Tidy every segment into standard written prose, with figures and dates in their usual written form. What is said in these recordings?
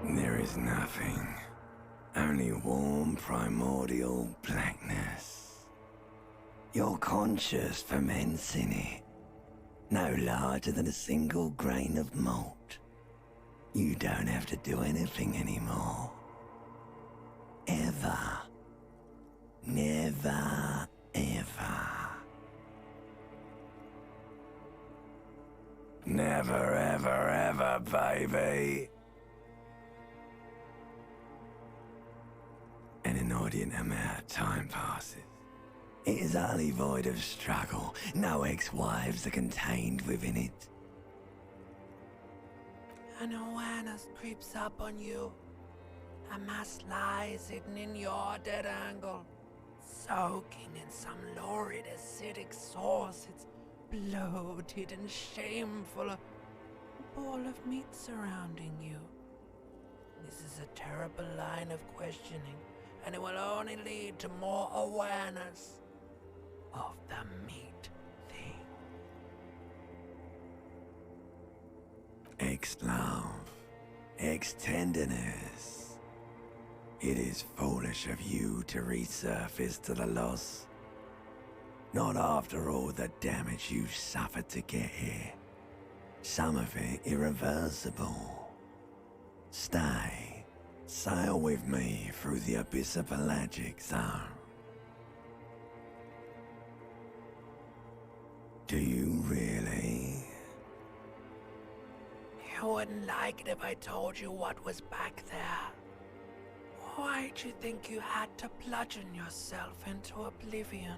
There is nothing. Only warm primordial blackness. Your conscious ferments in it. No larger than a single grain of malt. You don't have to do anything anymore. Ever. Never, ever. Never, ever, ever, baby. An inordinate amount of time passes. It is utterly void of struggle. No ex-wives are contained within it. An awareness creeps up on you. A mass lies hidden in your dead angle, soaking in some lurid acidic sauce. It's bloated and shameful, a ball of meat surrounding you. This is a terrible line of questioning, and it will only lead to more awareness of the meat thing. Ex-love, ex-tenderness. It is foolish of you to resurface to the loss. Not after all the damage you've suffered to get here. Some of it irreversible. Stay. Sail with me through the abyssopelagic zone. Do you really? You wouldn't like it if I told you what was back there. Why'd you think you had to bludgeon yourself into oblivion?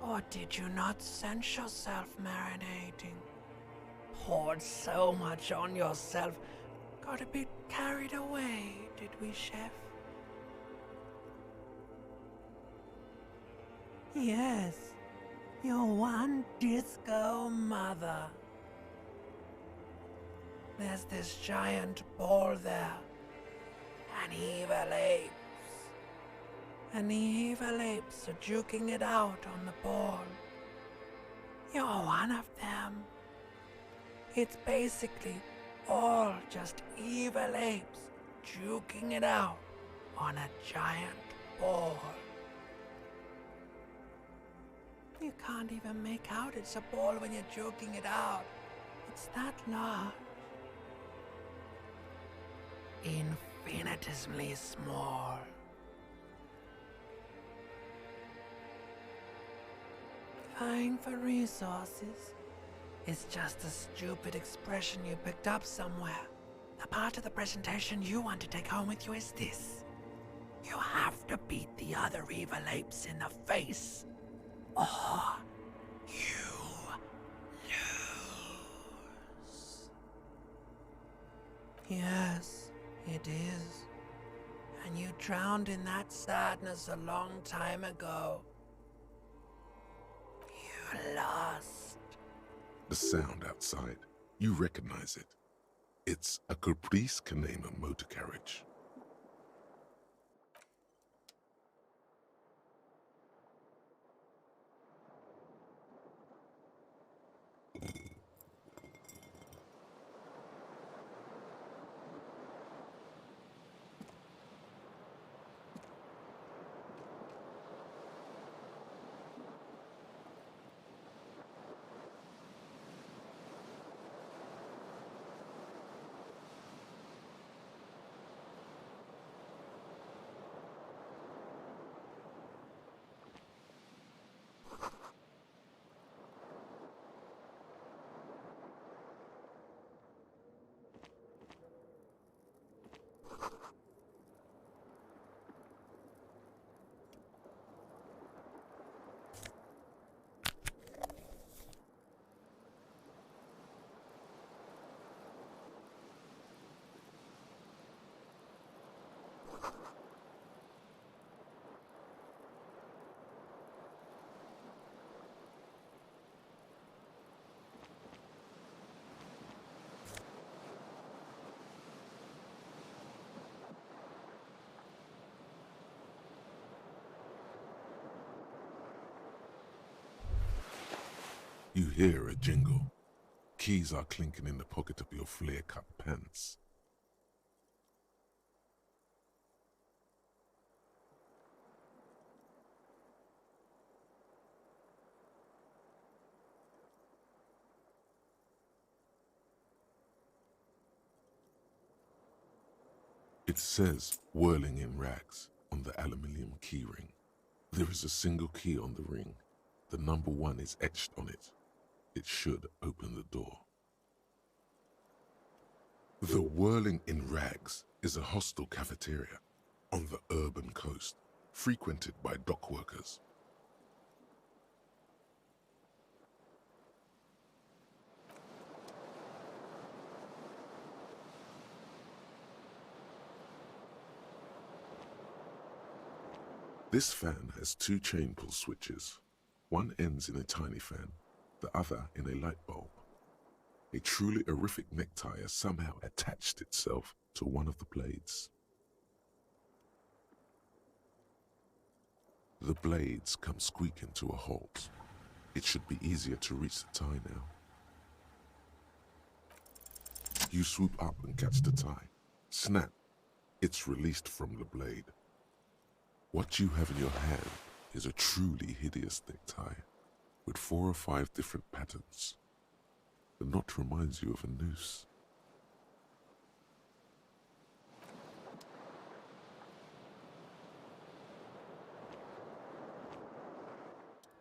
Or did you not sense yourself marinating? Poured so much on yourself, got a bit carried away, did we, Chef? Yes, your one disco mother. There's this giant ball there. And evil apes. And the evil apes are juking it out on the ball. You're one of them. It's basically all just evil apes juking it out on a giant ball. You can't even make out it's a ball when you're juking it out. It's that large. Infinitesimally small. Vying for resources is just a stupid expression you picked up somewhere. The part of the presentation you want to take home with you is this. You have to beat the other evil apes in the face, or you lose. Yes, it is. And you drowned in that sadness a long time ago. You lost. The sound outside. You recognize it. It's a Caprice Canema motor carriage. You hear a jingle. Keys are clinking in the pocket of your flare-cut pants. It says whirling in rags on the aluminium keyring. There is a single key on the ring. The number 1 is etched on it. It should open the door. The Whirling in Rags is a hostel cafeteria on the urban coast, frequented by dock workers. This fan has 2 chain pull switches. One ends in a tiny fan, the other in a light bulb. A truly horrific necktie has somehow attached itself to one of the blades. The blades come squeaking to a halt. It should be easier to reach the tie now. You swoop up and catch the tie. Snap! It's released from the blade. What you have in your hand is a truly hideous necktie with 4 or 5 different patterns. The knot reminds you of a noose.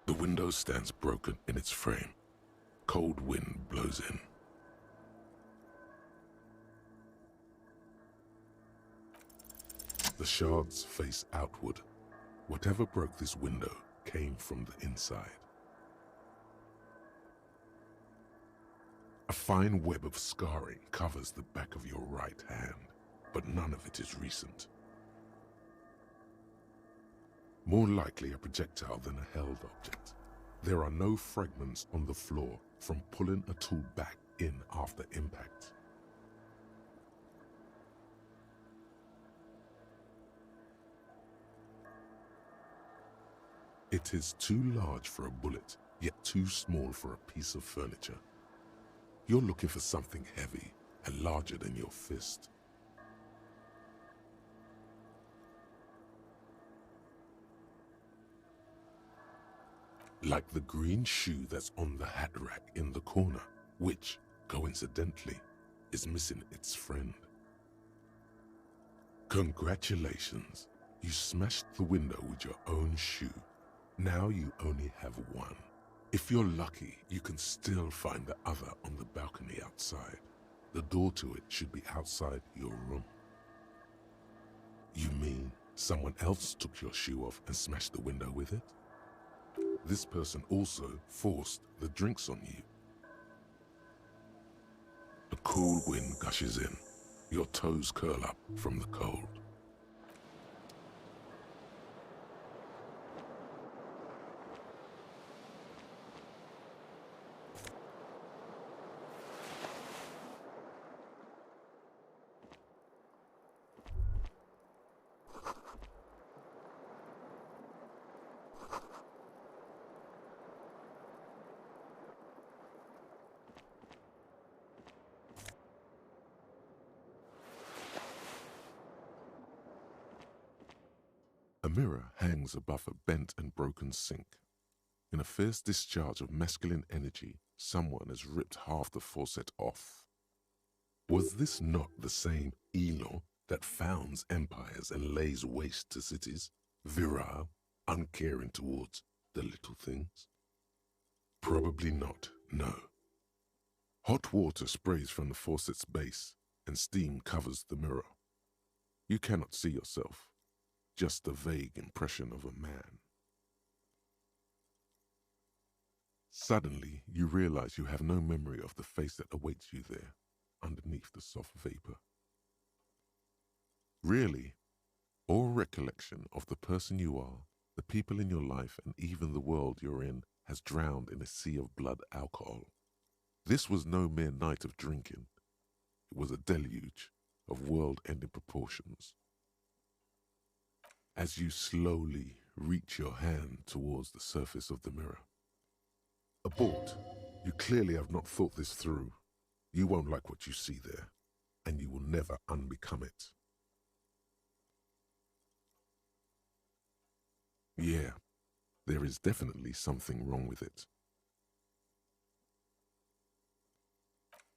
The window stands broken in its frame. Cold wind blows in. The shards face outward. Whatever broke this window came from the inside. A fine web of scarring covers the back of your right hand, but none of it is recent. More likely a projectile than a held object. There are no fragments on the floor from pulling a tool back in after impact. It is too large for a bullet, yet too small for a piece of furniture. You're looking for something heavy and larger than your fist. Like the green shoe that's on the hat rack in the corner, which, coincidentally, is missing its friend. Congratulations, you smashed the window with your own shoe. Now you only have one. If you're lucky, you can still find the other on the balcony outside. The door to it should be outside your room. You mean someone else took your shoe off and smashed the window with it? This person also forced the drinks on you. The cool wind gushes in. Your toes curl up from the cold. A mirror hangs above a bent and broken sink. In a fierce discharge of masculine energy, someone has ripped half the faucet off. Was this not the same Elon that founds empires and lays waste to cities, virile, uncaring towards the little things? Probably not, no. Hot water sprays from the faucet's base, and steam covers the mirror. You cannot see yourself. Just a vague impression of a man. Suddenly, you realize you have no memory of the face that awaits you there, underneath the soft vapor. Really, all recollection of the person you are, the people in your life, and even the world you're in has drowned in a sea of blood alcohol. This was no mere night of drinking. It was a deluge of world-ending proportions. As you slowly reach your hand towards the surface of the mirror. Abort. You clearly have not thought this through. You won't like what you see there, and you will never unbecome it. Yeah, there is definitely something wrong with it.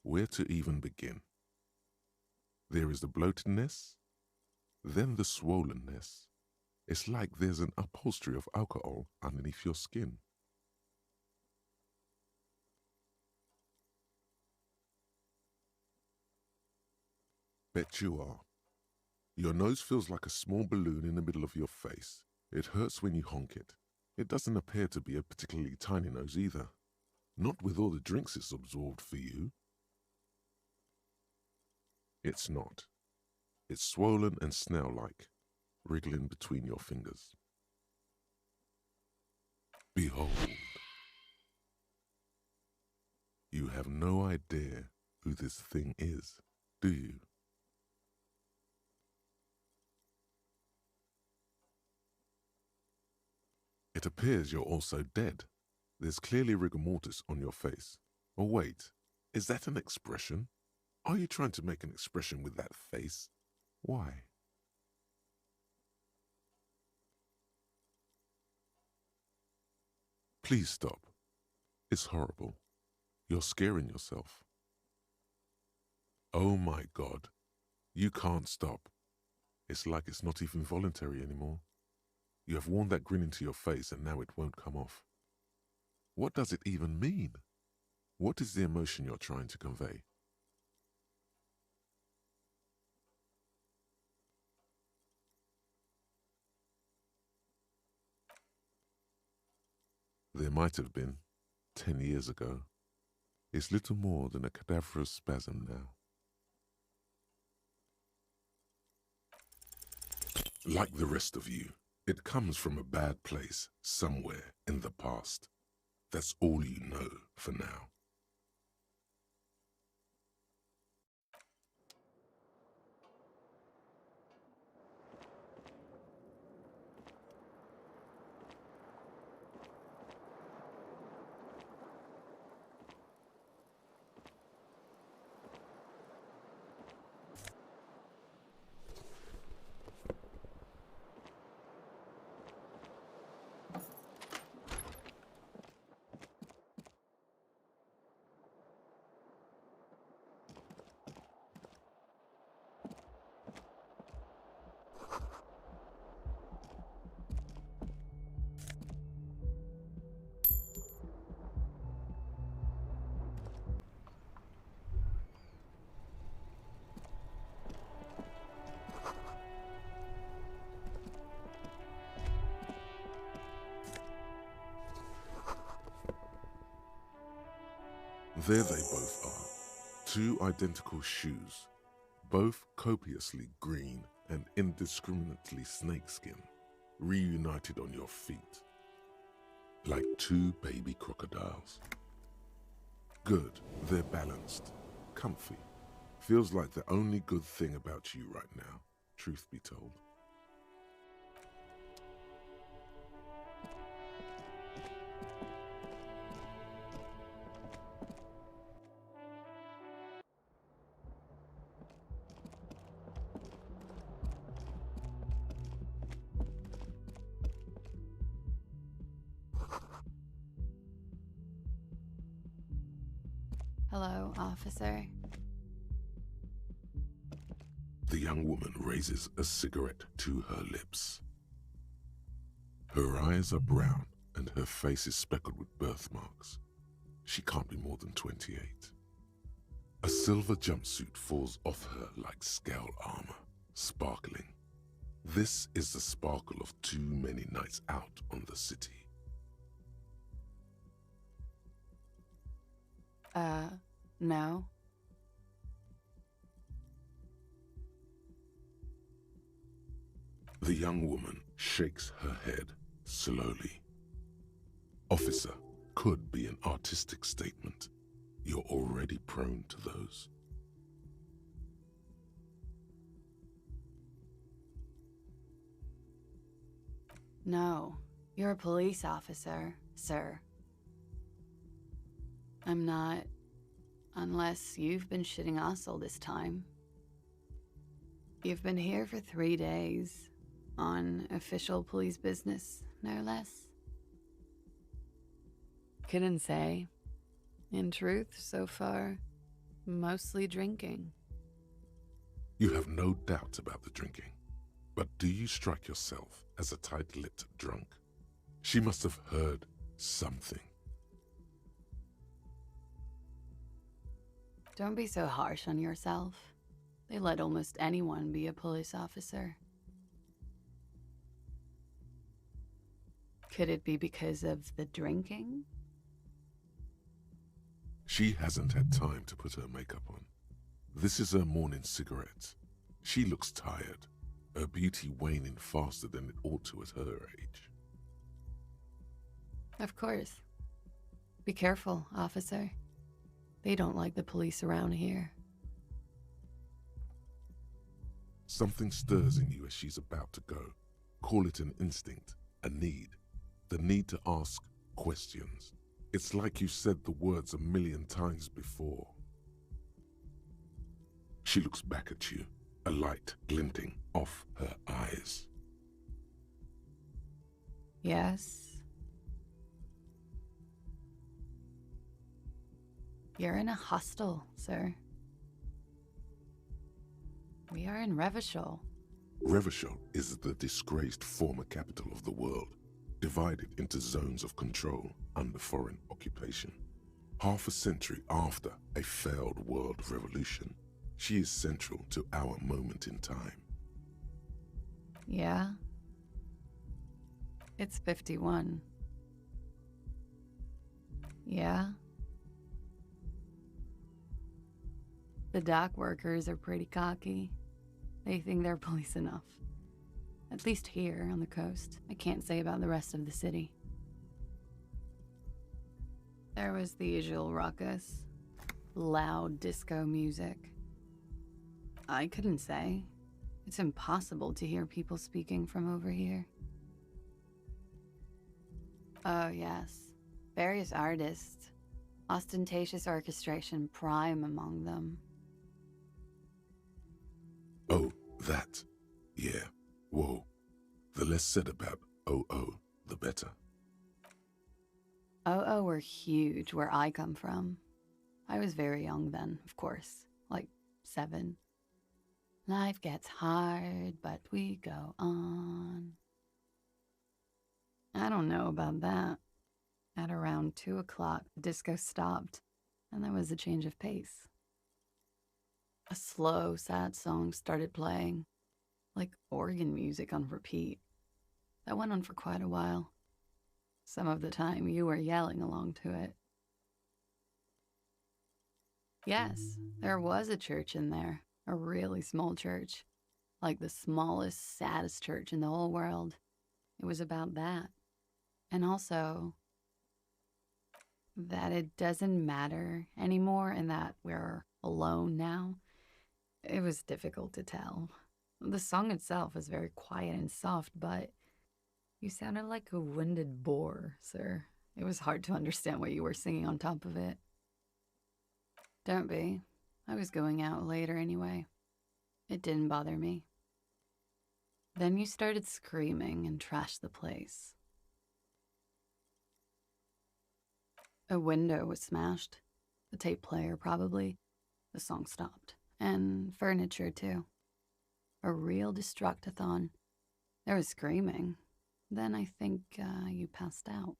Where to even begin? There is the bloatedness, Then the swollenness. It's like there's an upholstery of alcohol underneath your skin. Bet you are. Your nose feels like a small balloon in the middle of your face. It hurts when you honk it. It doesn't appear to be a particularly tiny nose either. Not with all the drinks it's absorbed for you. It's not. It's swollen and snail-like, wriggling between your fingers. Behold. You have no idea who this thing is, do you? It appears you're also dead. There's clearly rigor mortis on your face. Or wait, is that an expression? Are you trying to make an expression with that face? Why? Please stop. It's horrible. You're scaring yourself. Oh my God. You can't stop. It's like it's not even voluntary anymore. You have worn that grin into your face and now it won't come off. What does it even mean? What is the emotion you're trying to convey? There might have been, 10 years ago. It's little more than a cadaverous spasm now. Like the rest of you, it comes from a bad place somewhere in the past. That's all you know for now. There they both are, two identical shoes, both copiously green and indiscriminately snakeskin, reunited on your feet, like two baby crocodiles. Good, they're balanced, comfy. Feels like the only good thing about you right now, truth be told. Hello, officer. The young woman raises a cigarette to her lips. Her eyes are brown and her face is speckled with birthmarks. She can't be more than 28. A silver jumpsuit falls off her like scale armor, sparkling. This is the sparkle of too many nights out on the city. No. The young woman shakes her head slowly. Officer could be an artistic statement. You're already prone to those. No. You're a police officer, sir. I'm not. Unless you've been shitting us all this time. You've been here for 3 days. On official police business, no less. Couldn't say. In truth, so far, mostly drinking. You have no doubt about the drinking. But do you strike yourself as a tight-lipped drunk? She must have heard something. Don't be so harsh on yourself. They let almost anyone be a police officer. Could it be because of the drinking? She hasn't had time to put her makeup on. This is her morning cigarette. She looks tired, her beauty waning faster than it ought to at her age. Of course. Be careful, officer. They don't like the police around here. Something stirs in you as she's about to go. Call it an instinct, a need. The need to ask questions. It's like you said the words 1,000,000 times before. She looks back at you, a light glinting off her eyes. Yes? You're in a hostel, sir. We are in Revachol. Revachol is the disgraced former capital of the world, divided into zones of control under foreign occupation. Half a century after a failed world revolution, she is central to our moment in time. Yeah? It's 51. Yeah? The dock workers are pretty cocky. They think they're police enough. At least here on the coast. I can't say about the rest of the city. There was the usual ruckus. Loud disco music. I couldn't say. It's impossible to hear people speaking from over here. Oh yes. Various artists. Ostentatious orchestration prime among them. Oh, that. Yeah. Whoa. The less said about OO, the better. OO were huge where I come from. I was very young then, of course. Like 7. Life gets hard, but we go on. I don't know about that. At around 2 o'clock, the disco stopped, and there was a change of pace. A slow, sad song started playing, like organ music on repeat. That went on for quite a while. Some of the time, you were yelling along to it. Yes, there was a church in there, a really small church, like the smallest, saddest church in the whole world. It was about that. And also, that it doesn't matter anymore and that we're alone now. It was difficult to tell. The song itself was very quiet and soft, but you sounded like a winded boar, sir. It was hard to understand what you were singing on top of it. Don't be. I was going out later anyway. It didn't bother me. Then you started screaming and trashed the place. A window was smashed. The tape player, probably. The song stopped. And furniture, too. A real destructathon. There was screaming. Then I think you passed out.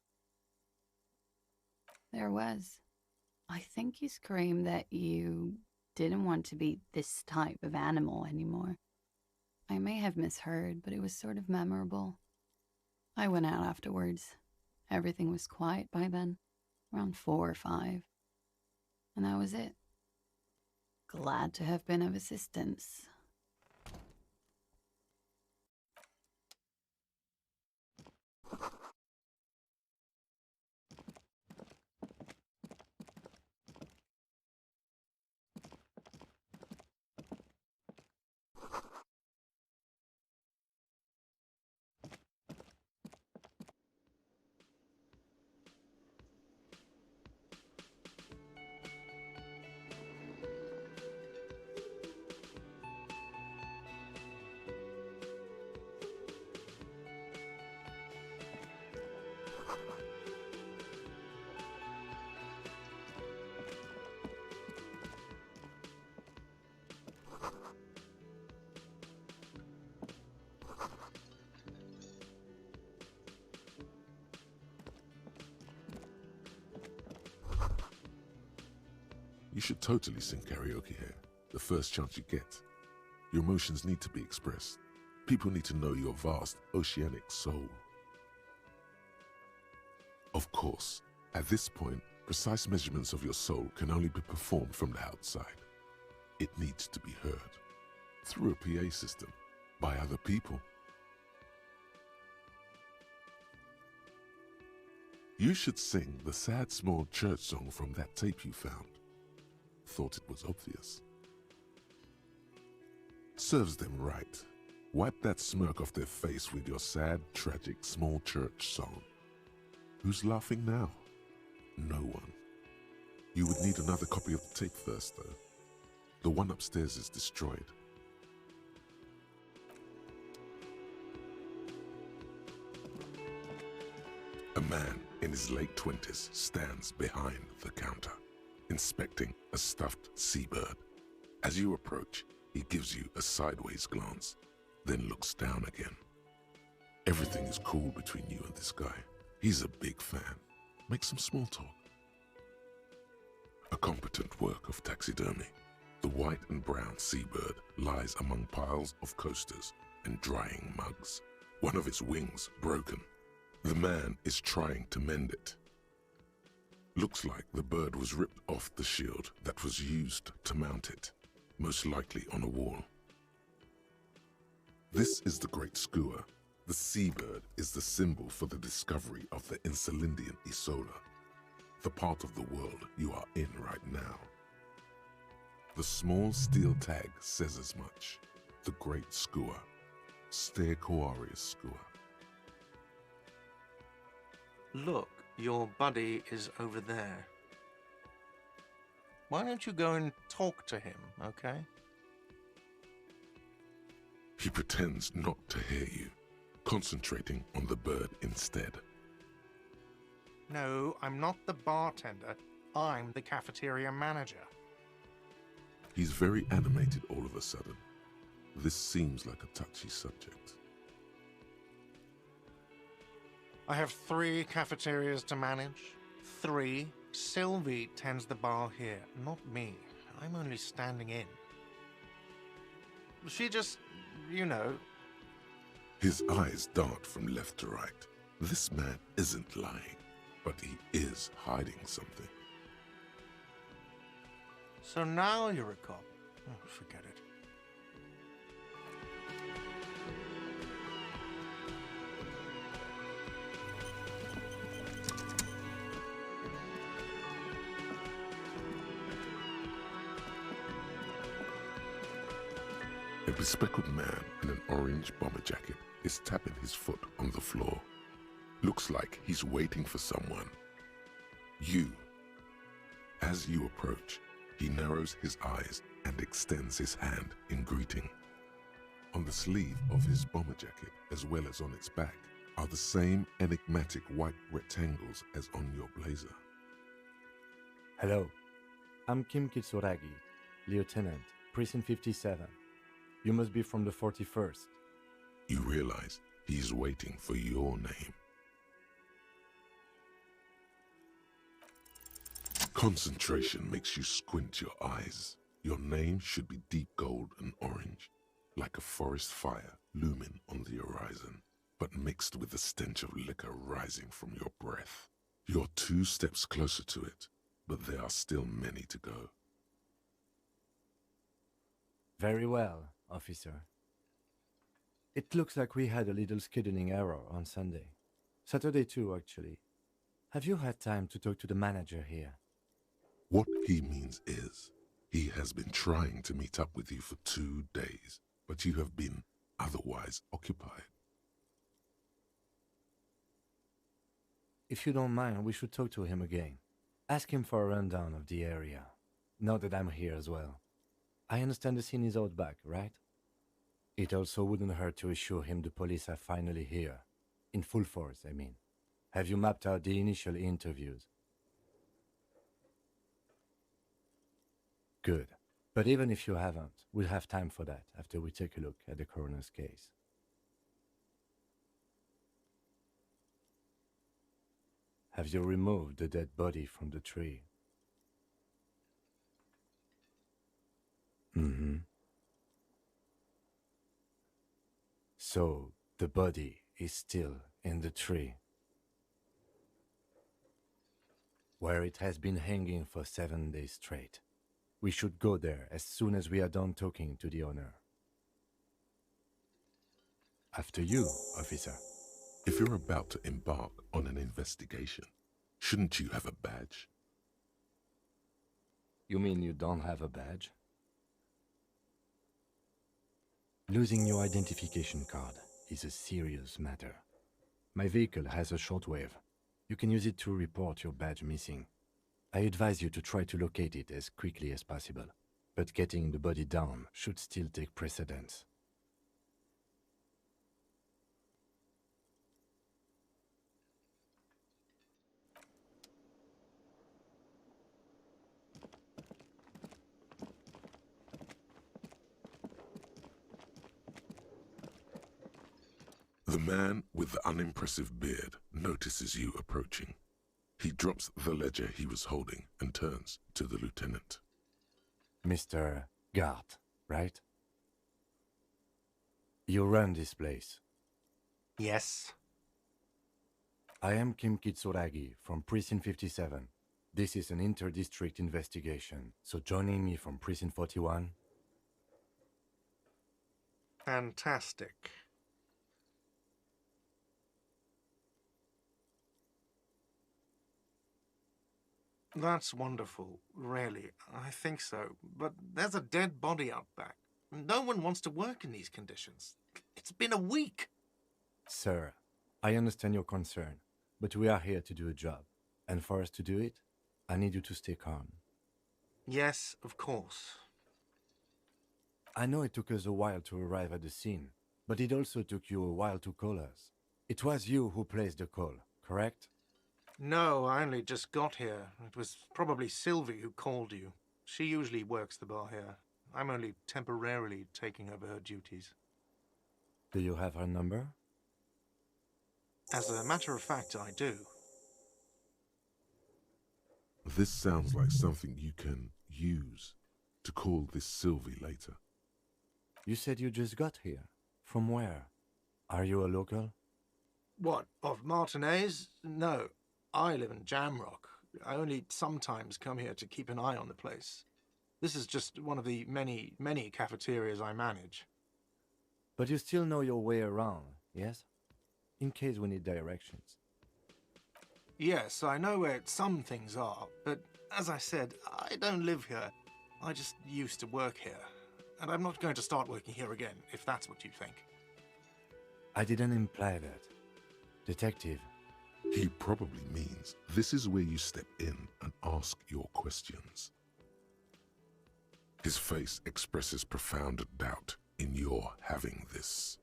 There was. I think you screamed that you didn't want to be this type of animal anymore. I may have misheard, but it was sort of memorable. I went out afterwards. Everything was quiet by then, around 4 or 5. And that was it. Glad to have been of assistance. should totally sing karaoke here, the first chance you get. Your emotions need to be expressed. People need to know your vast, oceanic soul. Of course, at this point, precise measurements of your soul can only be performed from the outside. It needs to be heard, through a PA system, by other people. You should sing the sad small church song from that tape you found. Thought it was obvious. Serves them right. Wipe that smirk off their face with your sad, tragic small church song. Who's laughing now? No one. You would need another copy of the tape first, though. The one upstairs is destroyed. A man in his late 20s stands behind the counter, inspecting a stuffed seabird. As you approach, he gives you a sideways glance, then looks down again. Everything is cool between you and this guy. He's a big fan. Make some small talk. A competent work of taxidermy. The white and brown seabird lies among piles of coasters and drying mugs. One of its wings broken. The man is trying to mend it. Looks like the bird was ripped off the shield that was used to mount it, most likely on a wall. This is the Great Skua. The seabird is the symbol for the discovery of the Insulindian Isola, the part of the world you are in right now. The small steel tag says as much. The Great Skua. Stegosaurus Skua. Look, your buddy is over there. Why don't you go and talk to him, okay? He pretends not to hear you, concentrating on the bird instead. No, I'm not the bartender. I'm the cafeteria manager. He's very animated all of a sudden. This seems like a touchy subject. I have 3 cafeterias to manage. 3. Sylvie tends the bar here, not me. I'm only standing in. She just, you know... His eyes dart from left to right. This man isn't lying, but he is hiding something. So now you're a cop. Oh, forget it. A bespectacled man in an orange bomber jacket is tapping his foot on the floor. Looks like he's waiting for someone. You. As you approach, he narrows his eyes and extends his hand in greeting. On the sleeve of his bomber jacket, as well as on its back, are the same enigmatic white rectangles as on your blazer. Hello, I'm Kim Kitsuragi, Lieutenant, Precinct 57. You must be from the 41st. You realize he's waiting for your name. Concentration makes you squint your eyes. Your name should be deep gold and orange, like a forest fire looming on the horizon, but mixed with the stench of liquor rising from your breath. You're 2 steps closer to it, but there are still many to go. Very well, officer. It looks like we had a little scheduling error on Sunday. Saturday too, actually. Have you had time to talk to the manager here? What he means is, he has been trying to meet up with you for 2 days, but you have been otherwise occupied. If you don't mind, we should talk to him again. Ask him for a rundown of the area, now that I'm here as well. I understand the scene is out back, right? It also wouldn't hurt to assure him the police are finally here. In full force, I mean. Have you mapped out the initial interviews? Good. But even if you haven't, we'll have time for that after we take a look at the coroner's case. Have you removed the dead body from the tree? Mm-hmm. So, the body is still in the tree, where it has been hanging for 7 days straight. We should go there as soon as we are done talking to the owner. After you, officer. If you're about to embark on an investigation, shouldn't you have a badge? You mean you don't have a badge? Losing your identification card is a serious matter. My vehicle has a shortwave. You can use it to report your badge missing. I advise you to try to locate it as quickly as possible, but getting the body down should still take precedence. The man with the unimpressive beard notices you approaching. He drops the ledger he was holding and turns to the lieutenant. Mr. Gart, right? You run this place. Yes. I am Kim Kitsuragi from Precinct 57. This is an inter-district investigation, so joining me from Precinct 41... Fantastic. That's wonderful, really. I think so. But there's a dead body out back. No one wants to work in these conditions. It's been a week. Sir, I understand your concern, but we are here to do a job. And for us to do it, I need you to stay calm. Yes, of course. I know it took us a while to arrive at the scene, but it also took you a while to call us. It was you who placed the call, correct? No, I only just got here. It was probably Sylvie who called you. She usually works the bar here. I'm only temporarily taking over her duties. Do you have her number? As a matter of fact, I do. This sounds like something you can use to call this Sylvie later. You said you just got here. From where? Are you a local? What, of Martinaise? No, I live in Jamrock. I only sometimes come here to keep an eye on the place. This is just one of the many, many cafeterias I manage. But you still know your way around, yes? In case we need directions. Yes, I know where some things are, but as I said, I don't live here. I just used to work here. And I'm not going to start working here again, if that's what you think. I didn't imply that. Detective. He probably means this is where you step in and ask your questions. His face expresses profound doubt in your having this.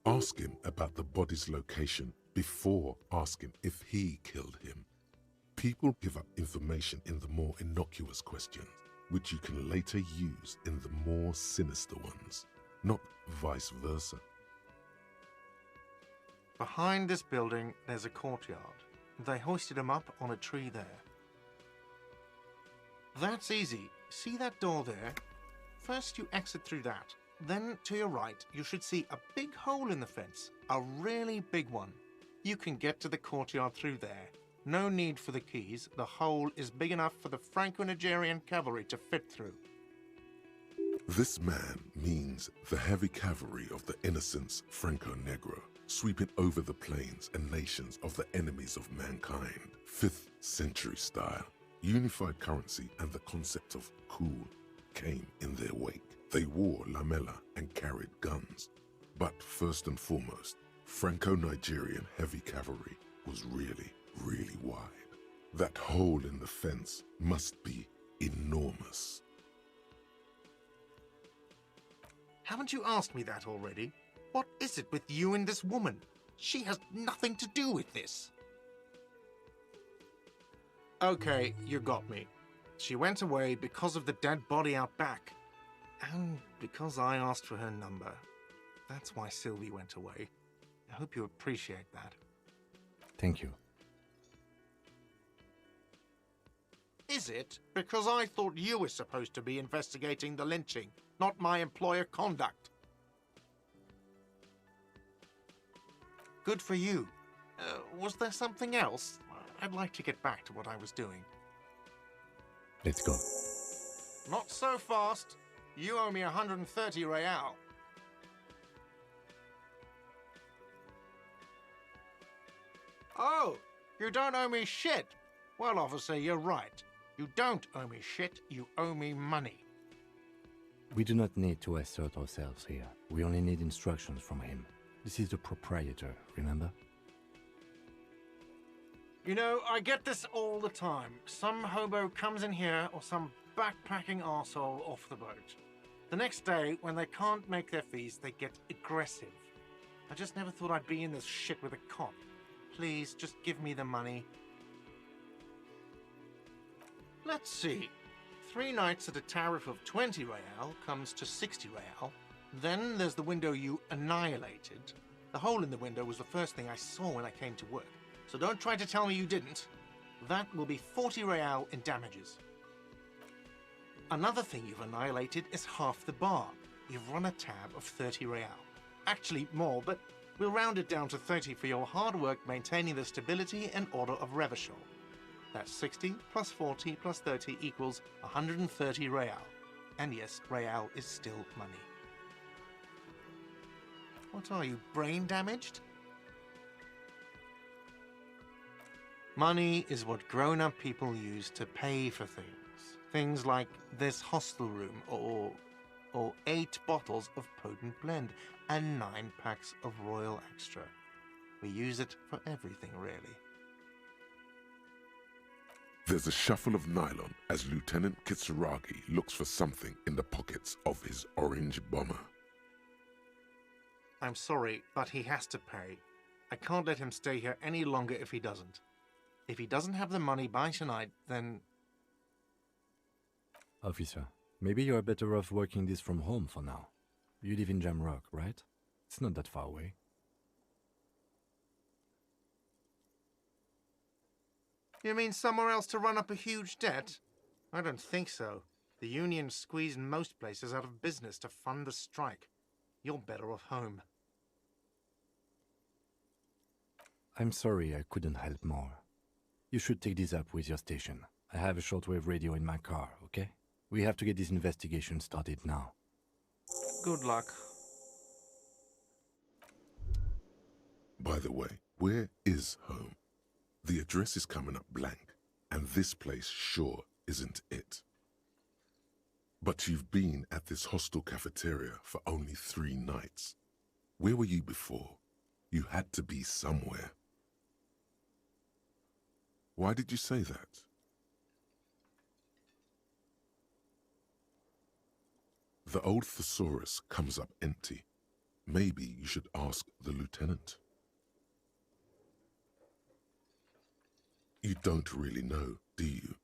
Ask him about the body's location before asking if he killed him. People give up information in the more innocuous questions, which you can later use in the more sinister ones, not vice versa. Behind this building, there's a courtyard. They hoisted him up on a tree there. That's easy. See that door there? First you exit through that. Then, to your right, you should see a big hole in the fence. A really big one. You can get to the courtyard through there. No need for the keys. The hole is big enough for the Franco-Nigerian cavalry to fit through. This man means the heavy cavalry of the innocents Franco-Negro, sweeping over the plains and nations of the enemies of mankind. 5th century style. Unified currency and the concept of cool came in their wake. They wore lamella and carried guns. But first and foremost, Franco-Nigerian heavy cavalry was really, really wide. That hole in the fence must be enormous. Haven't you asked me that already? What is it with you and this woman? She has nothing to do with this. Okay, you got me. She went away because of the dead body out back. And because I asked for her number. That's why Sylvie went away. I hope you appreciate that. Thank you. Is it? Because I thought you were supposed to be investigating the lynching, not my employer conduct. Good for you. Was there something else? I'd like to get back to what I was doing. Let's go. Not so fast. You owe me 130 real. Oh, you don't owe me shit. Well, officer, you're right. You don't owe me shit, you owe me money. We do not need to assert ourselves here. We only need instructions from him. This is the proprietor, remember? You know, I get this all the time. Some hobo comes in here or some backpacking arsehole off the boat. The next day, when they can't make their fees, they get aggressive. I just never thought I'd be in this shit with a cop. Please, just give me the money. Let's see. 3 nights at a tariff of 20 real comes to 60 real. Then there's the window you annihilated. The hole in the window was the first thing I saw when I came to work. So don't try to tell me you didn't. That will be 40 real in damages. Another thing you've annihilated is half the bar. You've run a tab of 30 real. Actually more, but we'll round it down to 30 for your hard work maintaining the stability and order of Revachol. That's 60 plus 40 plus 30 equals 130 real. And yes, real is still money. What are you, brain damaged? Money is what grown-up people use to pay for things. Things like this hostel room or 8 bottles of potent blend and 9 packs of Royal Extra. We use it for everything, really. There's a shuffle of nylon as Lieutenant Kitsuragi looks for something in the pockets of his orange bomber. I'm sorry, but he has to pay. I can't let him stay here any longer if he doesn't. If he doesn't have the money by tonight, then... Officer, maybe you're better off working this from home for now. You live in Jamrock, right? It's not that far away. You mean somewhere else to run up a huge debt? I don't think so. The union squeezed most places out of business to fund the strike. You're better off home. I'm sorry I couldn't help more. You should take this up with your station. I have a shortwave radio in my car, okay? We have to get this investigation started now. Good luck. By the way, where is home? The address is coming up blank, and this place sure isn't it. But you've been at this hostel cafeteria for only 3 nights. Where were you before? You had to be somewhere. Why did you say that? The old thesaurus comes up empty. Maybe you should ask the lieutenant. You don't really know, do you?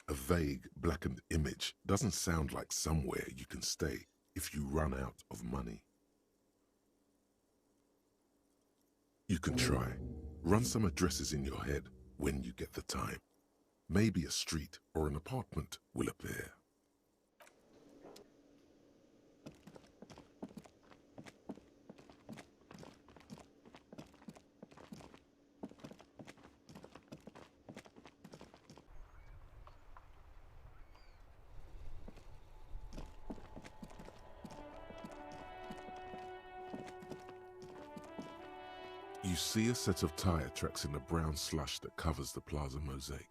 A vague, blackened image doesn't sound like somewhere you can stay if you run out of money. You can try. Run some addresses in your head when you get the time. Maybe a street or an apartment will appear. You see a set of tire tracks in the brown slush that covers the plaza mosaic.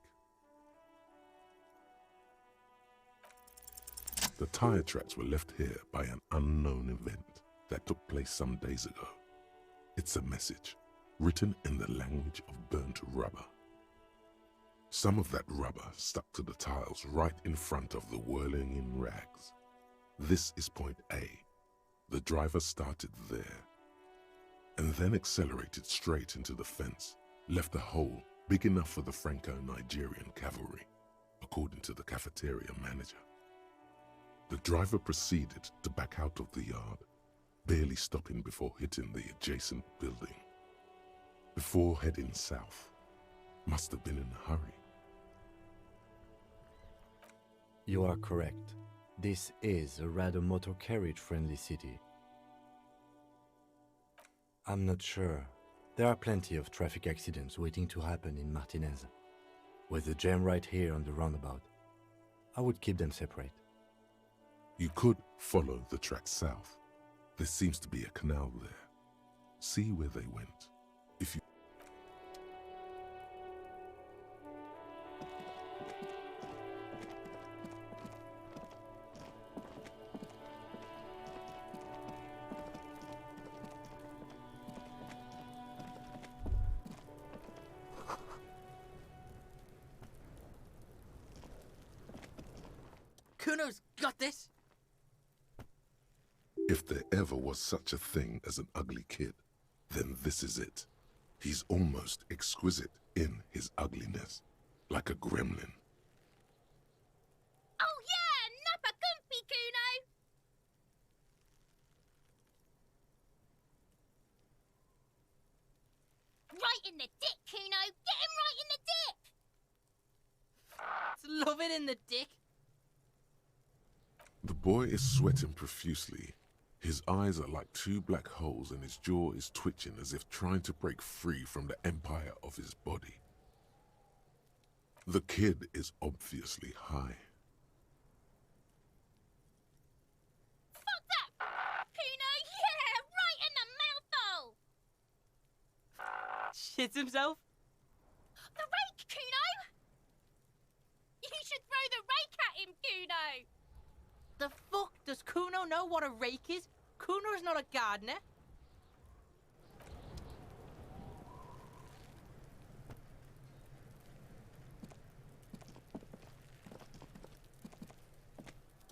The tire tracks were left here by an unknown event that took place some days ago. It's a message, written in the language of burnt rubber. Some of that rubber stuck to the tiles right in front of the whirling in rags. This is point A. The driver started there, and then accelerated straight into the fence, left a hole big enough for the Franco-Nigerian cavalry, according to the cafeteria manager. The driver proceeded to back out of the yard, barely stopping before hitting the adjacent building. Before heading south, Must have been in a hurry. You are correct. This is a rather motor carriage-friendly city. I'm not sure. There are plenty of traffic accidents waiting to happen in Martinaise. With the jam right here on the roundabout, I would keep them separate. You could follow the track south. There seems to be a canal there. See where they went. If you Kuno's got this! If there ever was such a thing as an ugly kid, then this is it. He's almost exquisite in his ugliness, like a gremlin. Oh yeah, nappa gumpy, Kuno! Right in the dick, Kuno! Get him right in the dick! It's love it in the dick. The boy is sweating profusely. His eyes are like two black holes and his jaw is twitching as if trying to break free from the empire of his body. The kid is obviously high. Fuck that, Kuno! Yeah, right in the mouthhole! Shits himself? The rake, Kuno! You should throw the rake at him, Kuno! The fuck? Does Kuno know what a rake is? Kuno's not a gardener.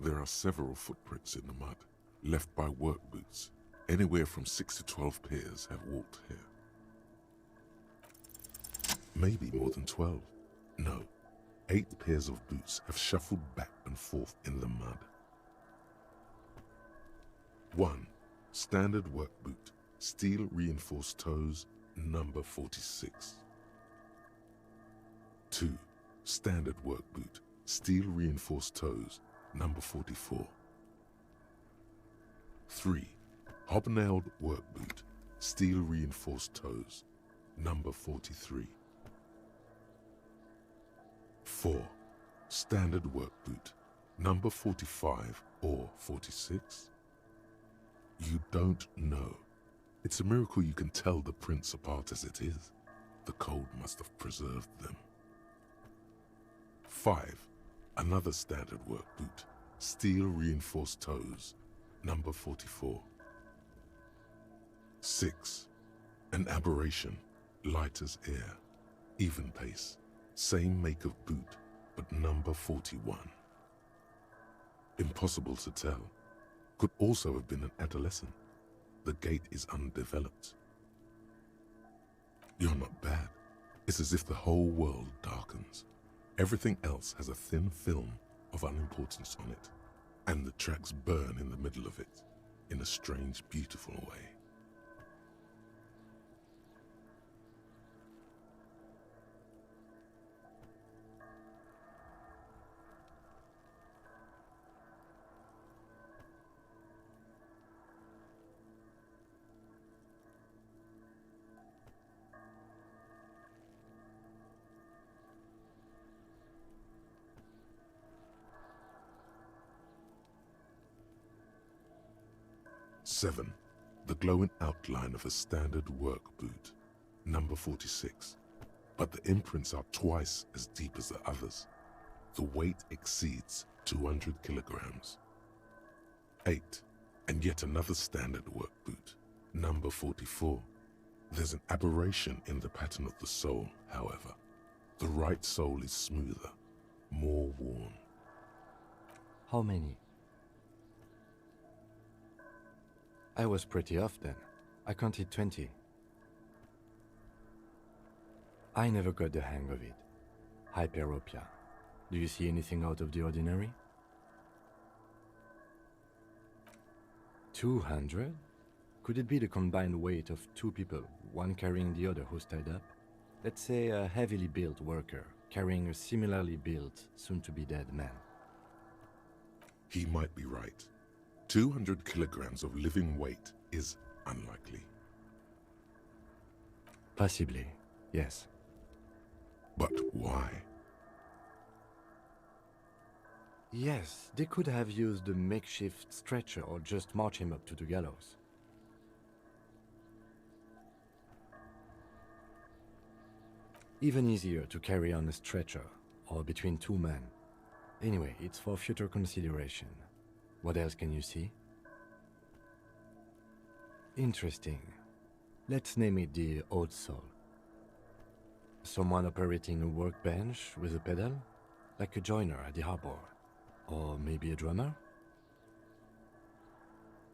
There are several footprints in the mud, left by work boots. Anywhere from 6 to 12 pairs have walked here. Maybe more than 12. No, 8 pairs of boots have shuffled back and forth in the mud. 1. Standard work boot, steel reinforced toes, number 46. 2. Standard work boot, steel reinforced toes, number 44. 3. Hobnailed work boot, steel reinforced toes, number 43. 4. Standard work boot, number 45 or 46. You don't know. It's a miracle you can tell the prints apart as it is. The cold must have preserved them. 5. Another standard work boot, steel reinforced toes, number 44. 6. An aberration, light as air, even pace, same make of boot, but number 41. Impossible to tell. Could also have been an adolescent. The gait is undeveloped. You're not bad. It's as if the whole world darkens. Everything else has a thin film of unimportance on it, and the tracks burn in the middle of it, in a strange, beautiful way. Seven, the glowing outline of a standard work boot, number 46, but the imprints are twice as deep as the others. The weight exceeds 200 kilograms. 8, and yet another standard work boot, number 44. There's an aberration in the pattern of the sole, however. The right sole is smoother, more worn. How many? I was pretty off then. I counted 20. I never got the hang of it. Hyperopia. Do you see anything out of the ordinary? 200? Could it be the combined weight of two people, one carrying the other who's tied up? Let's say a heavily built worker carrying a similarly built, soon-to-be-dead man. He might be right. 200 kilograms of living weight is unlikely. Possibly, yes. But why? Yes, they could have used a makeshift stretcher or just march him up to the gallows. Even easier to carry on a stretcher, or between two men. Anyway, it's for future consideration. What else can you see? Interesting. Let's name it the Old Soul. Someone operating a workbench with a pedal? Like a joiner at the harbor. Or maybe a drummer?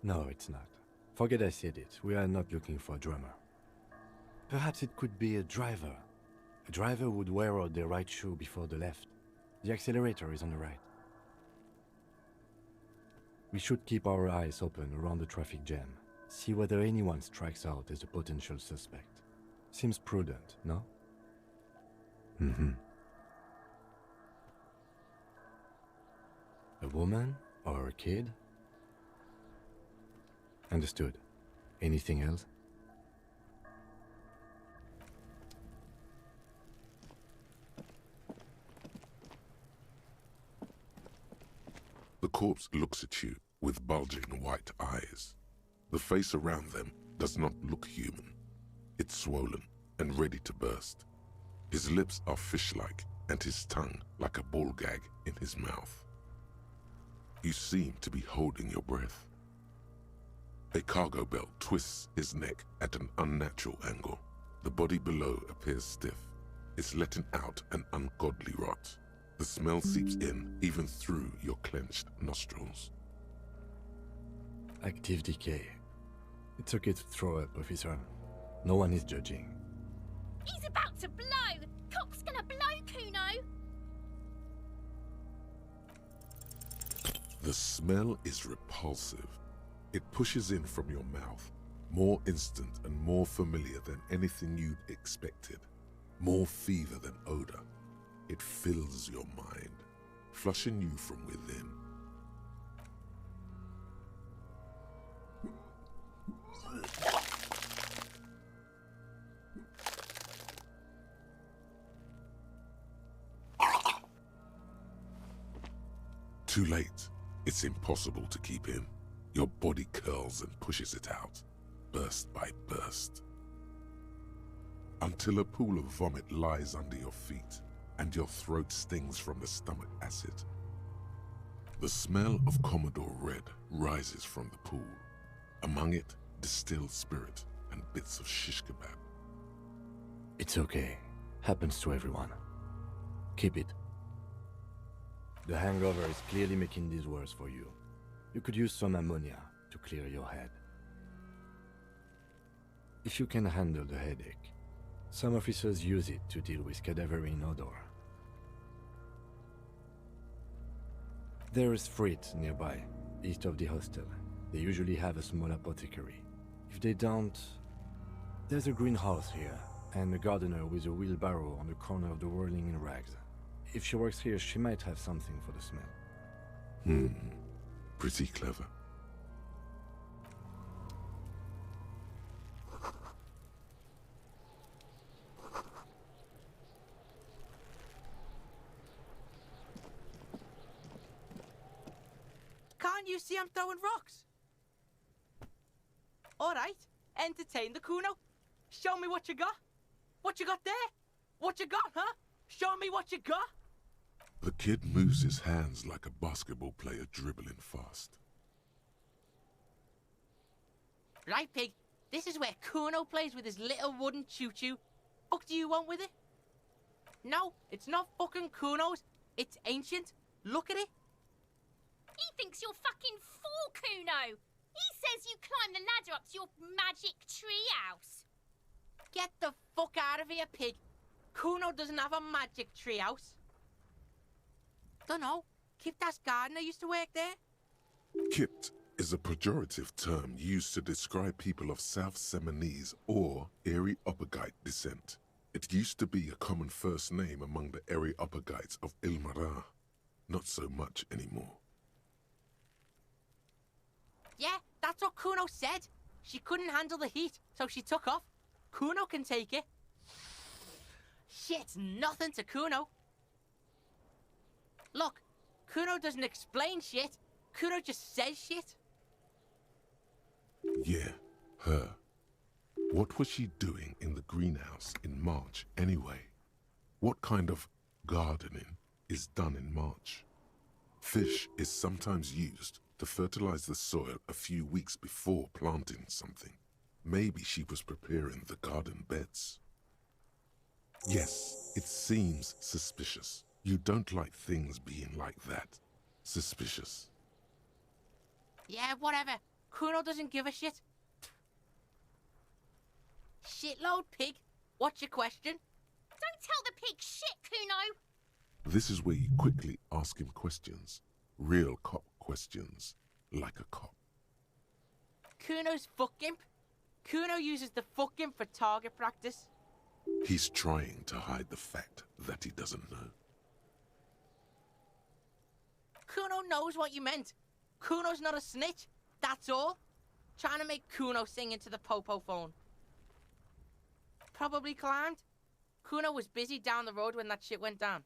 No, it's not. Forget I said it. We are not looking for a drummer. Perhaps it could be a driver. A driver would wear out their right shoe before the left. The accelerator is on the right. We should keep our eyes open around the traffic jam. See whether anyone strikes out as a potential suspect. Seems prudent, no? A woman or a kid? Understood. Anything else? The corpse looks at you with bulging white eyes. The face around them does not look human. It's swollen and ready to burst. His lips are fish-like and his tongue like a ball gag in his mouth. You seem to be holding your breath. A cargo belt twists his neck at an unnatural angle. The body below appears stiff. It's letting out an ungodly rot. The smell seeps in even through your clenched nostrils. Active decay. It's okay to throw up, officer. No one is judging. He's about to blow! Cop's gonna blow, Kuno! The smell is repulsive. It pushes in from your mouth, more instant and more familiar than anything you'd expected. More fever than odor. It fills your mind, flushing you from within. Too late. It's impossible to keep in. Your body curls and pushes it out, burst by burst. Until a pool of vomit lies under your feet and your throat stings from the stomach acid. The smell of Commodore Red rises from the pool. Among it, distilled spirit and bits of shish kebab. It's okay. Happens to everyone. Keep it. The hangover is clearly making this worse for you. You could use some ammonia to clear your head. If you can handle the headache, some officers use it to deal with cadaverine odor. There is Frit nearby, east of the hostel. They usually have a small apothecary. If they don't, there's a greenhouse here, and a gardener with a wheelbarrow on the corner of the whirling in rags. If she works here, she might have something for the smell. Pretty clever. Can't you see I'm throwing rocks? All right, entertain the Kuno. Show me what you got. What you got there? What you got, huh? Show me what you got. The kid moves his hands like a basketball player dribbling fast. Right, Pig. This is where Kuno plays with his little wooden choo-choo. Fuck do you want with it? No, it's not fucking Kuno's. It's ancient. Look at it. He thinks you're fucking fool, Kuno! He says you climb the ladder up to your magic treehouse. Get the fuck out of here, Pig. Kuno doesn't have a magic treehouse. Dunno. Kiptas gardener used to work there. Kipt is a pejorative term used to describe people of South Seminese or Erie Uppergite descent. It used to be a common first name among the Eri Uppergites of Ilmara. Not so much anymore. Yeah, that's what Kuno said. She couldn't handle the heat, so she took off. Kuno can take it. Shit's nothing to Kuno. Look, Kuno doesn't explain shit. Kuno just says shit. Yeah, her. What was she doing in the greenhouse in March anyway? What kind of gardening is done in March? Fish is sometimes used to fertilize the soil a few weeks before planting something. Maybe she was preparing the garden beds. Yes, it seems suspicious. You don't like things being like that. Suspicious. Yeah, whatever. Kuno doesn't give a shit. Shitload pig. What's your question? Don't tell the pig shit, Kuno. This is where you quickly ask him questions. Real cop questions. Like a cop. Kuno's fuck gimp. Kuno uses the fuck gimp for target practice. He's trying to hide the fact that he doesn't know. Kuno knows what you meant. Kuno's not a snitch. That's all. Trying to make Kuno sing into the popo phone. Probably climbed. Kuno was busy down the road when that shit went down.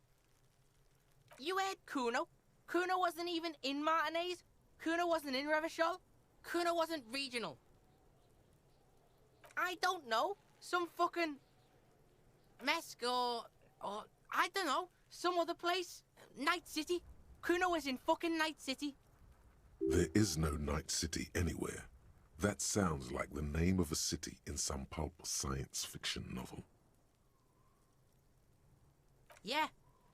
You heard Kuno. Kuno wasn't even in Martinaise. Kuno wasn't in Revachol. Kuno wasn't regional. I don't know. Some fucking Mesk or I don't know. Some other place. Night City. Kuno was in fucking Night City. There is no Night City anywhere. That sounds like the name of a city in some pulp science fiction novel. Yeah.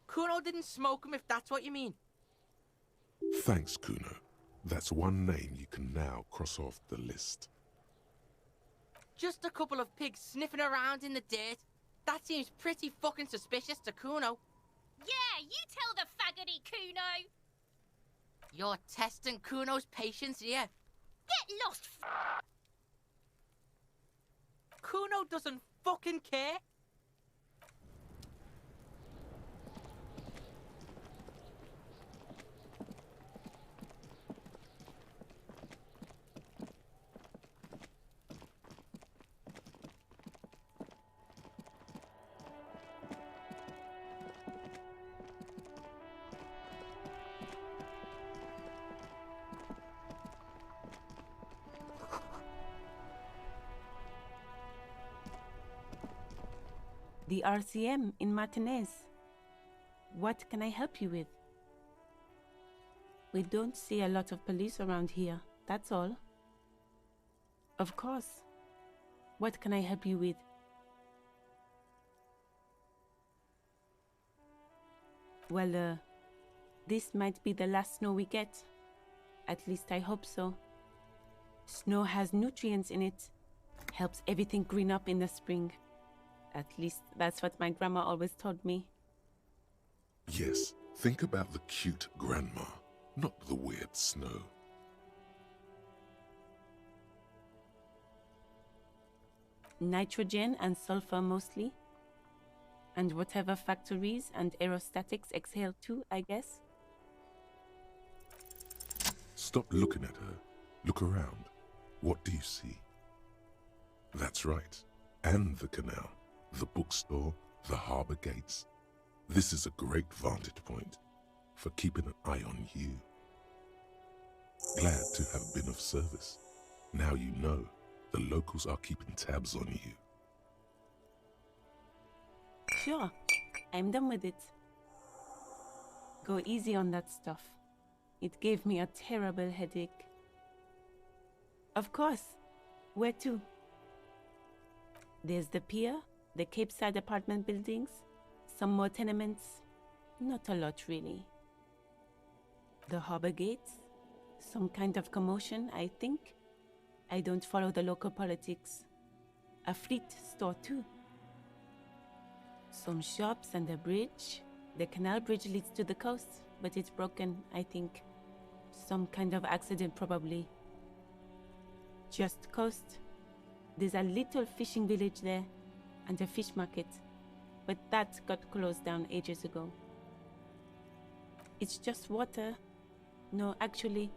Kuno didn't smoke him if that's what you mean. Thanks, Kuno. That's one name you can now cross off the list. Just a couple of pigs sniffing around in the dirt. That seems pretty fucking suspicious to Kuno. Yeah, you tell the faggoty, Kuno. You're testing Kuno's patience here. Get lost, Kuno doesn't fucking care. The RCM in Martinaise. What can I help you with? We don't see a lot of police around here, that's all. Of course. What can I help you with? Well, this might be the last snow we get. At least I hope so. Snow has nutrients in it. Helps everything green up in the spring. At least that's what my grandma always told me. Yes, think about the cute grandma, not the weird snow. Nitrogen and sulfur mostly. And whatever factories and aerostatics exhale too, I guess. Stop looking at her. Look around. What do you see? That's right. And the canal, the bookstore, the harbour gates. This is a great vantage point for keeping an eye on you. Glad to have been of service. Now you know the locals are keeping tabs on you. Sure, I'm done with it. Go easy on that stuff. It gave me a terrible headache. Of course. Where to? There's the pier, the Cape Side apartment buildings, some more tenements. Not a lot, really. The harbour gates. Some kind of commotion, I think. I don't follow the local politics. A fleet store, too. Some shops and a bridge. The canal bridge leads to the coast, but it's broken, I think. Some kind of accident, probably. Just coast. There's a little fishing village there, and a fish market. but that got closed down ages ago. It's just water. No, actually,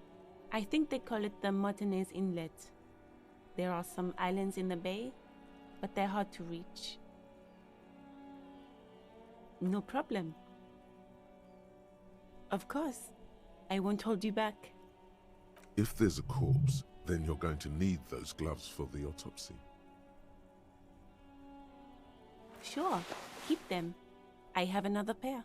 I think they call it the Martinaise Inlet. There are some islands in the bay, but they're hard to reach. No problem. Of course. I won't hold you back. If there's a corpse, then you're going to need those gloves for the autopsy. Sure, keep them. I have another pair.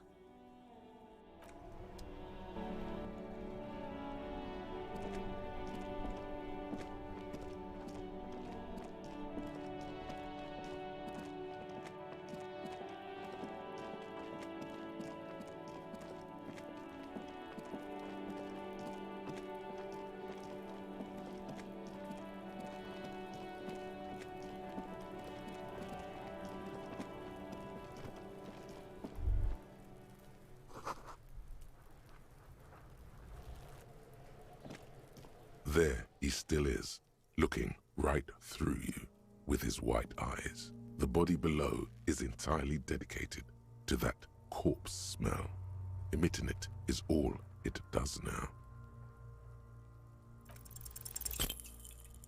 There he still is, looking right through you with his white eyes. The body below is entirely dedicated to that corpse smell. Emitting it is all it does now.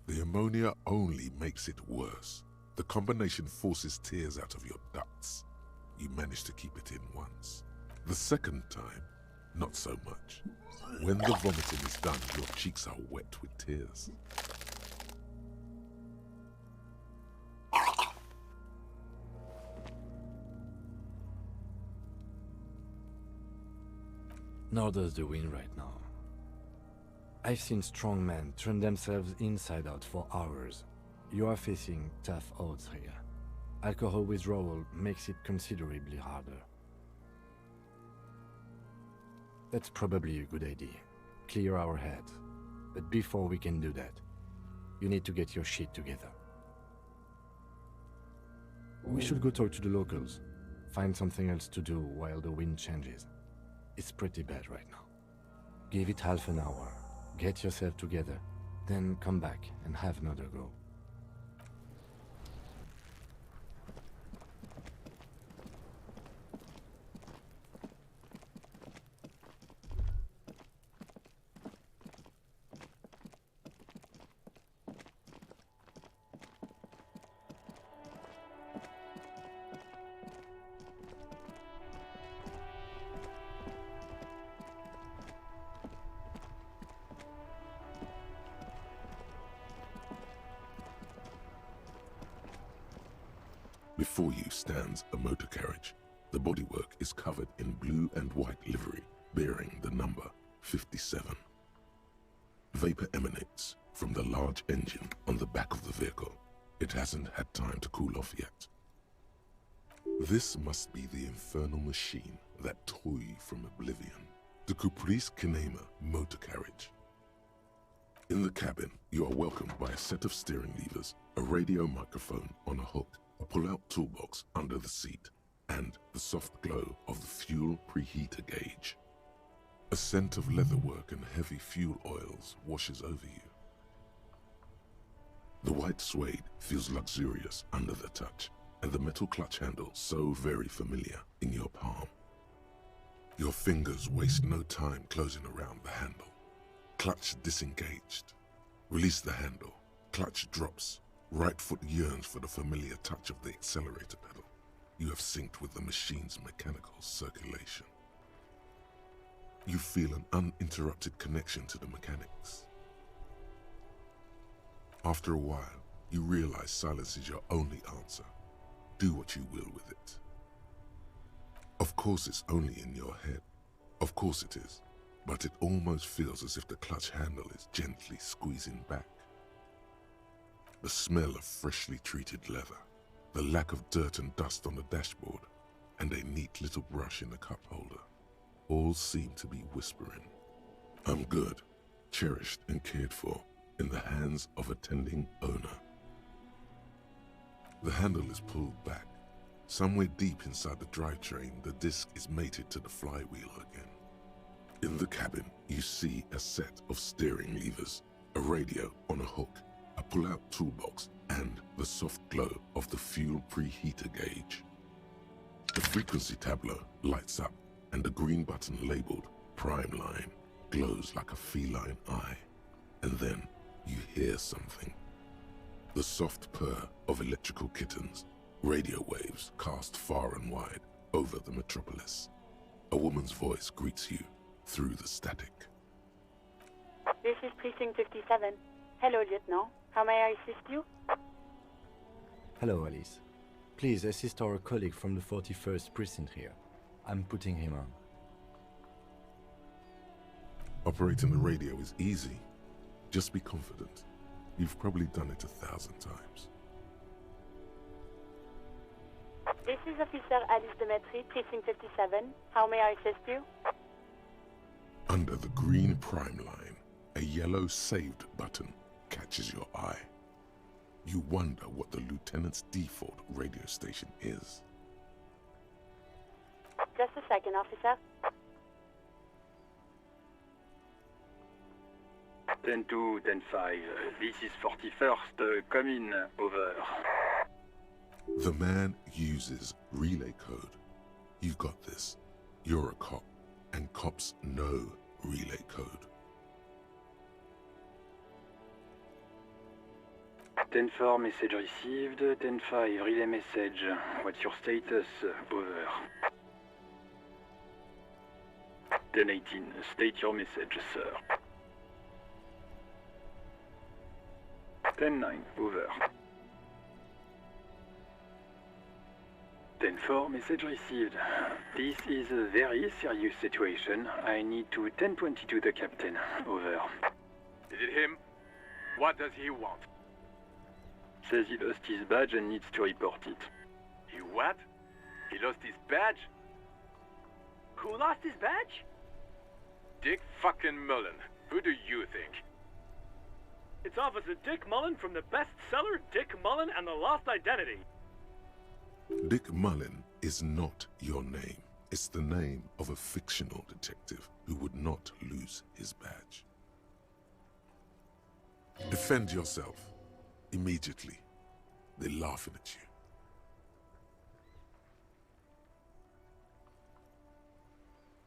The ammonia only makes it worse. The combination forces tears out of your ducts. You manage to keep it in once. The second time, not so much. When the vomiting is done, your cheeks are wet with tears. Nor does the wind right now. I've seen strong men turn themselves inside out for hours. You are facing tough odds here. Alcohol withdrawal makes it considerably harder. That's probably a good idea. Clear our heads. But before we can do that, you need to get your shit together. We should go talk to the locals. Find something else to do while the wind changes. It's pretty bad right now. Give it half an hour. Get yourself together. Then come back and have another go. Before you stands a motor carriage. The bodywork is covered in blue and white livery, bearing the number 57. Vapor emanates from the large engine on the back of the vehicle. It hasn't had time to cool off yet. This must be the infernal machine, that toy from oblivion, the Caprice Kinema motor carriage. In the cabin, you are welcomed by a set of steering levers, a radio microphone on a hook, a pull-out toolbox under the seat, and the soft glow of the fuel preheater gauge. A scent of leatherwork and heavy fuel oils washes over you. The white suede feels luxurious under the touch, and the metal clutch handle so very familiar in your palm. Your fingers waste no time closing around the handle. Clutch disengaged. Release the handle. Clutch drops. Right foot yearns for the familiar touch of the accelerator pedal. You have synced with the machine's mechanical circulation. You feel an uninterrupted connection to the mechanics. After a while, you realize silence is your only answer. Do what you will with it. Of course it's only in your head. Of course it is. But it almost feels as if the clutch handle is gently squeezing back. The smell of freshly treated leather, the lack of dirt and dust on the dashboard, and a neat little brush in the cup holder, all seem to be whispering, "I'm good, cherished and cared for, in the hands of a tending owner." The handle is pulled back. Somewhere deep inside the drivetrain, the disc is mated to the flywheel again. In the cabin, you see a set of steering levers, a radio on a hook, a pull-out toolbox, and the soft glow of the fuel preheater gauge. The frequency tableau lights up, and the green button labeled Prime Line glows like a feline eye. And then you hear something. The soft purr of electrical kittens, radio waves cast far and wide over the metropolis. A woman's voice greets you through the static. This is Precinct 57. Hello, Lieutenant. How may I assist you? Hello, Alice. Please assist our colleague from the 41st Precinct here. I'm putting him on. Operating the radio is easy. Just be confident. You've probably done it 1,000 times. This is Officer Alice Demetri, Precinct 57. How may I assist you? Under the green Prime Line, a yellow saved button catches your eye. You wonder what the lieutenant's default radio station is. Just a second, officer. 10-2, 10-5. This is 41st. Come in. Over. The man uses relay code. You got this. You're a cop, and cops know relay code. 10-4, message received. 10-5, relay message. What's your status? Over. 10-18, state your message, sir. 10-9, over. 10-4, message received. This is a very serious situation. I need to 10-22 the captain. Over. Is it him? What does he want? Says he lost his badge and needs to report it. He what? He lost his badge? Who lost his badge? Dick fucking Mullen. Who do you think? It's Officer Dick Mullen from the bestseller Dick Mullen and the Lost Identity. Dick Mullen is not your name. It's the name of a fictional detective who would not lose his badge. Defend yourself. Immediately. They're laughing at you.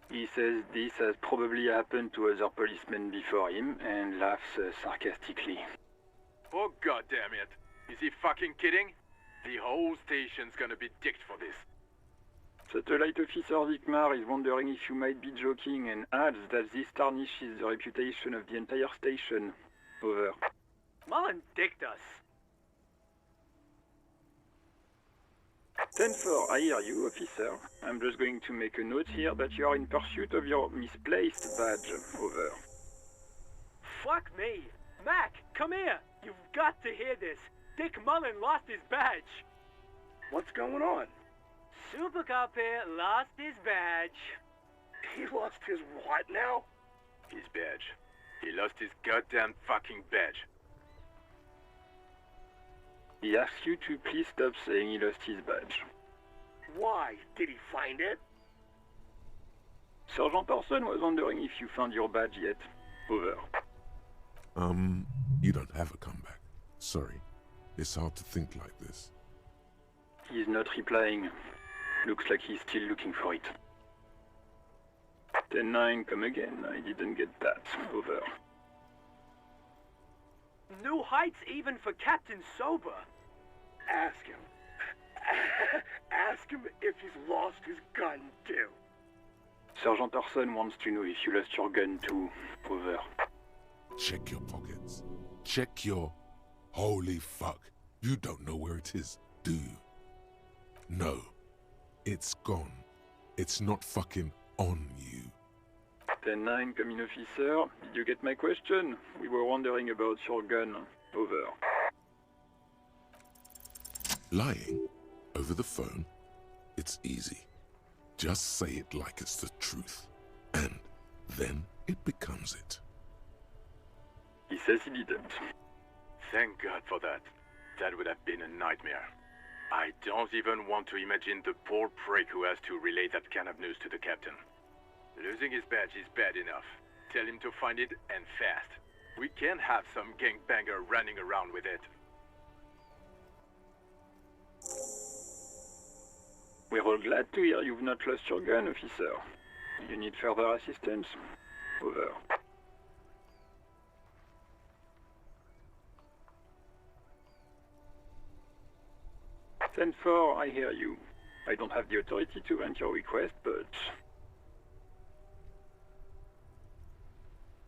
He says this has probably happened to other policemen before him and laughs sarcastically. Oh goddamn it! Is he fucking kidding? The whole station's gonna be dicked for this. Satellite Officer Vikmar is wondering if you might be joking and adds that this tarnishes the reputation of the entire station. Over. Mullen dicked us. 10-4, I hear you, officer. I'm just going to make a note here that you are in pursuit of your misplaced badge. Over. Fuck me. Mac, come here. You've got to hear this. Dick Mullen lost his badge. What's going on? Super Cop here lost his badge. He lost his what now? His badge. He lost his goddamn fucking badge. He asks you to please stop saying he lost his badge. Why? Did he find it? Sergeant Orson was wondering if you found your badge yet. Over. You don't have a comeback. Sorry. It's hard to think like this. He's not replying. Looks like he's still looking for it. 10-9, come again. I didn't get that. Over. New heights even for Captain Sober. Ask him. Ask him if he's lost his gun, too. Sergeant Orson wants to know if you lost your gun too. Over. Check your pockets. Check your... Holy fuck. You don't know where it is, do you? No. It's gone. It's not fucking on you. 10-9, come in, officer. Did you get my question? We were wondering about your gun. Over. Lying? Over the phone? It's easy. Just say it like it's the truth. And then it becomes it. He says he didn't. Thank God for that. That would have been a nightmare. I don't even want to imagine the poor prick who has to relay that kind of news to the captain. Losing his badge is bad enough. Tell him to find it, and fast. We can't have some gangbanger running around with it. We're all glad to hear you've not lost your gun, officer. You need further assistance? Over. 10-4, I hear you. I don't have the authority to grant your request, but...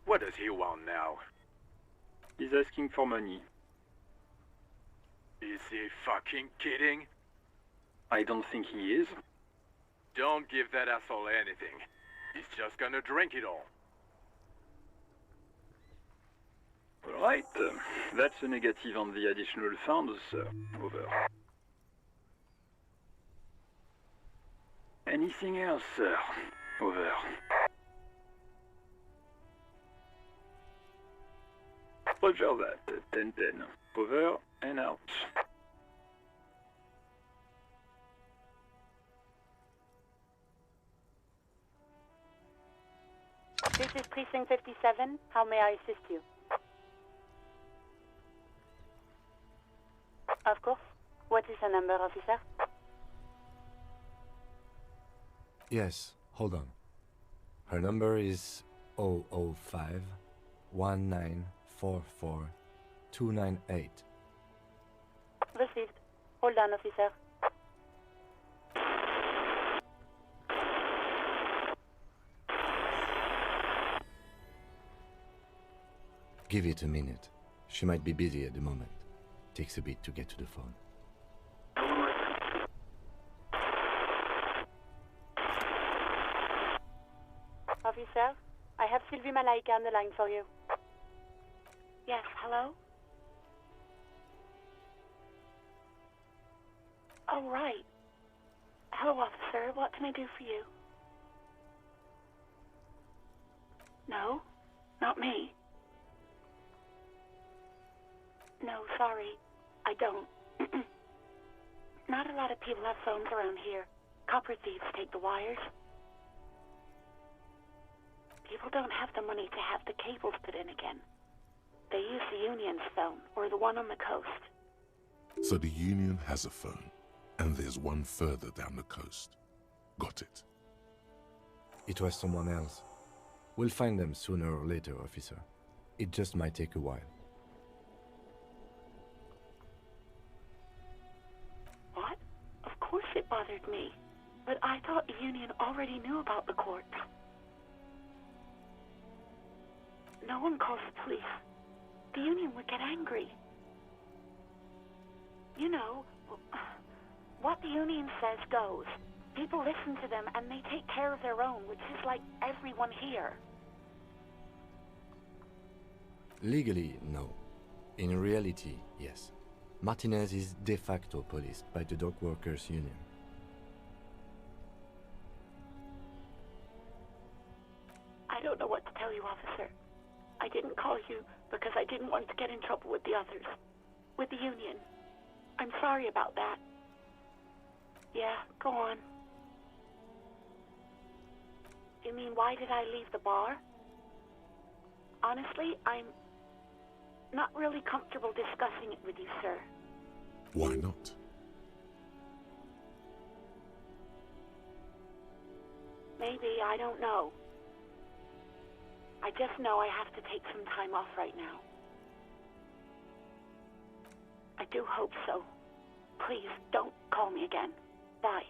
What does he want now? He's asking for money. Is he fucking kidding? I don't think he is. Don't give that asshole anything. He's just gonna drink it all. Alright, that's a negative on the additional funds, sir. Over. Anything else, sir? Over. Roger that. 10-10. Over and out. This is Precinct 57. How may I assist you? Of course. What is the number, officer? Yes, hold on. Her number is 005 1944 298. Received. Hold on, officer. Give it a minute. She might be busy at the moment. Takes a bit to get to the phone. Officer, I have Sylvie Malaika on the line for you. Yes, hello? Oh, right. Hello, officer. What can I do for you? No, not me. No, sorry. I don't. Not a lot of people have phones around here. Copper thieves take the wires. People don't have the money to have the cables put in again. They use the Union's phone, or the one on the coast. So the Union has a phone, and there's one further down the coast. Got it. It was someone else. We'll find them sooner or later, officer. It just might take a while. What? Of course it bothered me. But I thought the Union already knew about the courts. No one calls the police. The Union would get angry. You know, what the Union says goes. People listen to them and they take care of their own, which is like everyone here. Legally, no. In reality, yes. Martinaise is de facto policed by the Dock Workers Union. I don't know what to tell you, officer. I didn't call you because I didn't want to get in trouble with the others. With the Union. I'm sorry about that. Yeah, go on. You mean, why did I leave the bar? Honestly, I'm not really comfortable discussing it with you, sir. Why not? Maybe, I don't know. I just know I have to take some time off right now. I do hope so. Please, don't call me again. Bye.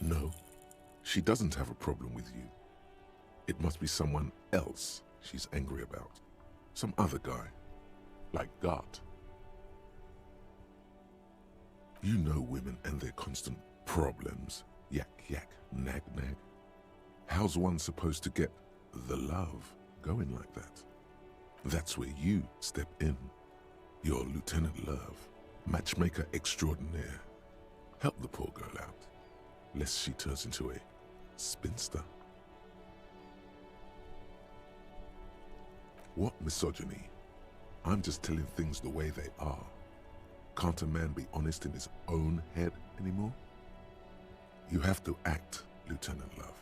No, she doesn't have a problem with you. It must be someone else she's angry about. Some other guy. Like God. You know women and their constant problems. Yak, yak, nag, nag. How's one supposed to get the love going like that? That's where you step in. You're Lieutenant Love, matchmaker extraordinaire. Help the poor girl out, lest she turns into a spinster. What misogyny? I'm just telling things the way they are. Can't a man be honest in his own head anymore? You have to act, Lieutenant Love.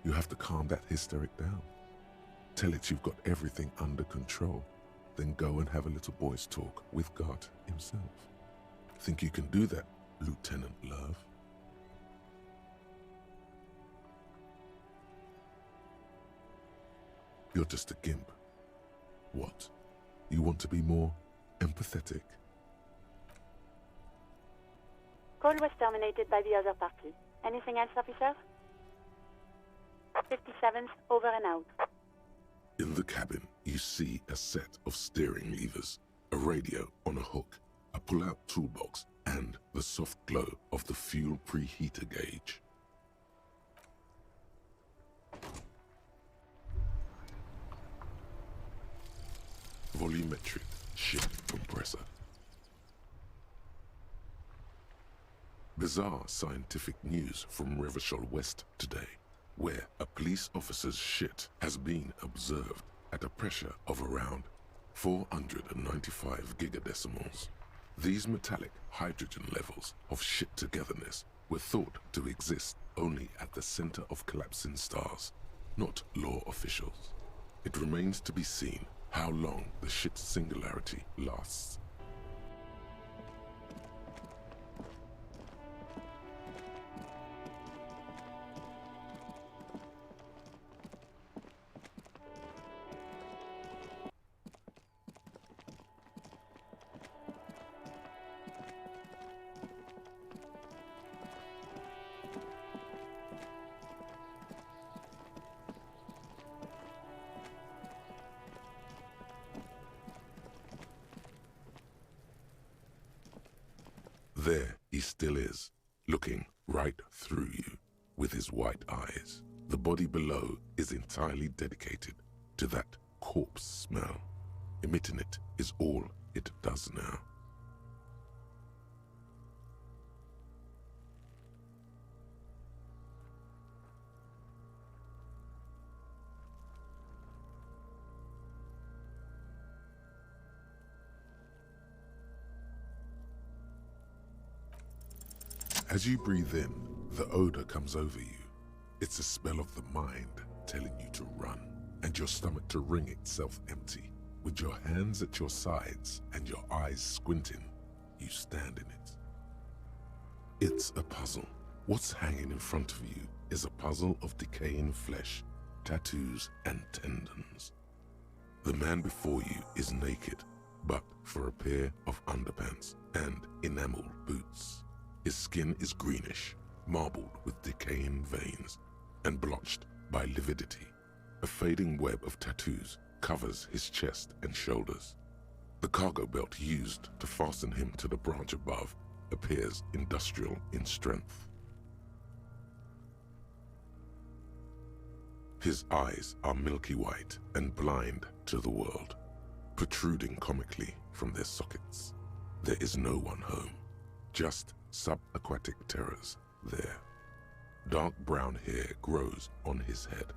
You have to calm that hysteric down. Tell it you've got everything under control. Then go and have a little boys' talk with God himself. Think you can do that, Lieutenant Love? You're just a gimp. What? You want to be more empathetic? Call was terminated by the other party. Anything else, officer? 57th, over and out. In the cabin, you see a set of steering levers, a radio on a hook, a pull-out toolbox, and the soft glow of the fuel preheater gauge. Volumetric ship compressor. Bizarre scientific news from Revachol West today, where a police officer's shit has been observed at a pressure of around 495 gigadecimals. These metallic hydrogen levels of shit togetherness were thought to exist only at the center of collapsing stars, not law officials. It remains to be seen how long the shit singularity lasts. There he still is, looking right through you with his white eyes. The body below is entirely dedicated to that corpse smell. Emitting it is all it does now. As you breathe in, the odor comes over you. It's a smell of the mind telling you to run, and your stomach to wring itself empty. With your hands at your sides and your eyes squinting, you stand in it. It's a puzzle. What's hanging in front of you is a puzzle of decaying flesh, tattoos, and tendons. The man before you is naked, but for a pair of underpants and enameled boots. His skin is greenish, marbled with decaying veins, and blotched by lividity. A fading web of tattoos covers his chest and shoulders. The cargo belt used to fasten him to the branch above appears industrial in strength. His eyes are milky white and blind to the world, protruding comically from their sockets. There is no one home, just subaquatic terrors there. Dark brown hair grows on his head.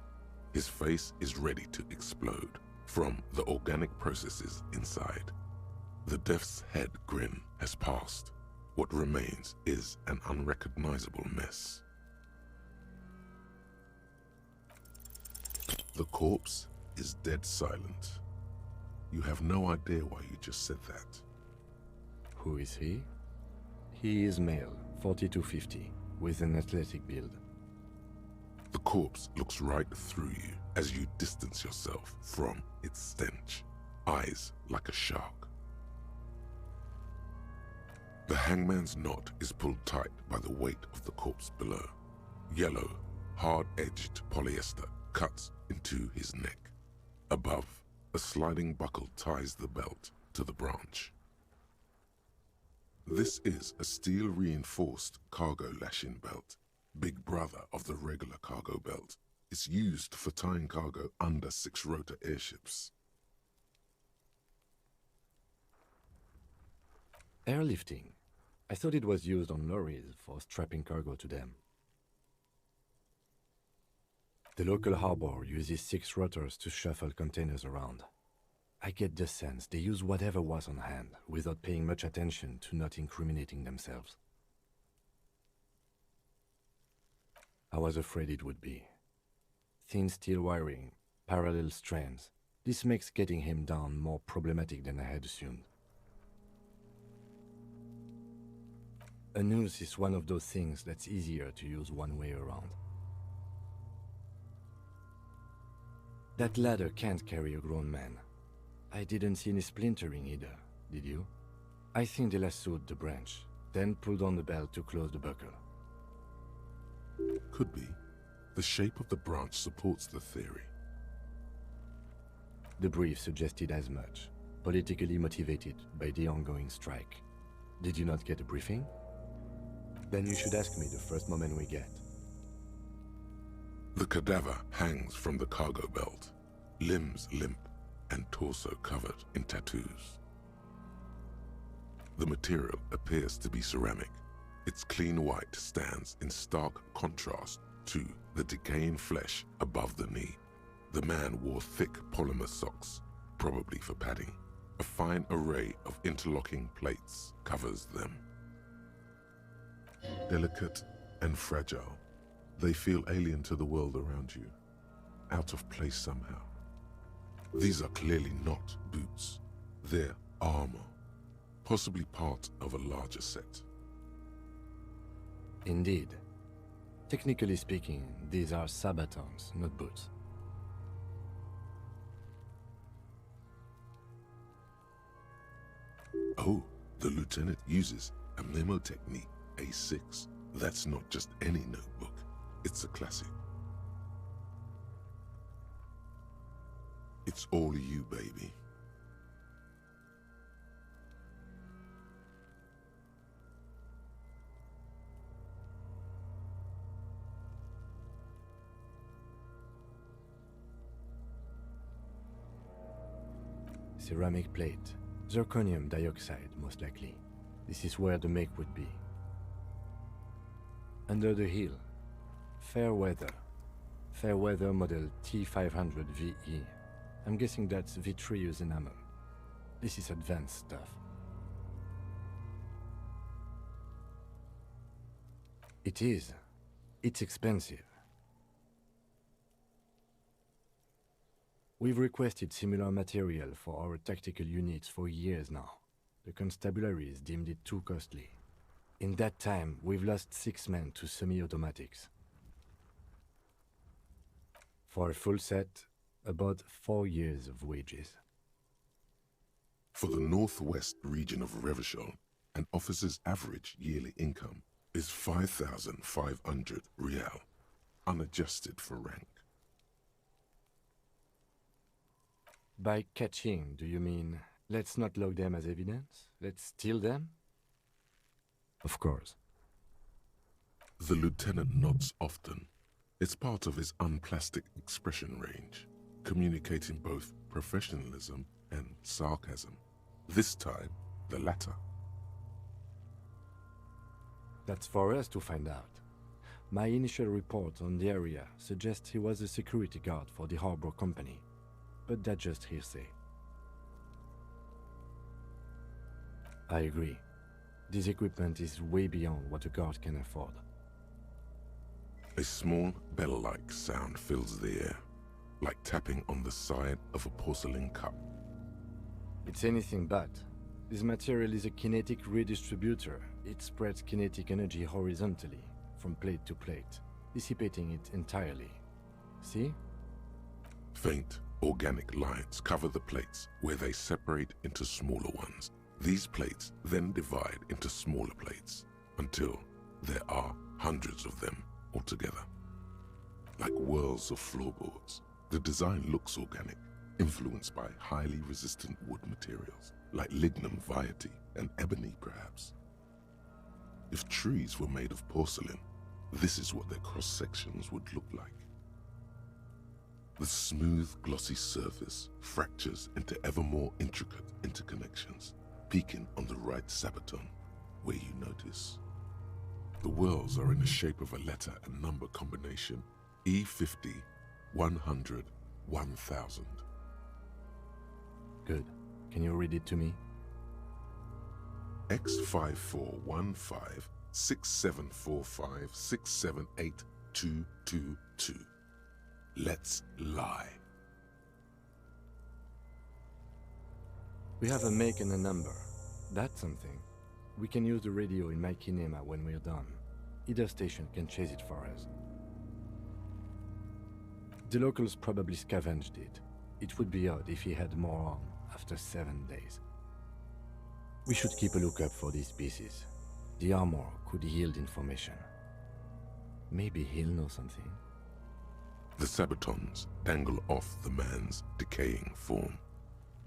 His face is ready to explode from the organic processes inside. The death's head grin has passed. What remains is an unrecognizable mess. The corpse is dead silent. You have no idea why you just said that. Who is he? He is male, 40 to 50, with an athletic build. The corpse looks right through you as you distance yourself from its stench, eyes like a shark. The hangman's knot is pulled tight by the weight of the corpse below. Yellow, hard-edged polyester cuts into his neck. Above, a sliding buckle ties the belt to the branch. This is a steel-reinforced cargo lashing belt, big brother of the regular cargo belt. It's used for tying cargo under 6-rotor airships. Airlifting. I thought it was used on lorries for strapping cargo to them. The local harbor uses 6 rotors to shuffle containers around. I get the sense they use whatever was on hand without paying much attention to not incriminating themselves. I was afraid it would be. Thin steel wiring, parallel strands. This makes getting him down more problematic than I had assumed. A noose is one of those things that's easier to use one way around. That ladder can't carry a grown man. I didn't see any splintering either, did you? I think they lassoed the branch, then pulled on the belt to close the buckle. Could be. The shape of the branch supports the theory. The brief suggested as much, politically motivated by the ongoing strike. Did you not get a briefing? Then you should ask me the first moment we get. The cadaver hangs from the cargo belt, limbs limp and torso covered in tattoos. The material appears to be ceramic. Its clean white stands in stark contrast to the decaying flesh above the knee. The man wore thick polymer socks, probably for padding. A fine array of interlocking plates covers them. Delicate and fragile, they feel alien to the world around you, out of place somehow. These are clearly not boots. They're armor, possibly part of a larger set. Indeed. Technically speaking, these are sabatons, not boots. Oh, the lieutenant uses a memo technique, A6. That's not just any notebook, it's a classic. It's all you, baby. Ceramic plate. Zirconium dioxide, most likely. This is where the make would be. Under the hill. Fairweather. Fairweather model T500 VE. I'm guessing that's vitreous enamel. This is advanced stuff. It is. It's expensive. We've requested similar material for our tactical units for years now. The constabularies deemed it too costly. In that time, we've lost 6 men to semi-automatics. For a full set, about 4 years of wages. For the northwest region of Revachol, an officer's average yearly income is 5,500 real, unadjusted for rank. By catching, do you mean, let's not log them as evidence? Let's steal them? Of course. The lieutenant nods often. It's part of his unplastic expression range, communicating both professionalism and sarcasm. This time, the latter. That's for us to find out. My initial report on the area suggests he was a security guard for the harbor company. But that's just hearsay. I agree. This equipment is way beyond what a guard can afford. A small bell-like sound fills the air, like tapping on the side of a porcelain cup. It's anything but. This material is a kinetic redistributor. It spreads kinetic energy horizontally, from plate to plate, dissipating it entirely. See? Faint, organic lines cover the plates where they separate into smaller ones. These plates then divide into smaller plates until there are hundreds of them altogether. Like whirls of floorboards, the design looks organic, influenced by highly resistant wood materials, like lignum vitae and ebony perhaps. If trees were made of porcelain, this is what their cross-sections would look like. The smooth, glossy surface fractures into ever more intricate interconnections, peaking on the right sabaton, where you notice. The whirls are in the shape of a letter and number combination, E50, 100, 1000. Good. Can you read it to me? X5415 6745 678 222. Let's lie. We have a make and a number. That's something. We can use the radio in my kinema when we're done. Either station can chase it for us. The locals probably scavenged it. It would be odd if he had more on after 7 days. We should keep a lookout for these pieces. The armor could yield information. Maybe he'll know something. The sabatons dangle off the man's decaying form,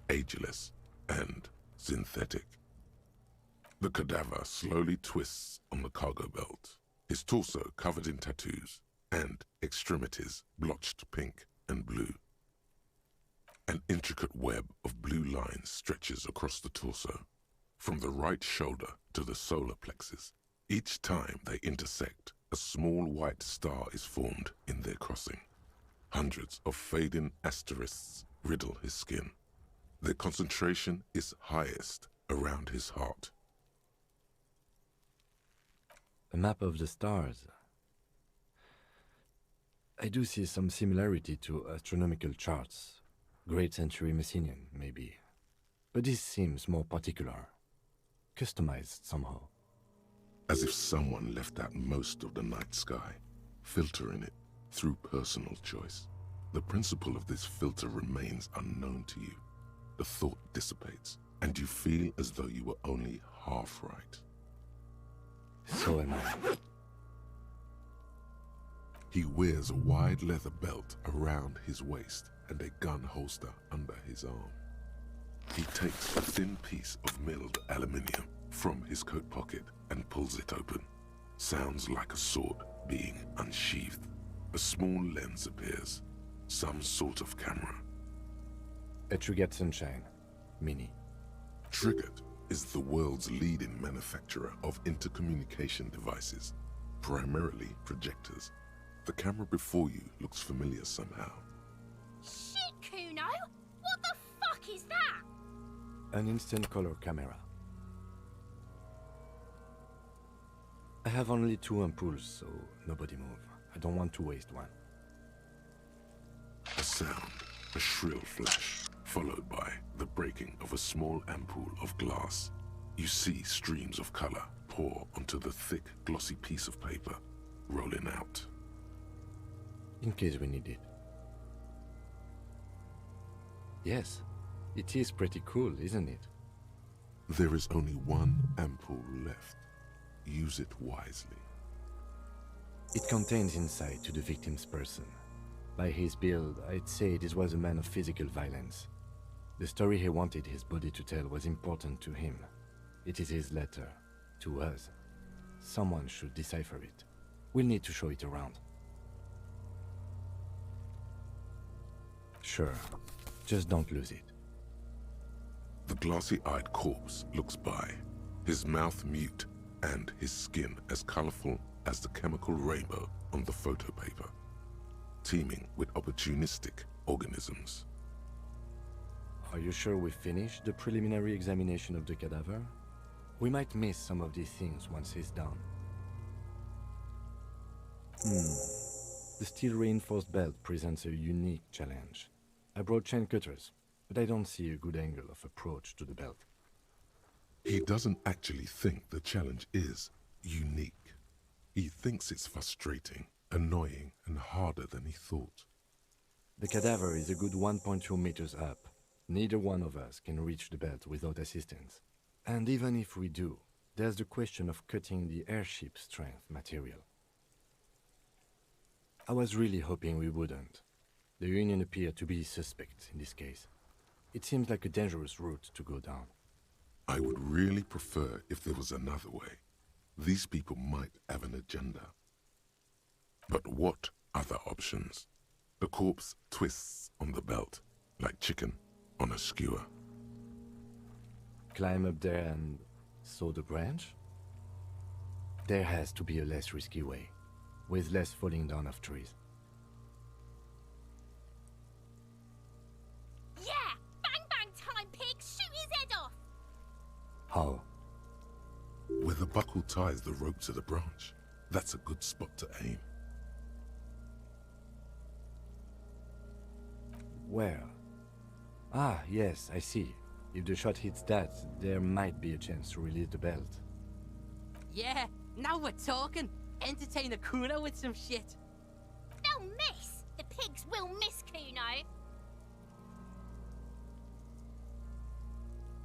ageless and synthetic. The cadaver slowly twists on the cargo belt, his torso covered in tattoos and extremities blotched pink and blue. An intricate web of blue lines stretches across the torso, from the right shoulder to the solar plexus. Each time they intersect, a small white star is formed in their crossing. Hundreds of fading asterisks riddle his skin. Their concentration is highest around his heart. A map of the stars. I do see some similarity to astronomical charts. Great Century Messinian, maybe. But this seems more particular. Customized somehow. As if someone left out most of the night sky, filtering it through personal choice. The principle of this filter remains unknown to you. The thought dissipates, and you feel as though you were only half right. So am I. He wears a wide leather belt around his waist and a gun holster under his arm. He takes a thin piece of milled aluminium from his coat pocket and pulls it open. Sounds like a sword being unsheathed. A small lens appears, some sort of camera. A Trigat Sunshine, Mini. Trigat is the world's leading manufacturer of intercommunication devices, primarily projectors. The camera before you looks familiar somehow. Shit, Kuno! What the fuck is that? An instant color camera. I have only 2 ampoules, so nobody move. I don't want to waste one. A sound, a shrill flash, followed by the breaking of a small ampoule of glass. You see streams of color pour onto the thick, glossy piece of paper, rolling out. In case we need it. Yes, it is pretty cool, isn't it? There is only one ampoule left. Use it wisely. It contains insight to the victim's person. By his build, I'd say this was a man of physical violence. The story he wanted his body to tell was important to him. It is his letter, to us. Someone should decipher it. We'll need to show it around. Sure, just don't lose it. The glassy-eyed corpse looks by, his mouth mute and his skin as colorful as the chemical rainbow on the photo paper, teeming with opportunistic organisms. Are you sure we finished the preliminary examination of the cadaver? We might miss some of these things once he's done. The steel-reinforced belt presents a unique challenge. I brought chain cutters, but I don't see a good angle of approach to the belt. He doesn't actually think the challenge is unique. He thinks it's frustrating, annoying, and harder than he thought. The cadaver is a good 1.2 meters up. Neither one of us can reach the belt without assistance. And even if we do, there's the question of cutting the airship strength material. I was really hoping we wouldn't. The Union appeared to be suspect in this case. It seems like a dangerous route to go down. I would really prefer if there was another way. These people might have an agenda. But what other options? The corpse twists on the belt, like chicken on a skewer. Climb up there and saw the branch? There has to be a less risky way, with less falling down of trees. Yeah! Bang bang time, pig! Shoot his head off! How? Where the buckle ties the rope to the branch. That's a good spot to aim. Where? Ah, yes, I see. If the shot hits that, there might be a chance to release the belt. Yeah, now we're talking. Entertain a Kuno with some shit. They'll miss. The pigs will miss Kuno.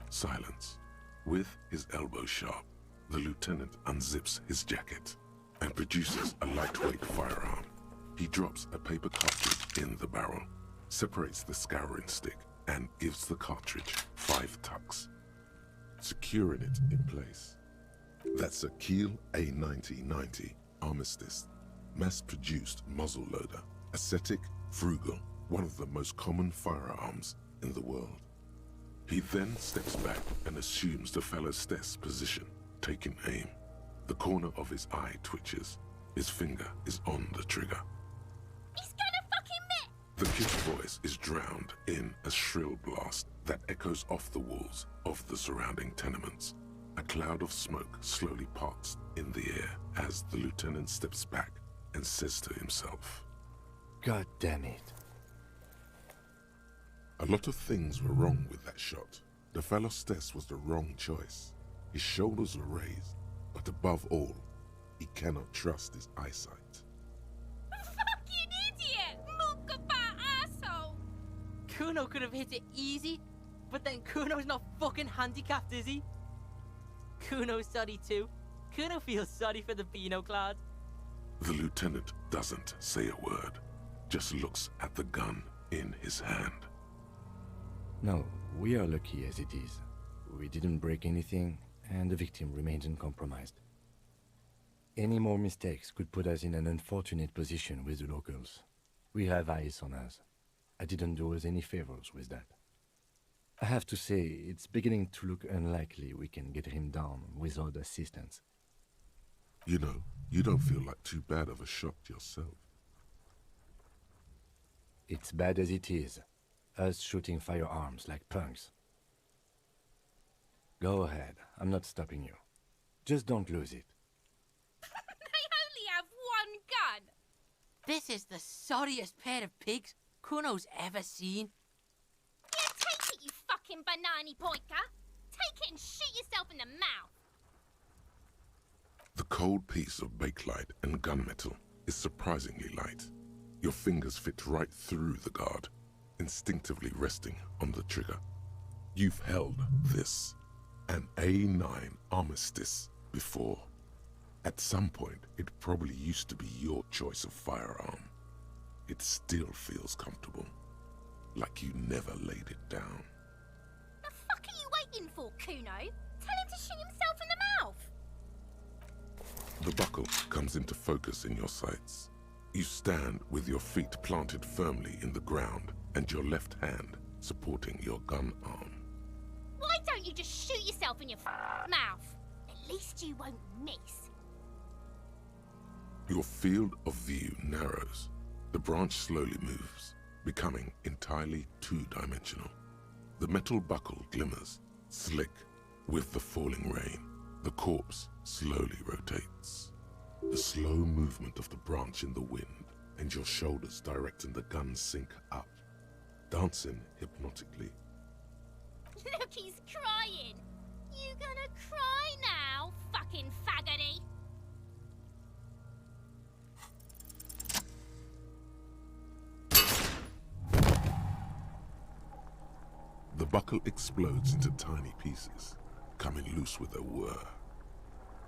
Silence. With his elbow sharp, the lieutenant unzips his jacket and produces a lightweight firearm. He drops a paper cartridge in the barrel, separates the scouring stick, and gives the cartridge 5 tucks, securing it in place. That's a Kiel A9090 Armistice, mass-produced muzzleloader, ascetic, frugal, one of the most common firearms in the world. He then steps back and assumes the fellow's desk position, taking aim. The corner of his eye twitches. His finger is on the trigger. He's gonna fucking miss! The kid's voice is drowned in a shrill blast that echoes off the walls of the surrounding tenements. A cloud of smoke slowly parts in the air as the lieutenant steps back and says to himself, God damn it. A lot of things were wrong with that shot. The fellow's test was the wrong choice. His shoulders were raised, but above all, he cannot trust his eyesight. Fucking idiot! Mookaba asshole! Kuno could have hit it easy, but then Kuno's not fucking handicapped, is he? Kuno's sorry too. Kuno feels sorry for the Beano Cloud. The lieutenant doesn't say a word, just looks at the gun in his hand. No, we are lucky as it is. We didn't break anything, and the victim remains uncompromised. Any more mistakes could put us in an unfortunate position with the locals. We have eyes on us. I didn't do us any favors with that. I have to say, it's beginning to look unlikely we can get him down without assistance. You know, you don't feel like too bad of a shot yourself. It's bad as it is. Us shooting firearms like punks. Go ahead, I'm not stopping you. Just don't lose it. They only have one gun! This is the sorriest pair of pigs Kuno's ever seen. Yeah, take it, you fucking banana pointer! Take it and shoot yourself in the mouth! The cold piece of bakelite and gunmetal is surprisingly light. Your fingers fit right through the guard, instinctively resting on the trigger. You've held this, an A9 Armistice, before. At some point, it probably used to be your choice of firearm. It still feels comfortable, like you never laid it down. The fuck are you waiting for, Kuno? Tell him to shoot himself in the mouth! The buckle comes into focus in your sights. You stand with your feet planted firmly in the ground and your left hand supporting your gun arm. Why don't you just shoot yourself in your mouth? At least you won't miss. Your field of view narrows. The branch slowly moves, becoming entirely two-dimensional. The metal buckle glimmers, slick with the falling rain. The corpse slowly rotates. The slow movement of the branch in the wind and your shoulders directing the gun sink up, dancing hypnotically. Look, he's crying! You gonna cry now, fucking faggoty? The buckle explodes into tiny pieces, coming loose with a whir.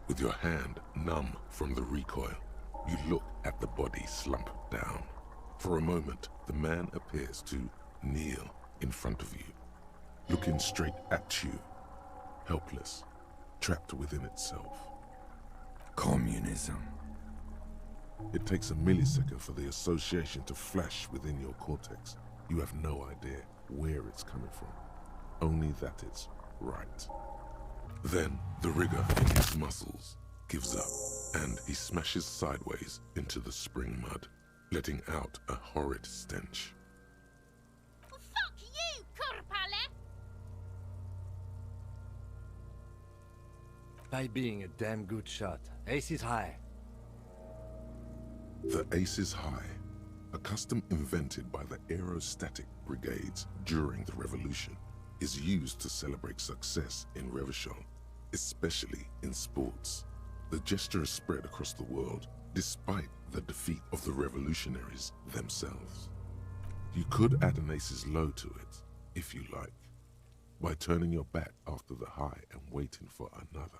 With your hand numb from the recoil, you look at the body slump down. For a moment, the man appears to kneel in front of you, looking straight at you, helpless, trapped within itself. Communism. It takes a millisecond for the association to flash within your cortex. You have no idea where it's coming from, only that it's right. Then the rigor in his muscles gives up, and he smashes sideways into the spring mud, letting out a horrid stench. Fuck you, Kurpale! By being a damn good shot. Ace is high. The ace is high, a custom invented by the aerostatic brigades during the revolution, is used to celebrate success in Revachol, especially in sports. The gesture has spread across the world, despite the defeat of the revolutionaries themselves. You could add an ace's low to it, if you like, by turning your back after the high and waiting for another.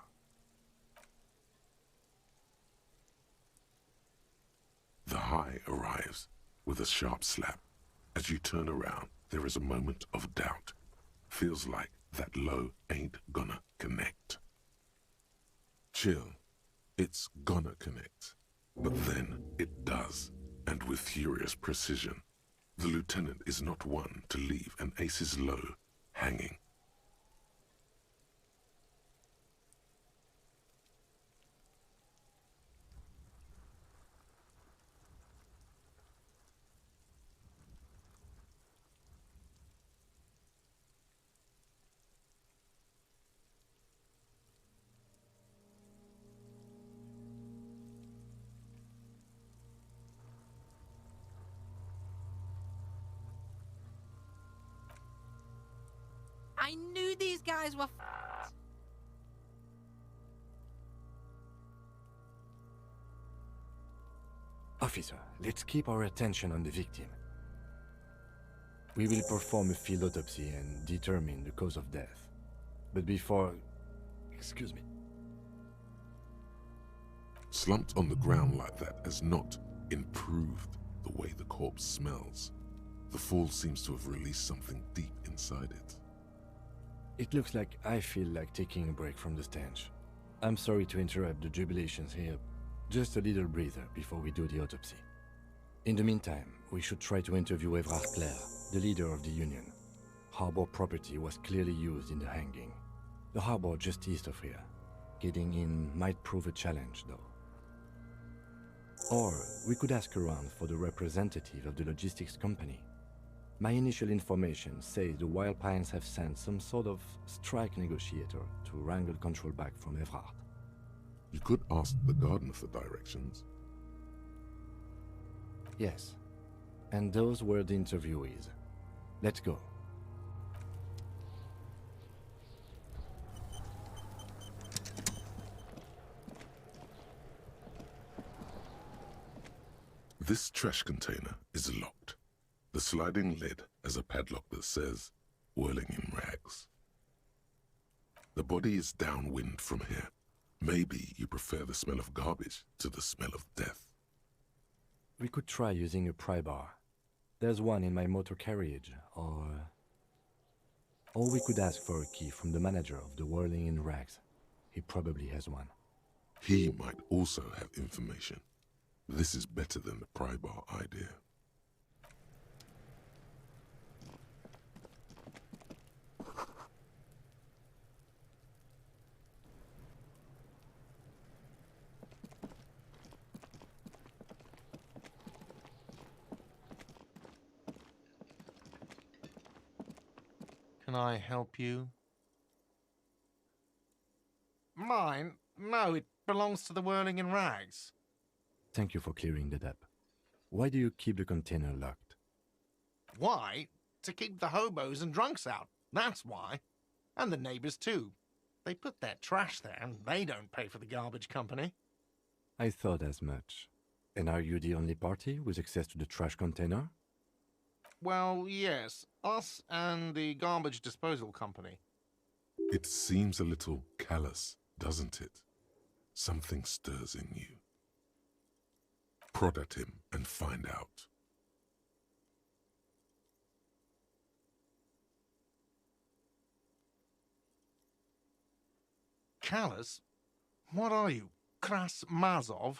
The high arrives with a sharp slap. As you turn around, there is a moment of doubt. Feels like that low ain't gonna connect. Chill. It's gonna connect. But then it does, and with furious precision. The lieutenant is not one to leave an ace's low hanging. I knew these guys were f***ed. Officer, let's keep our attention on the victim. We will perform a field autopsy and determine the cause of death. But before... Excuse me. Slumped on the ground like that has not improved the way the corpse smells. The fall seems to have released something deep inside it. It looks like I feel like taking a break from the stench. I'm sorry to interrupt the jubilations here. Just a little breather before we do the autopsy. In the meantime, we should try to interview Evrard Claire, the leader of the Union. Harbor property was clearly used in the hanging. The harbor just east of here. Getting in might prove a challenge, though. Or we could ask around for the representative of the logistics company. My initial information says the Wild Pines have sent some sort of strike negotiator to wrangle control back from Evrard. You could ask the gardener for directions. Yes, and those were the interviewees. Let's go. This trash container is locked. The sliding lid has a padlock that says, "Whirling in rags." The body is downwind from here. Maybe you prefer the smell of garbage to the smell of death. We could try using a pry bar. There's one in my motor carriage, or we could ask for a key from the manager of the Whirling in Rags. He probably has one. He might also have information. This is better than the pry bar idea. Can I help you? Mine? No, it belongs to the Whirling in Rags. Thank you for clearing that up. Why do you keep the container locked? Why? To keep the hobos and drunks out. That's why. And the neighbors too. They put their trash there and they don't pay for the garbage company. I thought as much. And are you the only party with access to the trash container? Well, yes. Us and the garbage disposal company. It seems a little callous, doesn't it? Something stirs in you. Prod at him and find out. Callous? What are you, Kras Mazov?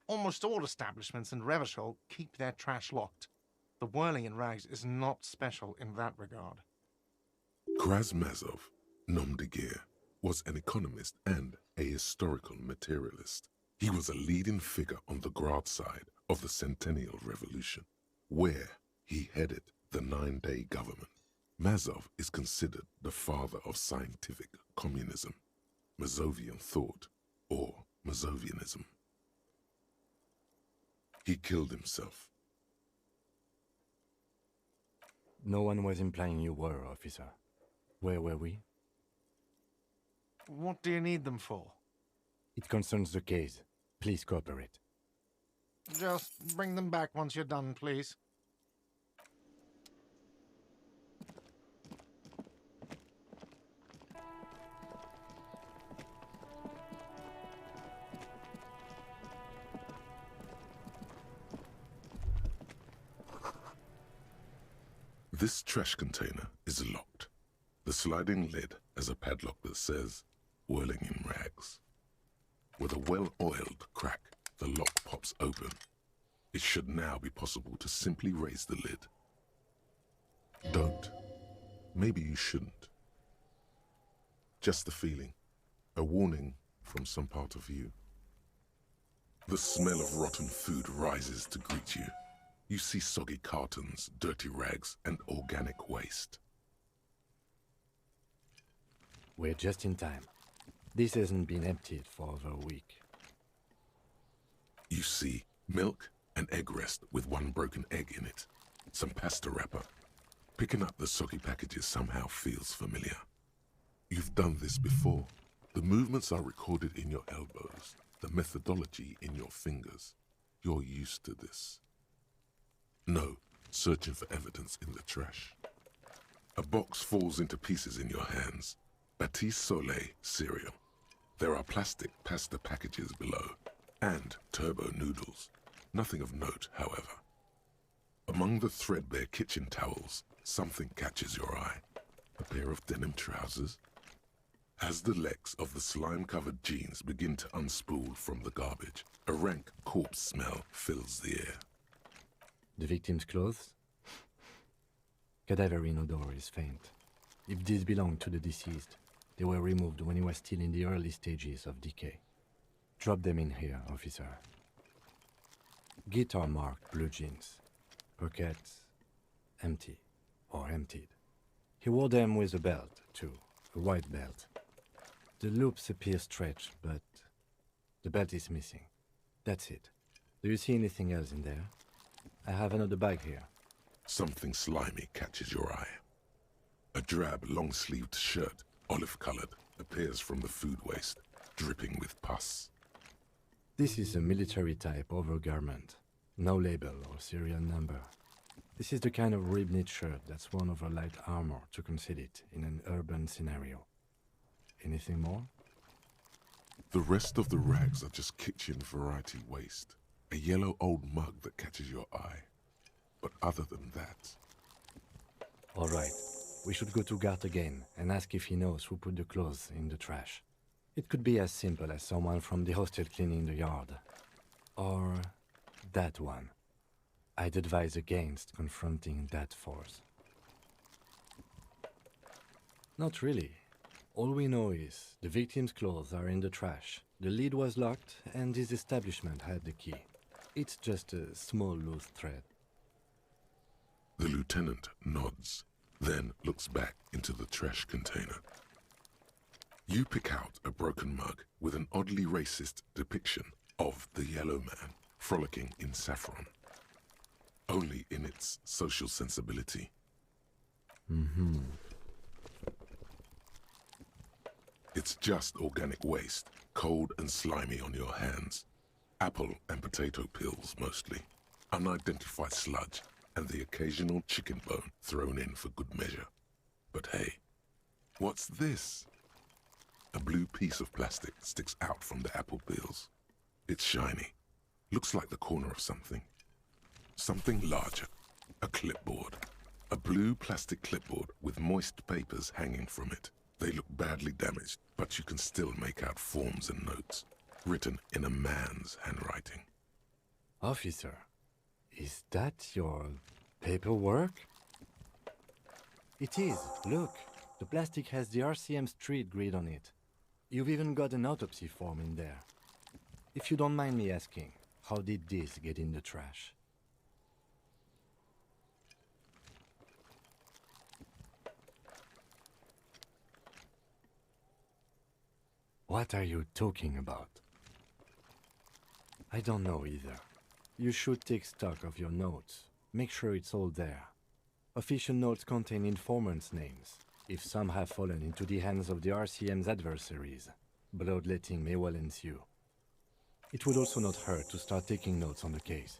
Almost all establishments in Revachol keep their trash locked. The Whirling in Rags is not special in that regard. Krasmazov, nom de guerre, was an economist and a historical materialist. He was a leading figure on the Grad side of the Centennial Revolution, where he headed the 9-day government. Mazov is considered the father of scientific communism, Mazovian thought, or Mazovianism. He killed himself. No one was implying you were, officer. Where were we? What do you need them for? It concerns the case. Please cooperate. Just bring them back once you're done, please. This trash container is locked. The sliding lid has a padlock that says, whirling in rags. With a well-oiled crack, the lock pops open. It should now be possible to simply raise the lid. Don't. Maybe you shouldn't. Just a feeling. A warning from some part of you. The smell of rotten food rises to greet you. You see soggy cartons, dirty rags, and organic waste. We're just in time. This hasn't been emptied for over a week. You see milk and egg rest with one broken egg in it. Some pasta wrapper. Picking up the soggy packages somehow feels familiar. You've done this before. The movements are recorded in your elbows, the methodology in your fingers. You're used to this. No, searching for evidence in the trash. A box falls into pieces in your hands. Baptiste Soleil cereal. There are plastic pasta packages below, and turbo noodles. Nothing of note, however. Among the threadbare kitchen towels, something catches your eye. A pair of denim trousers. As the legs of the slime-covered jeans begin to unspool from the garbage, a rank corpse smell fills the air. The victim's clothes? Cadaverine odor is faint. If these belong to the deceased, they were removed when he was still in the early stages of decay. Drop them in here, officer. Guitar-marked blue jeans. Pockets empty or emptied. He wore them with a belt, too, a white belt. The loops appear stretched, but the belt is missing. That's it. Do you see anything else in there? I have another bag here. Something slimy catches your eye. A drab, long-sleeved shirt, olive-colored, appears from the food waste, dripping with pus. This is a military-type overgarment. No label or serial number. This is the kind of rib-knit shirt that's worn over light armor to conceal it in an urban scenario. Anything more? The rest of the rags are just kitchen variety waste. A yellow old mug that catches your eye. But other than that... All right. We should go to Gart again and ask if he knows who put the clothes in the trash. It could be as simple as someone from the hostel cleaning the yard. Or that one. I'd advise against confronting that force. Not really. All we know is the victim's clothes are in the trash. The lid was locked and his establishment had the key. It's just a small loose thread. The lieutenant nods, then looks back into the trash container. You pick out a broken mug with an oddly racist depiction of the yellow man frolicking in saffron. Only in its social sensibility. Mm-hmm. It's just organic waste, cold and slimy on your hands. Apple and potato peels, mostly. Unidentified sludge, and the occasional chicken bone thrown in for good measure. But hey, what's this? A blue piece of plastic sticks out from the apple peels. It's shiny. Looks like the corner of something. Something larger. A clipboard. A blue plastic clipboard with moist papers hanging from it. They look badly damaged, but you can still make out forms and notes, written in a man's handwriting. Officer, is that your paperwork? It is. Look, the plastic has the RCM street grid on it. You've even got an autopsy form in there. If you don't mind me asking, how did this get in the trash? What are you talking about? I don't know either. You should take stock of your notes. Make sure it's all there. Official notes contain informants' names, if some have fallen into the hands of the RCM's adversaries. bloodletting may well ensue. It would also not hurt to start taking notes on the case.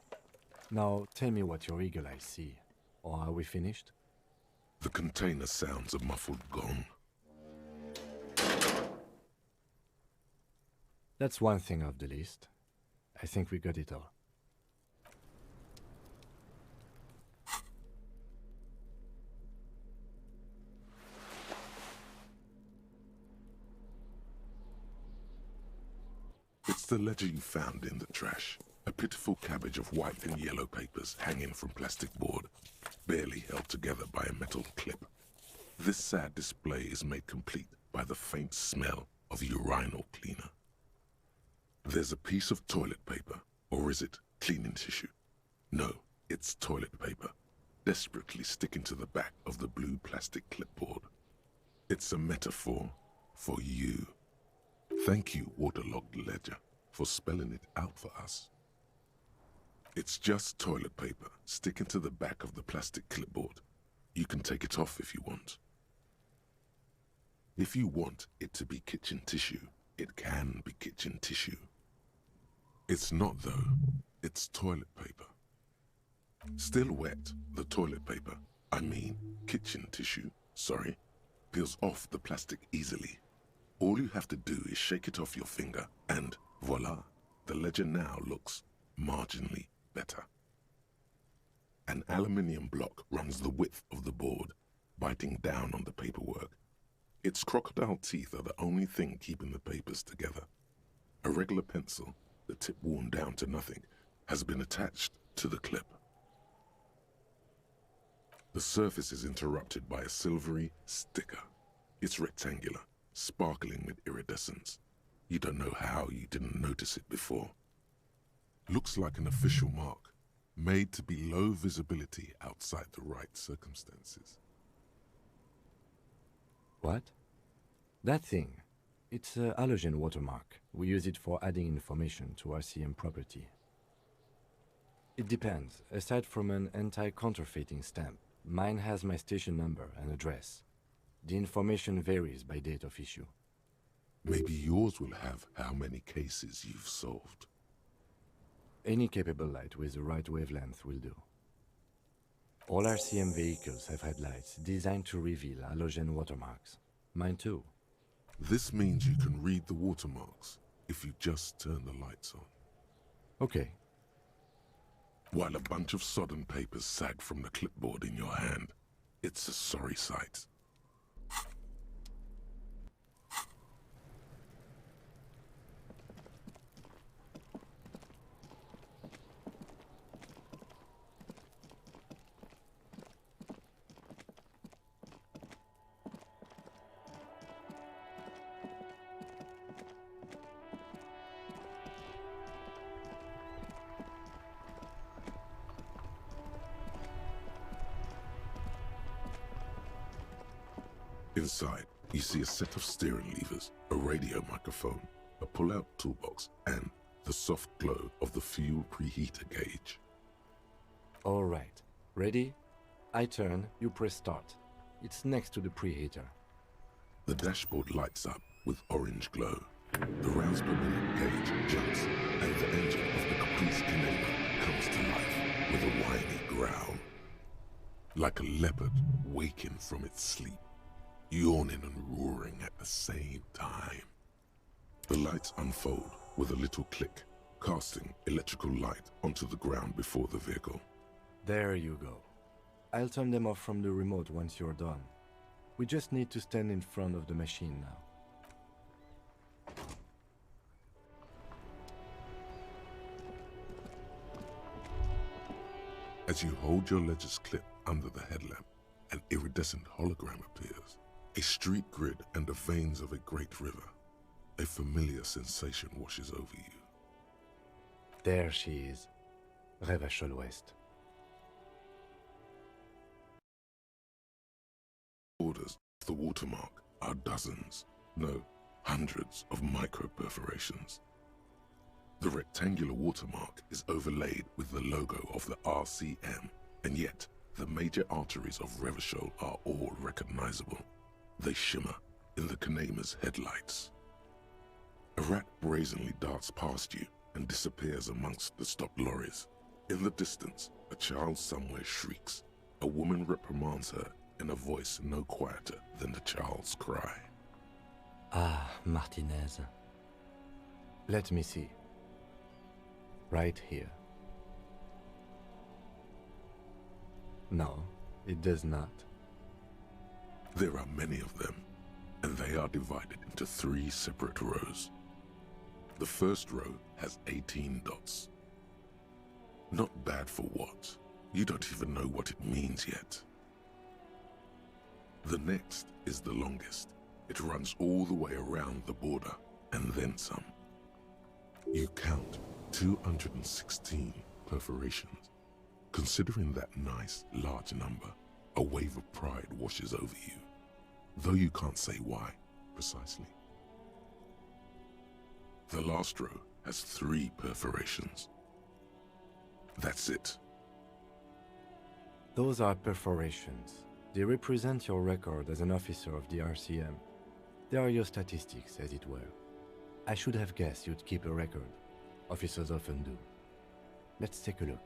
Now, tell me what your eagle eyes see. Or are we finished? The container sounds a muffled gong. That's one thing off the list. I think we got it all. It's the ledger you found in the trash. A pitiful cabbage of white and yellow papers hanging from plastic board, barely held together by a metal clip. This sad display is made complete by the faint smell of urinal cleaner. There's a piece of toilet paper, or is it cleaning tissue? No, it's toilet paper, desperately sticking to the back of the blue plastic clipboard. It's a metaphor for you. Thank you, waterlogged ledger, for spelling it out for us. It's just toilet paper sticking to the back of the plastic clipboard. You can take it off if you want. If you want it to be kitchen tissue, it can be kitchen tissue. It's not though, it's toilet paper. Still wet, the toilet paper, I mean kitchen tissue, sorry, peels off the plastic easily. All you have to do is shake it off your finger and voila, the ledger now looks marginally better. An aluminium block runs the width of the board, biting down on the paperwork. Its crocodile teeth are the only thing keeping the papers together. A regular pencil, the tip worn down to nothing, has been attached to the clip. The surface is interrupted by a silvery sticker. It's rectangular, sparkling with iridescence. You don't know how you didn't notice it before. Looks like an official mark, made to be low visibility outside the right circumstances. What? That thing. It's a halogen watermark. We use it for adding information to RCM property. It depends. Aside from an anti-counterfeiting stamp, mine has my station number and address. The information varies by date of issue. Maybe yours will have how many cases you've solved. Any capable light with the right wavelength will do. All RCM vehicles have headlights designed to reveal halogen watermarks. Mine too. This means you can read the watermarks if you just turn the lights on. Okay. While a bunch of sodden papers sag from the clipboard in your hand, it's a sorry sight. Inside, you see a set of steering levers, a radio microphone, a pull-out toolbox, and the soft glow of the fuel preheater gauge. All right. Ready? I turn, you press start. It's next to the preheater. The dashboard lights up with orange glow. The rounds per minute gauge jumps, and the engine of the Caprice Canada comes to life with a whiny growl. Like a leopard waking from its sleep, yawning and roaring at the same time. The lights unfold with a little click, casting electrical light onto the ground before the vehicle. There you go. I'll turn them off from the remote once you're done. We just need to stand in front of the machine now. As you hold your ledger's clip under the headlamp, an iridescent hologram appears. A street grid and the veins of a great river. A familiar sensation washes over you. There she is. Revachol West. Borders of the watermark are dozens, no, hundreds of micro-perforations. The rectangular watermark is overlaid with the logo of the RCM, and yet the major arteries of Revachol are all recognizable. They shimmer in the Kanema's headlights. A rat brazenly darts past you and disappears amongst the stopped lorries. In the distance, a child somewhere shrieks. A woman reprimands her in a voice no quieter than the child's cry. Ah, Martinaise. Let me see. Right here. No, it does not. There are many of them, and they are divided into 3 separate rows. The first row has 18 dots. Not bad for what? You don't even know what it means yet. The next is the longest. It runs all the way around the border, and then some. You count 216 perforations. Considering that nice, large number, a wave of pride washes over you, though you can't say why, precisely. The last row has 3 perforations. That's it. Those are perforations. They represent your record as an officer of the RCM. They are your statistics, as it were. I should have guessed you'd keep a record. Officers often do. Let's take a look.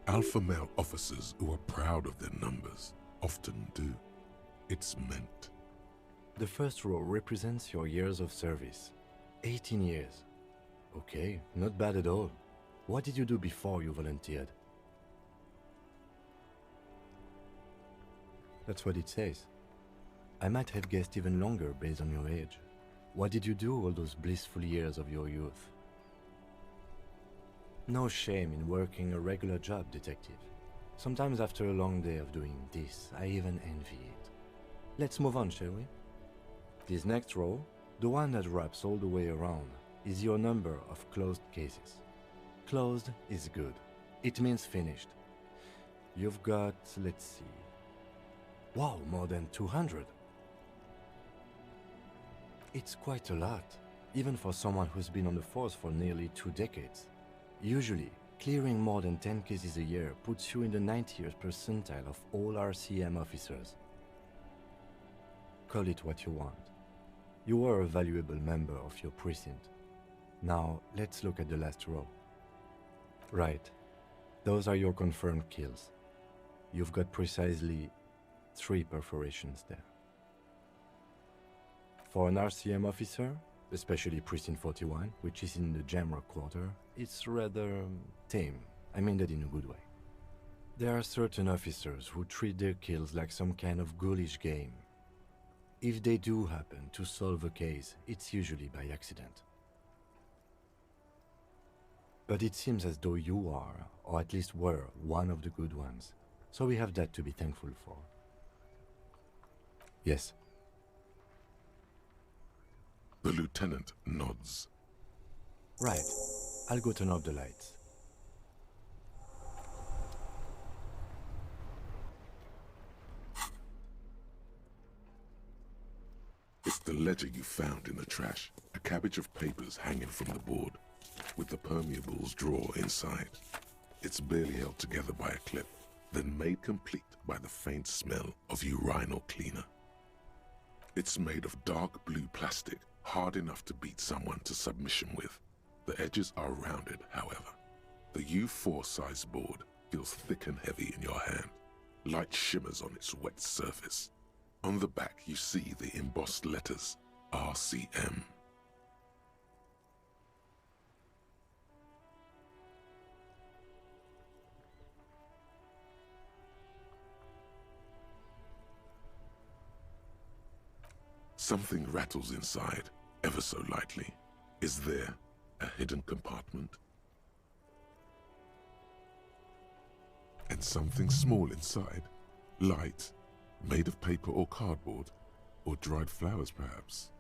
Alpha male officers who are proud of their numbers often do. It's meant. The first row represents your years of service. 18 years. Okay, not bad at all. What did you do before you volunteered? That's what it says. I might have guessed even longer based on your age. What did you do all those blissful years of your youth? No shame in working a regular job, detective. Sometimes after a long day of doing this, I even envy it. Let's move on, shall we? This next row, the one that wraps all the way around, is your number of closed cases. Closed is good. It means finished. You've got, let's see... Wow, more than 200. It's quite a lot, even for someone who's been on the force for nearly 2 decades. Usually, clearing more than 10 cases a year puts you in the 90th percentile of all RCM officers. Call it what you want. You were a valuable member of your precinct. Now, let's look at the last row. Right. Those are your confirmed kills. You've got precisely 3 perforations there. For an RCM officer, especially Precinct 41, which is in the Jamrock quarter, it's rather tame. I mean that in a good way. There are certain officers who treat their kills like some kind of ghoulish game. If they do happen to solve a case, it's usually by accident. But it seems as though you are, or at least were, one of the good ones. So we have that to be thankful for. Yes. The lieutenant nods. Right. I'll go turn off the lights. It's the ledger you found in the trash. A cabbage of papers hanging from the board, with the permeables drawer inside. It's barely held together by a clip, then made complete by the faint smell of urinal cleaner. It's made of dark blue plastic, hard enough to beat someone to submission with. The edges are rounded, however. The U4 size board feels thick and heavy in your hand. Light shimmers on its wet surface. On the back you see the embossed letters, RCM. Something rattles inside, ever so lightly. Is there a hidden compartment? And something small inside, light, made of paper or cardboard, or dried flowers perhaps.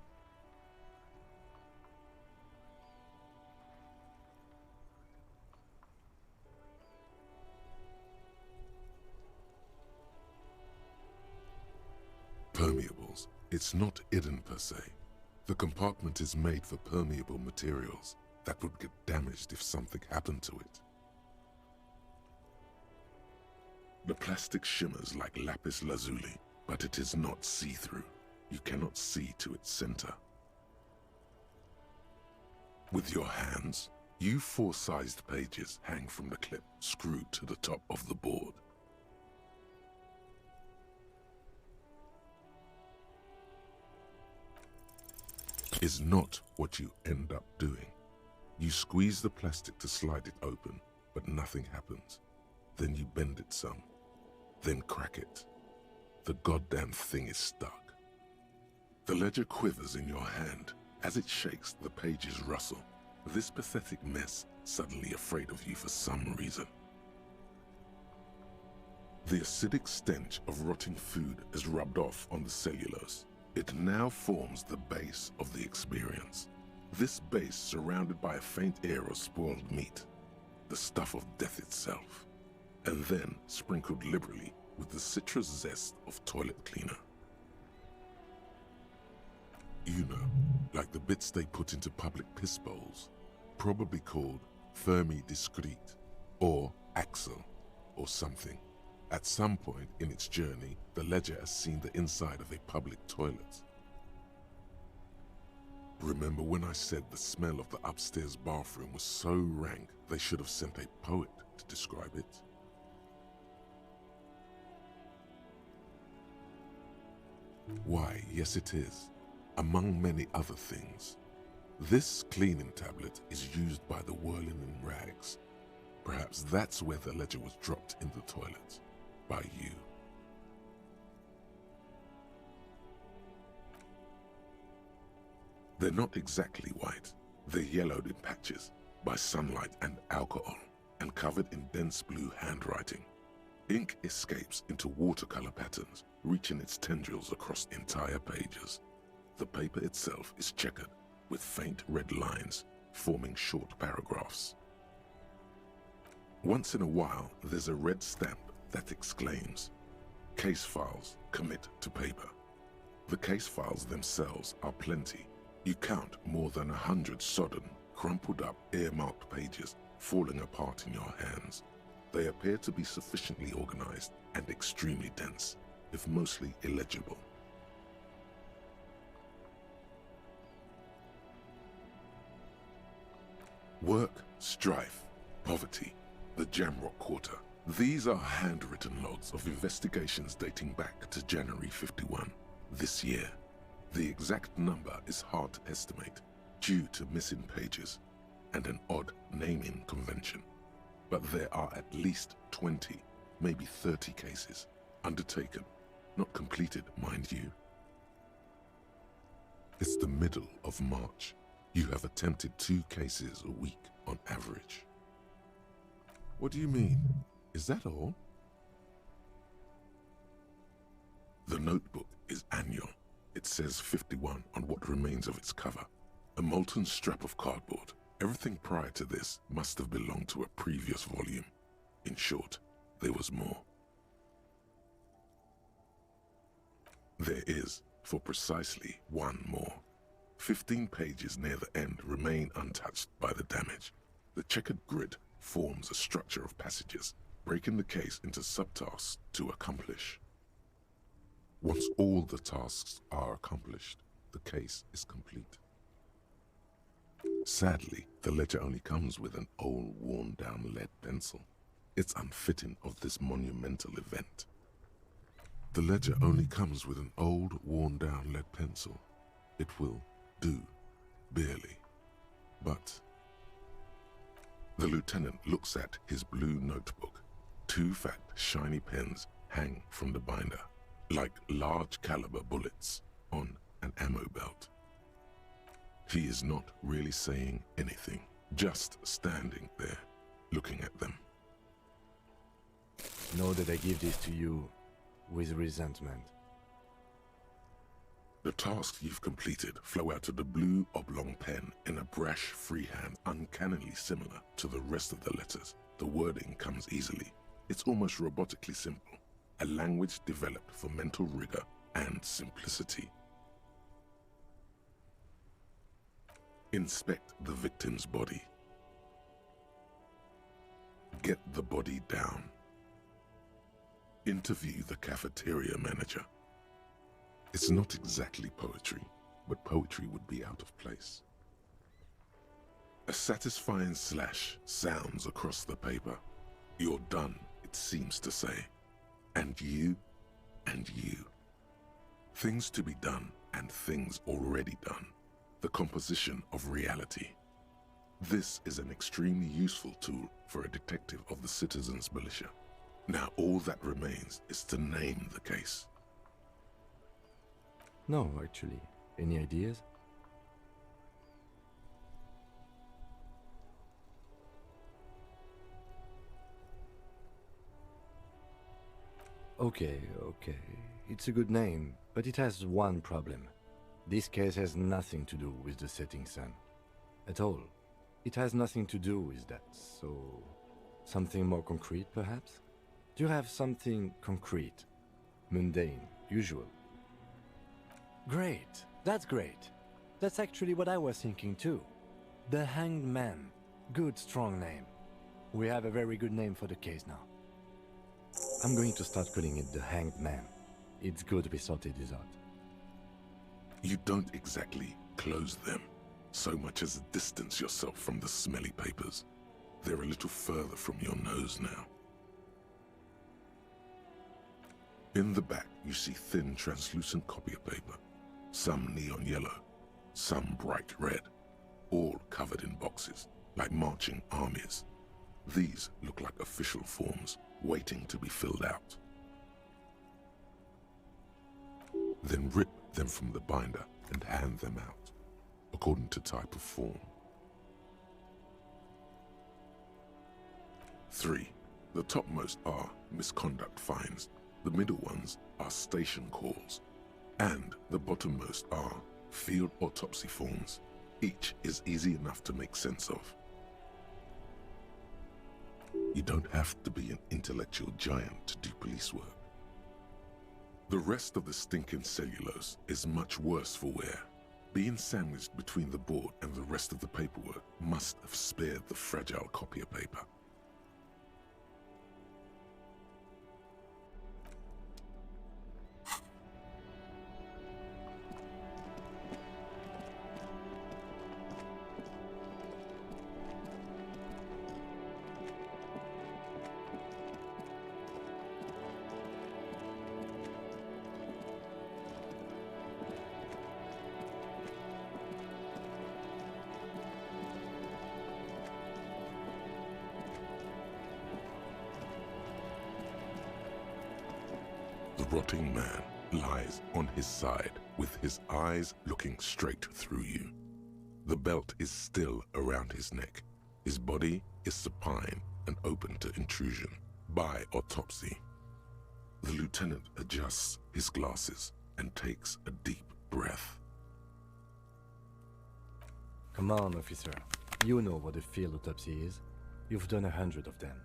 Permeables. It's not hidden per se. The compartment is made for permeable materials that would get damaged if something happened to it. The plastic shimmers like lapis lazuli, but it is not see-through. You cannot see to its center. With your hands, you 4-sized pages hang from the clip screwed to the top of the board. Is not what you end up doing. You squeeze the plastic to slide it open, but nothing happens. Then you bend it some, then crack it. The goddamn thing is stuck. The ledger quivers in your hand. As it shakes, the pages rustle. This pathetic mess suddenly afraid of you for some reason. The acidic stench of rotting food is rubbed off on the cellulose. It now forms the base of the experience. This base surrounded by a faint air of spoiled meat, the stuff of death itself, and then sprinkled liberally with the citrus zest of toilet cleaner. You know, like the bits they put into public piss bowls, probably called Fermi Discrete, or Axel, or something. At some point in its journey, the ledger has seen the inside of a public toilet. Remember when I said the smell of the upstairs bathroom was so rank they should have sent a poet to describe it? Why, yes it is, among many other things. This cleaning tablet is used by the whirling in rags. Perhaps that's where the ledger was dropped in the toilet. By you. They're not exactly white. They're yellowed in patches by sunlight and alcohol and covered in dense blue handwriting. Ink escapes into watercolor patterns, reaching its tendrils across entire pages. The paper itself is checkered with faint red lines, forming short paragraphs. Once in a while, there's a red stamp that exclaims, "Case files commit to paper." The case files themselves are plenty. You count more than 100 sodden, crumpled up, earmarked pages falling apart in your hands. They appear to be sufficiently organized and extremely dense, if mostly illegible. Work, strife, poverty, the Jamrock Quarter. These are handwritten logs of investigations dating back to January 51, this year. The exact number is hard to estimate due to missing pages and an odd naming convention. But there are at least 20, maybe 30 cases undertaken, not completed, mind you. It's the middle of March. You have attempted 2 cases a week on average. What do you mean? Is that all? The notebook is annual. It says 51 on what remains of its cover. A molten strap of cardboard. Everything prior to this must have belonged to a previous volume. In short, there was more. There is, for precisely one more. 15 pages near the end remain untouched by the damage. The checkered grid forms a structure of passages, breaking the case into subtasks to accomplish. Once all the tasks are accomplished, the case is complete. Sadly, the ledger only comes with an old, worn-down lead pencil. It's unfitting of this monumental event. The ledger only comes with an old, worn-down lead pencil. It will do, barely. But the lieutenant looks at his blue notebook. 2 fat, shiny pens hang from the binder, like large caliber bullets on an ammo belt. He is not really saying anything, just standing there, looking at them. Know that I give this to you with resentment. The tasks you've completed flow out of the blue oblong pen in a brash freehand uncannily similar to the rest of the letters. The wording comes easily. It's almost robotically simple, a language developed for mental rigor and simplicity. Inspect the victim's body. Get the body down. Interview the cafeteria manager. It's not exactly poetry, but poetry would be out of place. A satisfying slash sounds across the paper. You're done, it seems to say. And you, and you. Things to be done and things already done. The composition of reality. This is an extremely useful tool for a detective of the citizens' militia. Now all that remains is to name the case. No, actually. Any ideas? Okay. It's a good name, but it has one problem. This case has nothing to do with the setting sun. At all. It has nothing to do with that, so... something more concrete, perhaps? Do you have something concrete? Mundane, usual? Great! That's great! That's actually what I was thinking too. The Hanged Man. Good, strong name. We have a very good name for the case now. I'm going to start calling it the Hanged Man. It's good we sorted this out. You don't exactly close them, so much as distance yourself from the smelly papers. They're a little further from your nose now. In the back, you see thin, translucent copier paper. Some neon yellow, some bright red, all covered in boxes, like marching armies. These look like official forms, waiting to be filled out. Then rip them from the binder and hand them out, according to type of form. 3. The topmost are misconduct fines, the middle ones are station calls, and the bottommost are field autopsy forms. Each is easy enough to make sense of. You don't have to be an intellectual giant to do police work. The rest of the stinking cellulose is much worse for wear. Being sandwiched between the board and the rest of the paperwork must have spared the fragile copier paper. The rotting man lies on his side with his eyes looking straight through you. The belt is still around his neck. His body is supine and open to intrusion by autopsy. The lieutenant adjusts his glasses and takes a deep breath. Come on, officer. You know what a field autopsy is. You've done 100 of them.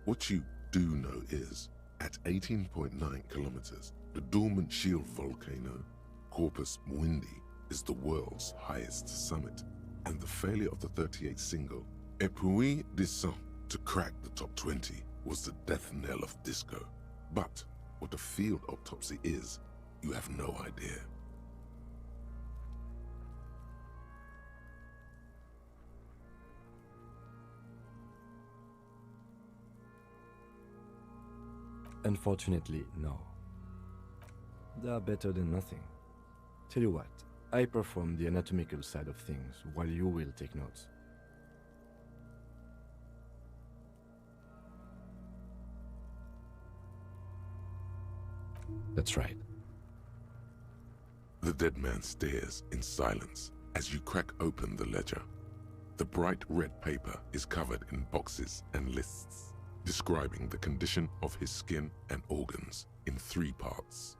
What you do know is, at 18.9 kilometers, the dormant shield volcano, Corpus Mundi, is the world's highest summit, and the failure of the 38 single, Et puis descend, to crack the top 20 was the death knell of disco. But what a field autopsy is, you have no idea. Unfortunately, no. They are better than nothing. Tell you what, I perform the anatomical side of things while you will take notes. That's right. The dead man stares in silence as you crack open the ledger. The bright red paper is covered in boxes and lists, describing the condition of his skin and organs in 3 parts.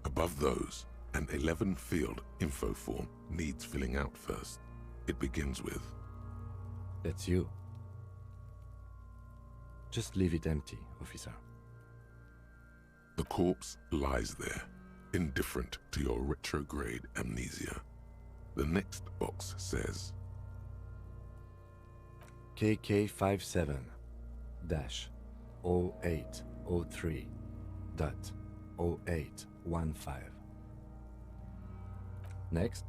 Above those, an 11-field info form needs filling out first. It begins with, That's you. Just leave it empty, officer. The corpse lies there, indifferent to your retrograde amnesia. The next box says, KK57-0803.0815. Next,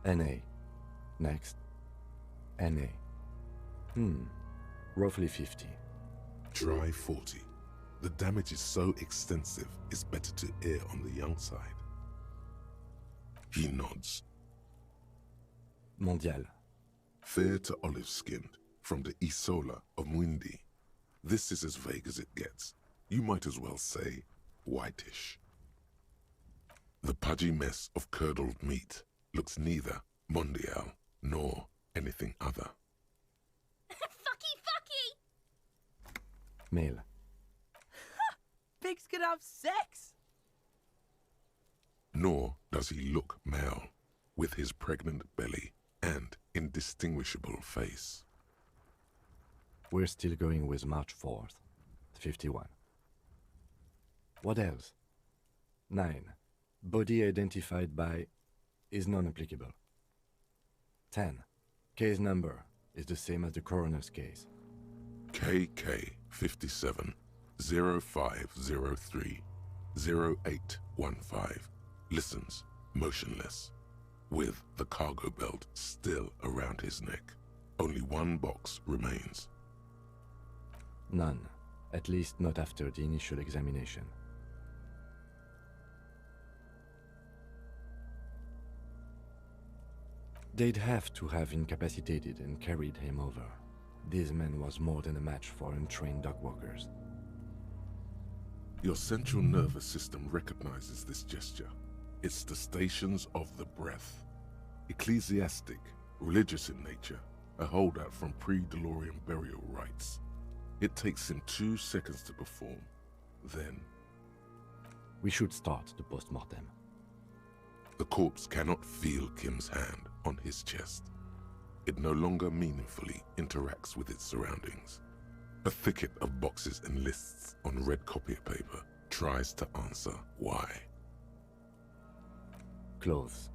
NA. Next. NA. Roughly 50. Try 40. The damage is so extensive, it's better to err on the young side. He nods. Mondial. Fair to olive-skinned, from the Isola of Mwindi. This is as vague as it gets. You might as well say whitish. The pudgy mess of curdled meat looks neither mondial nor anything other. Fucky! Male. Pigs can have sex! Nor does he look male, with his pregnant belly and indistinguishable face. We're still going with March 4th, 51. What else? 9. Body identified by is non-applicable. 10. Case number is the same as the coroner's case. KK 57 0503 0815 listens motionless, with the cargo belt still around his neck. Only one box remains. None, at least not after the initial examination. They'd have to have incapacitated and carried him over. This man was more than a match for untrained dog walkers. Your central nervous system recognizes this gesture. It's the stations of the breath. Ecclesiastic, religious in nature, a holdout from pre-DeLorean burial rites. It takes him 2 seconds to perform. Then, we should start the post-mortem. The corpse cannot feel Kim's hand on his chest. It no longer meaningfully interacts with its surroundings. A thicket of boxes and lists on red copier paper tries to answer why. Clothes.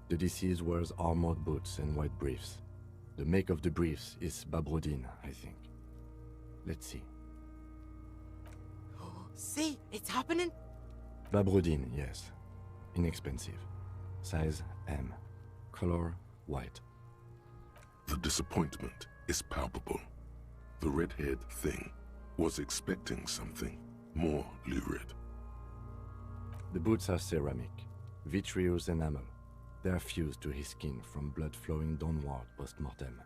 The deceased wears armored boots and white briefs. The make of the briefs is Babrodine, I think. Let's see. See, it's happening. Babrodine, yes. Inexpensive. Size M. Color white. The disappointment is palpable. The red-haired thing was expecting something more lurid. The boots are ceramic, vitreous enamel. They are fused to his skin from blood flowing downward post-mortem.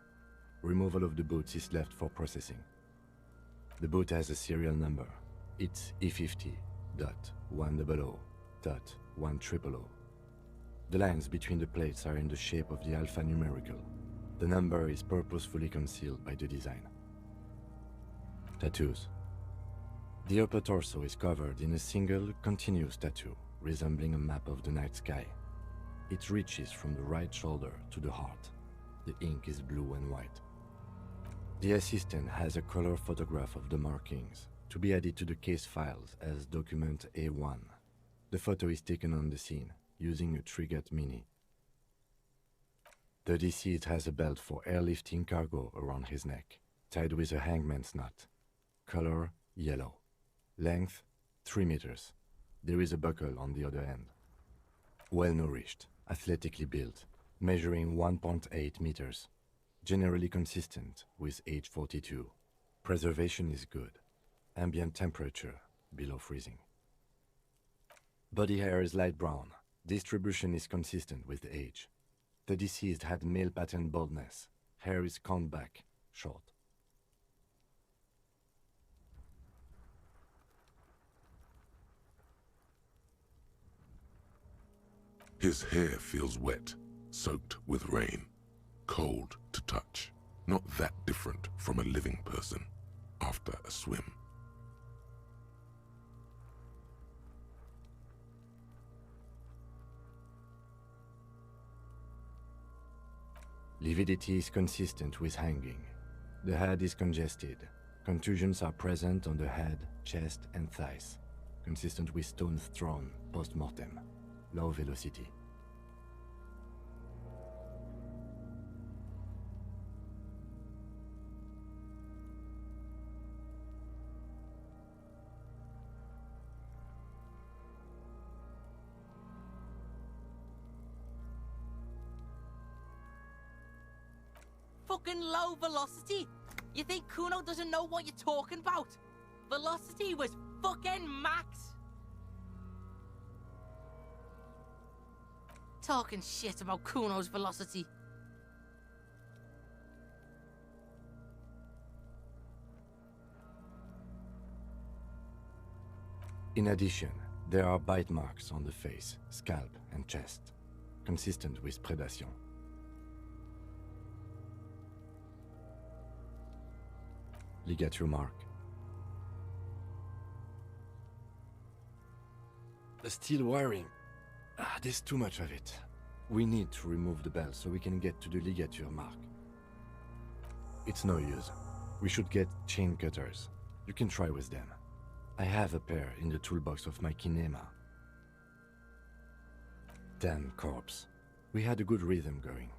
Removal of the boots is left for processing. The boot has a serial number. It's E50.100.100. The lines between the plates are in the shape of the alphanumerical. The number is purposefully concealed by the design. Tattoos. The upper torso is covered in a single, continuous tattoo, resembling a map of the night sky. It reaches from the right shoulder to the heart. The ink is blue and white. The assistant has a color photograph of the markings, to be added to the case files as document A1. The photo is taken on the scene, using a Trigat Mini. The deceased has a belt for airlifting cargo around his neck, tied with a hangman's knot. Color yellow. Length 3 meters. There is a buckle on the other end. Well-nourished, athletically built, measuring 1.8 meters. Generally consistent with age 42. Preservation is good. Ambient temperature below freezing. Body hair is light brown. Distribution is consistent with age. The deceased had male pattern baldness. Hair is combed back, short. His hair feels wet, soaked with rain, cold to touch, not that different from a living person after a swim. Lividity is consistent with hanging. The head is congested. Contusions are present on the head, chest, and thighs, consistent with stones thrown post-mortem. Low velocity. fucking low velocity. You think Kuno doesn't know what you're talking about? Velocity was fucking max. Talking shit about Kuno's velocity. In addition, there are bite marks on the face, scalp, and chest, consistent with predation. Ligature mark. The steel wiring. There's too much of it. We need to remove the belt so we can get to the ligature mark. It's no use. We should get chain cutters. You can try with them. I have a pair in the toolbox of my kinema. Damn corpse. We had a good rhythm going.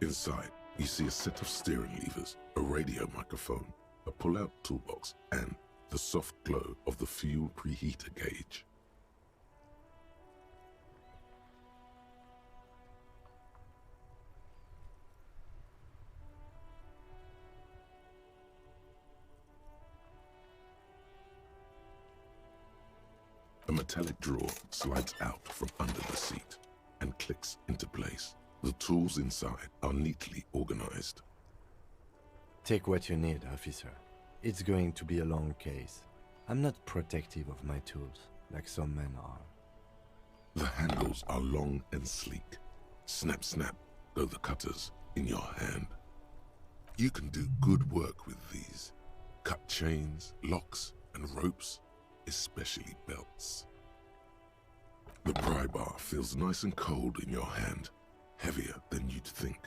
Inside, you see a set of steering levers, a radio microphone, a pull-out toolbox, and the soft glow of the fuel preheater gauge. A metallic drawer slides out from under the seat and clicks into place. The tools inside are neatly organized. Take what you need, officer. It's going to be a long case. I'm not protective of my tools, like some men are. The handles are long and sleek. Snap, snap, go the cutters in your hand. You can do good work with these. Cut chains, locks, and ropes, especially belts. The pry bar feels nice and cold in your hand. Heavier than you'd think.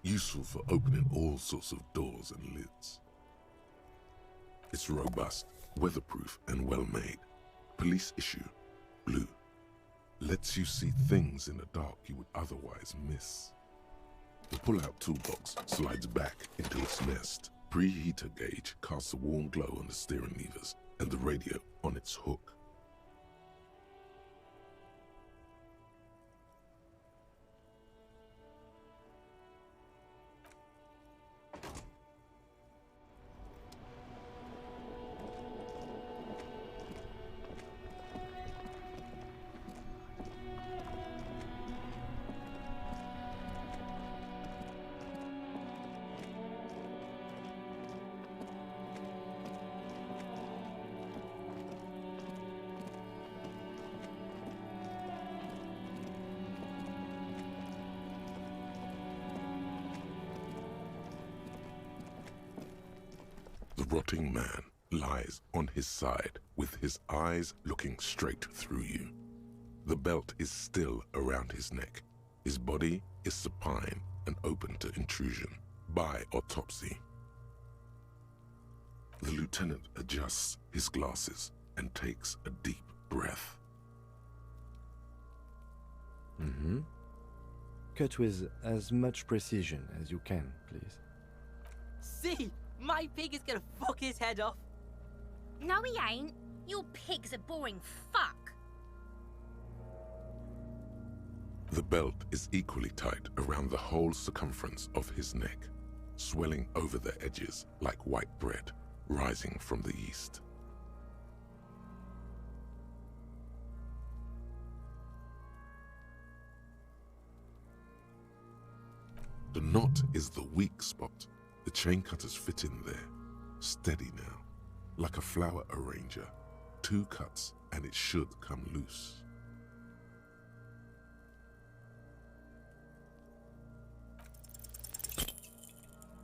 Useful for opening all sorts of doors and lids. It's robust, weatherproof, and well-made. Police issue, blue. Lets you see things in the dark you would otherwise miss. The pull-out toolbox slides back into its nest. Preheater gauge casts a warm glow on the steering levers and the radio on its hook. The rotting man lies on his side with his eyes looking straight through you. The belt is still around his neck. His body is supine and open to intrusion by autopsy. The lieutenant adjusts his glasses and takes a deep breath. Cut with as much precision as you can, please. See? My pig is gonna fuck his head off. No, he ain't. Your pig's a boring fuck. The belt is equally tight around the whole circumference of his neck, swelling over the edges like white bread rising from the east. The knot is the weak spot. The chain cutters fit in there, steady now, like a flower arranger. 2 cuts and it should come loose.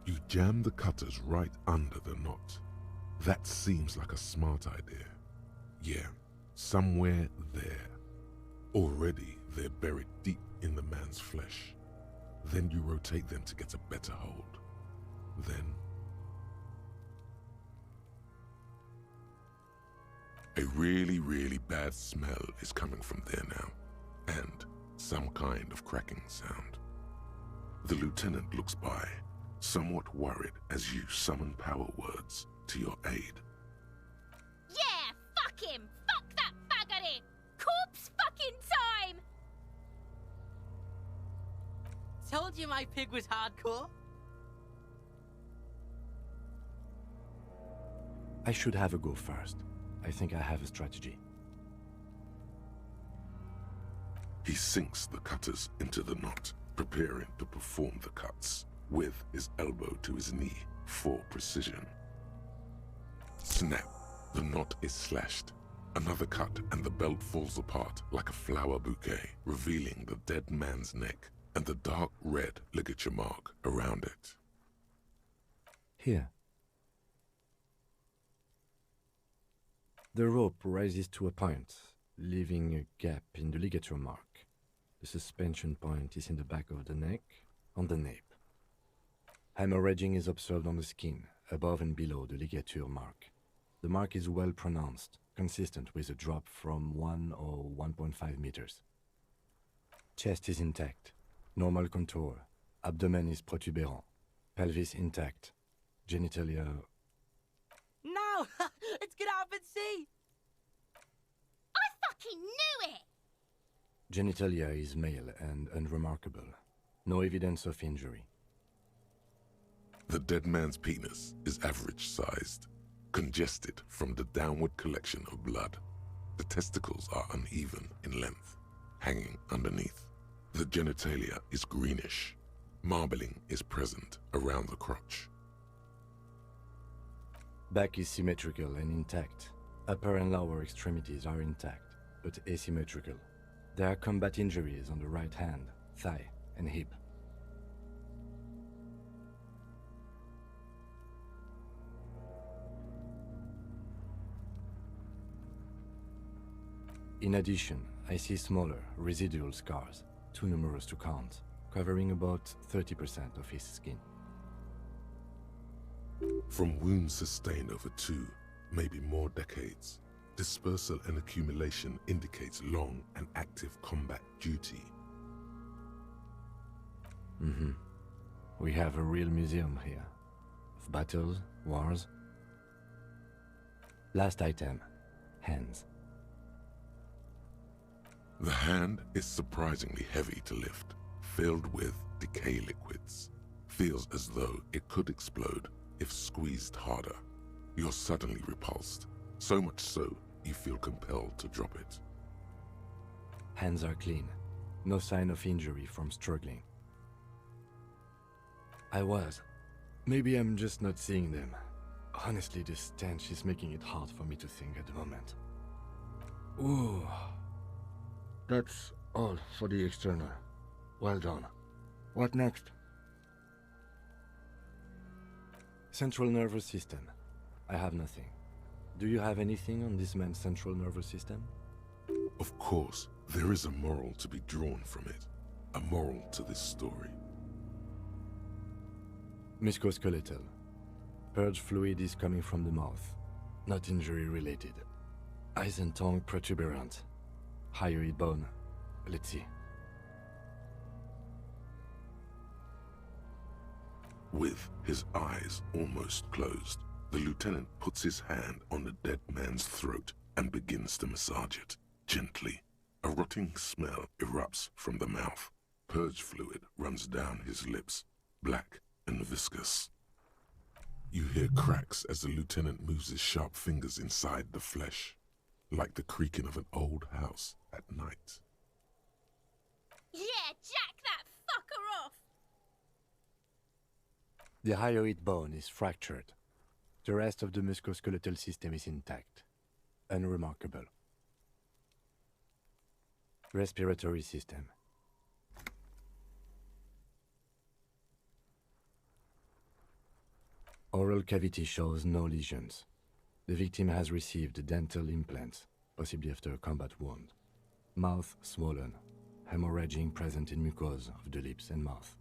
You jam the cutters right under the knot. That seems like a smart idea. Yeah, somewhere there. Already they're buried deep in the man's flesh. Then you rotate them to get a better hold. Then a really, really bad smell is coming from there now, and some kind of cracking sound. The lieutenant looks by, somewhat worried as you summon power words to your aid. Yeah, fuck him! Fuck that faggoty! Corpse fucking time! Told you my pig was hardcore. I should have a go first. I think I have a strategy. He sinks the cutters into the knot, preparing to perform the cuts, with his elbow to his knee for precision. Snap! The knot is slashed. Another cut and the belt falls apart like a flower bouquet, revealing the dead man's neck and the dark red ligature mark around it. Here. The rope rises to a point, leaving a gap in the ligature mark. The suspension point is in the back of the neck, on the nape. Hemorrhaging is observed on the skin, above and below the ligature mark. The mark is well pronounced, consistent with a drop from 1 or 1.5 meters. Chest is intact, normal contour. Abdomen is protuberant, pelvis intact, genitalia... No! Let's get up and see! I fucking knew it! Genitalia is male and unremarkable. No evidence of injury. The dead man's penis is average-sized, congested from the downward collection of blood. The testicles are uneven in length, hanging underneath. The genitalia is greenish. Marbling is present around the crotch. Back is symmetrical and intact. Upper and lower extremities are intact, but asymmetrical. There are combat injuries on the right hand, thigh, and hip. In addition, I see smaller, residual scars, too numerous to count, covering about 30% of his skin. From wounds sustained over 2, maybe more decades, dispersal and accumulation indicates long and active combat duty. We have a real museum here. Of battles, wars. Last item, hands. The hand is surprisingly heavy to lift, filled with decay liquids. Feels as though it could explode if squeezed harder. You're suddenly repulsed, so much so you feel compelled to drop it. Hands are clean. No sign of injury from struggling. Maybe I'm just not seeing them. Honestly, this stench is making it hard for me to think at the moment. Ooh. That's all for the external. Well done. What next? Central nervous system. I have nothing. Do you have anything on this man's central nervous system? Of course, there is a moral to be drawn from it. A moral to this story. Musculoskeletal. Purge fluid is coming from the mouth. Not injury related. Eyes and tongue protuberant. Hyoid bone. Let's see. With his eyes almost closed, the lieutenant puts his hand on the dead man's throat and begins to massage it, gently. A rotting smell erupts from the mouth. Purge fluid runs down his lips, black and viscous. You hear cracks as the lieutenant moves his sharp fingers inside the flesh, like the creaking of an old house at night. Yeah, jack that fucker off! The hyoid bone is fractured. The rest of the musculoskeletal system is intact. Unremarkable. Respiratory system. Oral cavity shows no lesions. The victim has received dental implants, possibly after a combat wound. Mouth swollen. hemorrhaging present in mucosa of the lips and mouth.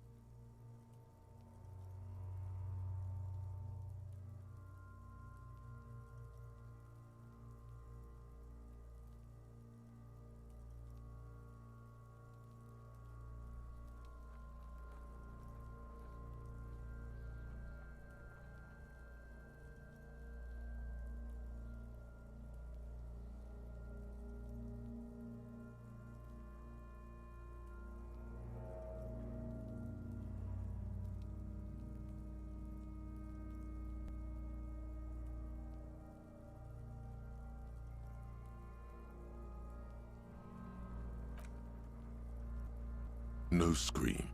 No scream,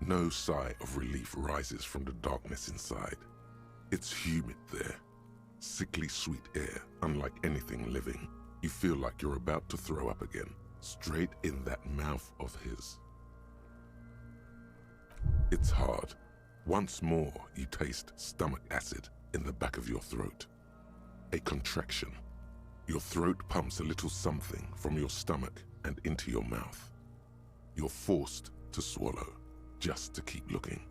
no sigh of relief rises from the darkness inside. It's humid there. Sickly sweet air, unlike anything living. You feel like you're about to throw up again, straight in that mouth of his. It's hard. Once more, you taste stomach acid in the back of your throat. A contraction. Your throat pumps a little something from your stomach and into your mouth. You're forced to swallow, just to keep looking.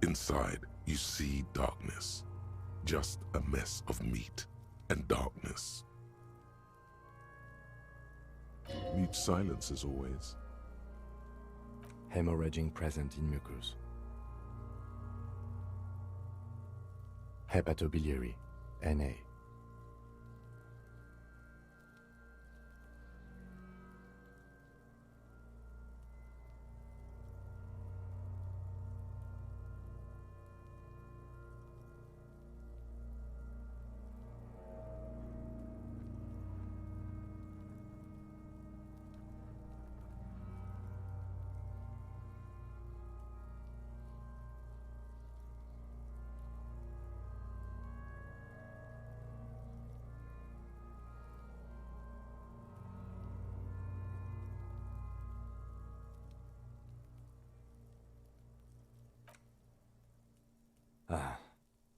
Inside, you see darkness. Just a mess of meat and darkness. Mute silence as always. Hemorrhaging present in mucus. Hepatobiliary, Na.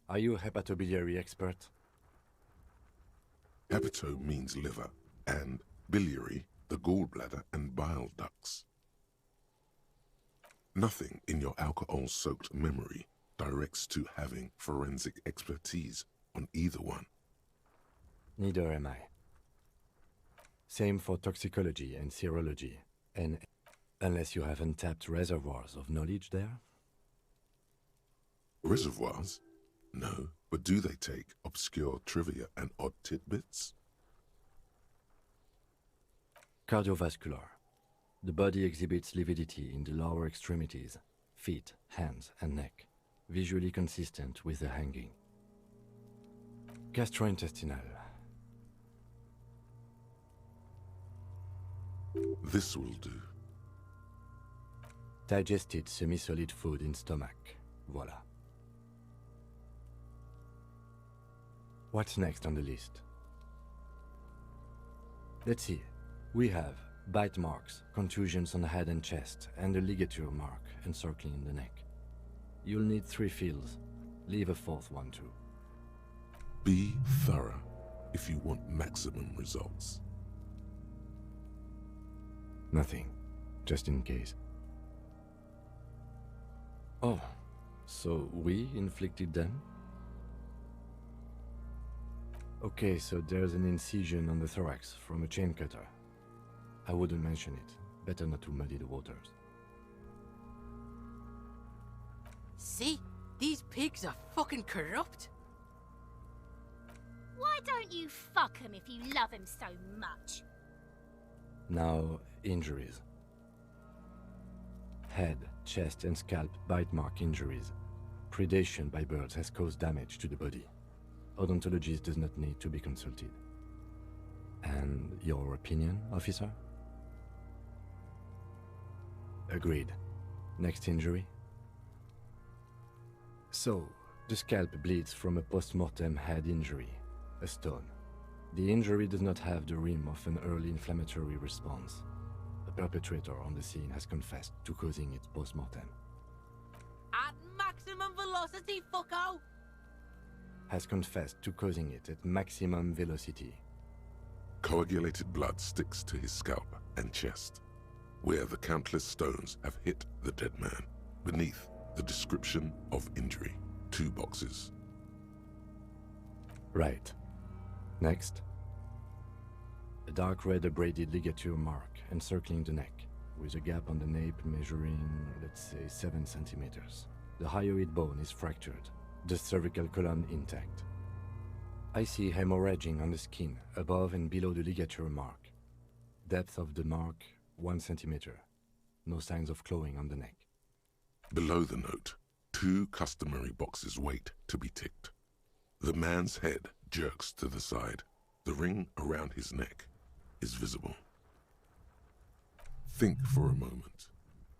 Are you a hepatobiliary expert? Hepato means liver, and biliary, the gallbladder and bile ducts. Nothing in your alcohol-soaked memory directs to having forensic expertise on either one. Neither am I. Same for toxicology and serology, and unless you have untapped reservoirs of knowledge there? Reservoirs? No, but do they take obscure trivia and odd tidbits? Cardiovascular. The body exhibits lividity in the lower extremities, feet, hands, and neck, visually consistent with the hanging. Gastrointestinal. This will do. Digested semi-solid food in stomach. Voila. What's next on the list? Let's see. We have bite marks, contusions on the head and chest, and a ligature mark encircling the neck. You'll need 3 fields. Leave a 4th one too. Be thorough if you want maximum results. Nothing. Just in case. Oh, so we inflicted them? Okay, so there's an incision on the thorax from a chain cutter. I wouldn't mention it. Better not to muddy the waters. See? These pigs are fucking corrupt. Why don't you fuck him if you love him so much? Now, injuries. Head, chest and scalp bite mark injuries. Predation by birds has caused damage to the body. Odontologist does not need to be consulted. And your opinion, officer? Agreed. Next injury? So, the scalp bleeds from a post-mortem head injury, a stone. The injury does not have the rim of an early inflammatory response. The perpetrator on the scene has confessed to causing it post-mortem. At maximum velocity, fucko! Has confessed to causing it at maximum velocity. Coagulated blood sticks to his scalp and chest, where the countless stones have hit the dead man. Beneath, the description of injury. 2 boxes. Right. Next. A dark red abraded ligature mark encircling the neck, with a gap on the nape measuring, let's say, 7 centimeters. The hyoid bone is fractured, the cervical column intact. I see hemorrhaging on the skin, above and below the ligature mark. Depth of the mark, 1 centimeter. No signs of clawing on the neck. Below the note, 2 customary boxes wait to be ticked. The man's head jerks to the side. The ring around his neck is visible. Think for a moment.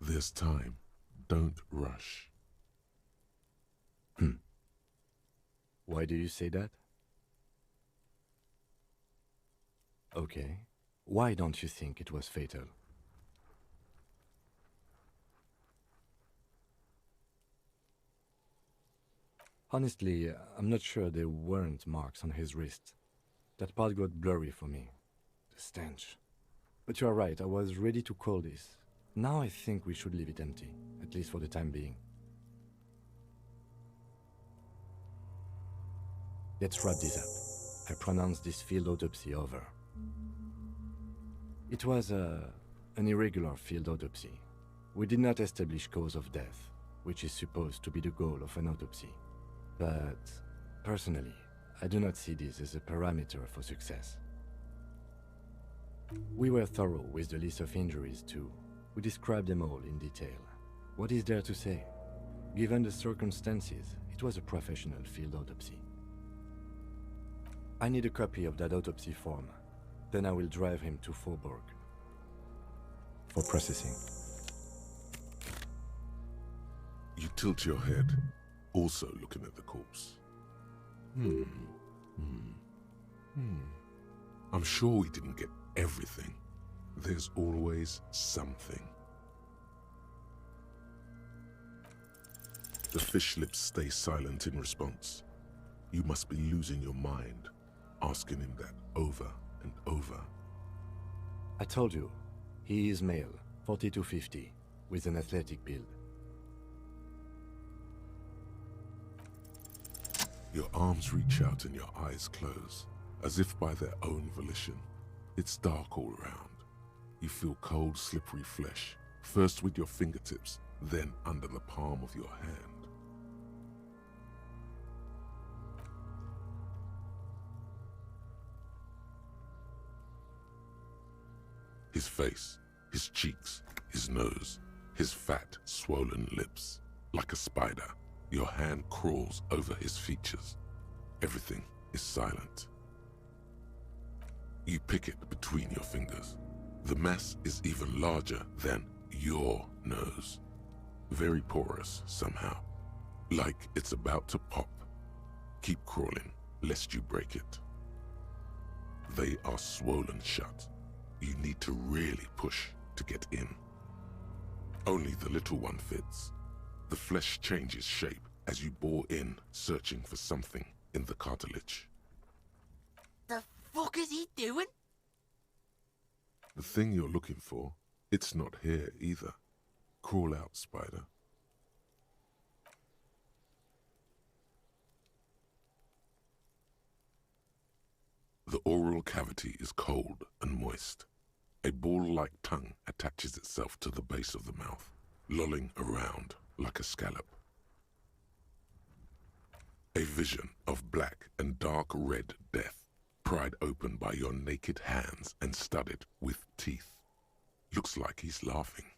There's time. Don't rush. Why do you say that? Okay. Why don't you think it was fatal? Honestly, I'm not sure there weren't marks on his wrist. That part got blurry for me. The stench. But you are right, I was ready to call this. Now I think we should leave it empty, at least for the time being. Let's wrap this up. I pronounce this field autopsy over. It was an irregular field autopsy. We did not establish cause of death, which is supposed to be the goal of an autopsy. But, personally, I do not see this as a parameter for success. We were thorough with the list of injuries too. We described them all in detail. What is there to say? Given the circumstances, it was a professional field autopsy. I need a copy of that autopsy form. Then I will drive him to Faubourg for processing. You tilt your head, also looking at the corpse. I'm sure we didn't get everything. There's always something. The fish lips stay silent in response. You must be losing your mind, asking him that over and over. I told you, he is male, 40 to 50, with an athletic build. Your arms reach out and your eyes close, as if by their own volition. It's dark all around. You feel cold, slippery flesh, first with your fingertips, then under the palm of your hand. His face, his cheeks, his nose, his fat, swollen lips. Like a spider, your hand crawls over his features. Everything is silent. You pick it between your fingers. The mass is even larger than your nose. Very porous somehow, like it's about to pop. Keep crawling, lest you break it. They are swollen shut. You need to really push to get in. Only the little one fits. The flesh changes shape as you bore in, searching for something in the cartilage. The fuck is he doing? The thing you're looking for, it's not here either. Crawl out, spider. The oral cavity is cold and moist. A ball-like tongue attaches itself to the base of the mouth, lolling around like a scallop. A vision of black and dark red death, pried open by your naked hands and studded with teeth. Looks like he's laughing.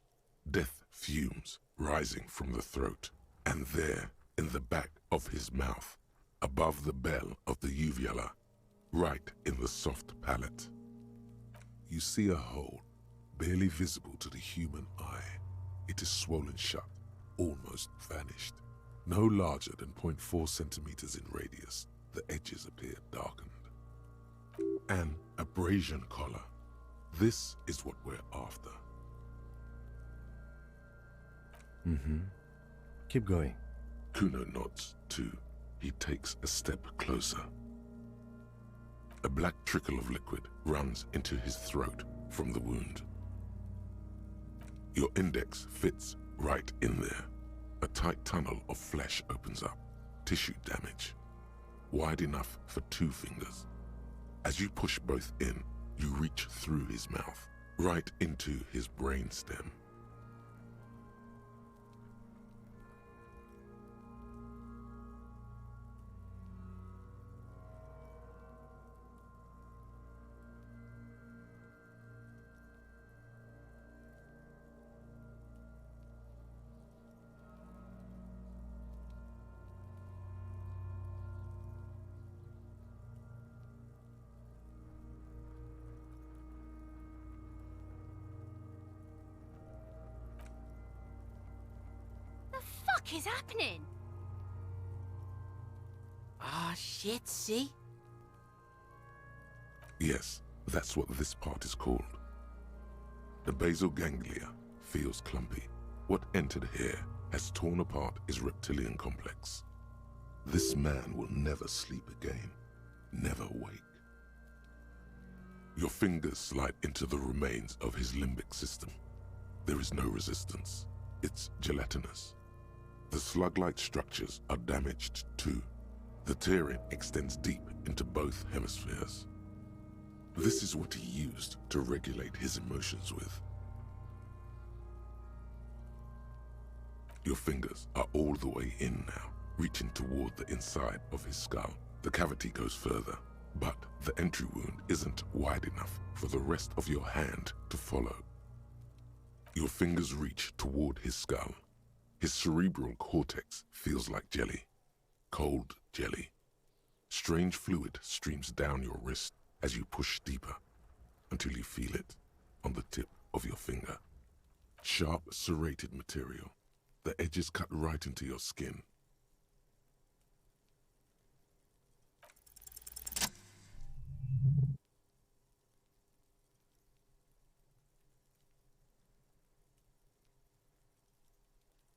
Death fumes rising from the throat, and there, in the back of his mouth, above the bell of the uvula, right in the soft palate, you see a hole, barely visible to the human eye. It is swollen shut, almost vanished. No larger than 0.4 centimeters in radius, the edges appear darkened. An abrasion collar. This is what we're after. Keep going. Kuno nods too. He takes a step closer. A black trickle of liquid runs into his throat from the wound. Your index fits right in there. A tight tunnel of flesh opens up. Tissue damage. Wide enough for 2 fingers. As you push both in, you reach through his mouth, right into his brainstem. What is happening? Ah, shit, see? Yes, that's what this part is called. The basal ganglia feels clumpy. What entered here has torn apart his reptilian complex. This man will never sleep again, never wake. Your fingers slide into the remains of his limbic system. There is no resistance. It's gelatinous. The slug-like structures are damaged too. The tearing extends deep into both hemispheres. This is what he used to regulate his emotions with. Your fingers are all the way in now, reaching toward the inside of his skull. The cavity goes further, but the entry wound isn't wide enough for the rest of your hand to follow. Your fingers reach toward his skull. His cerebral cortex feels like jelly, cold jelly. Strange fluid streams down your wrist as you push deeper until you feel it on the tip of your finger. Sharp, serrated material. The edges cut right into your skin.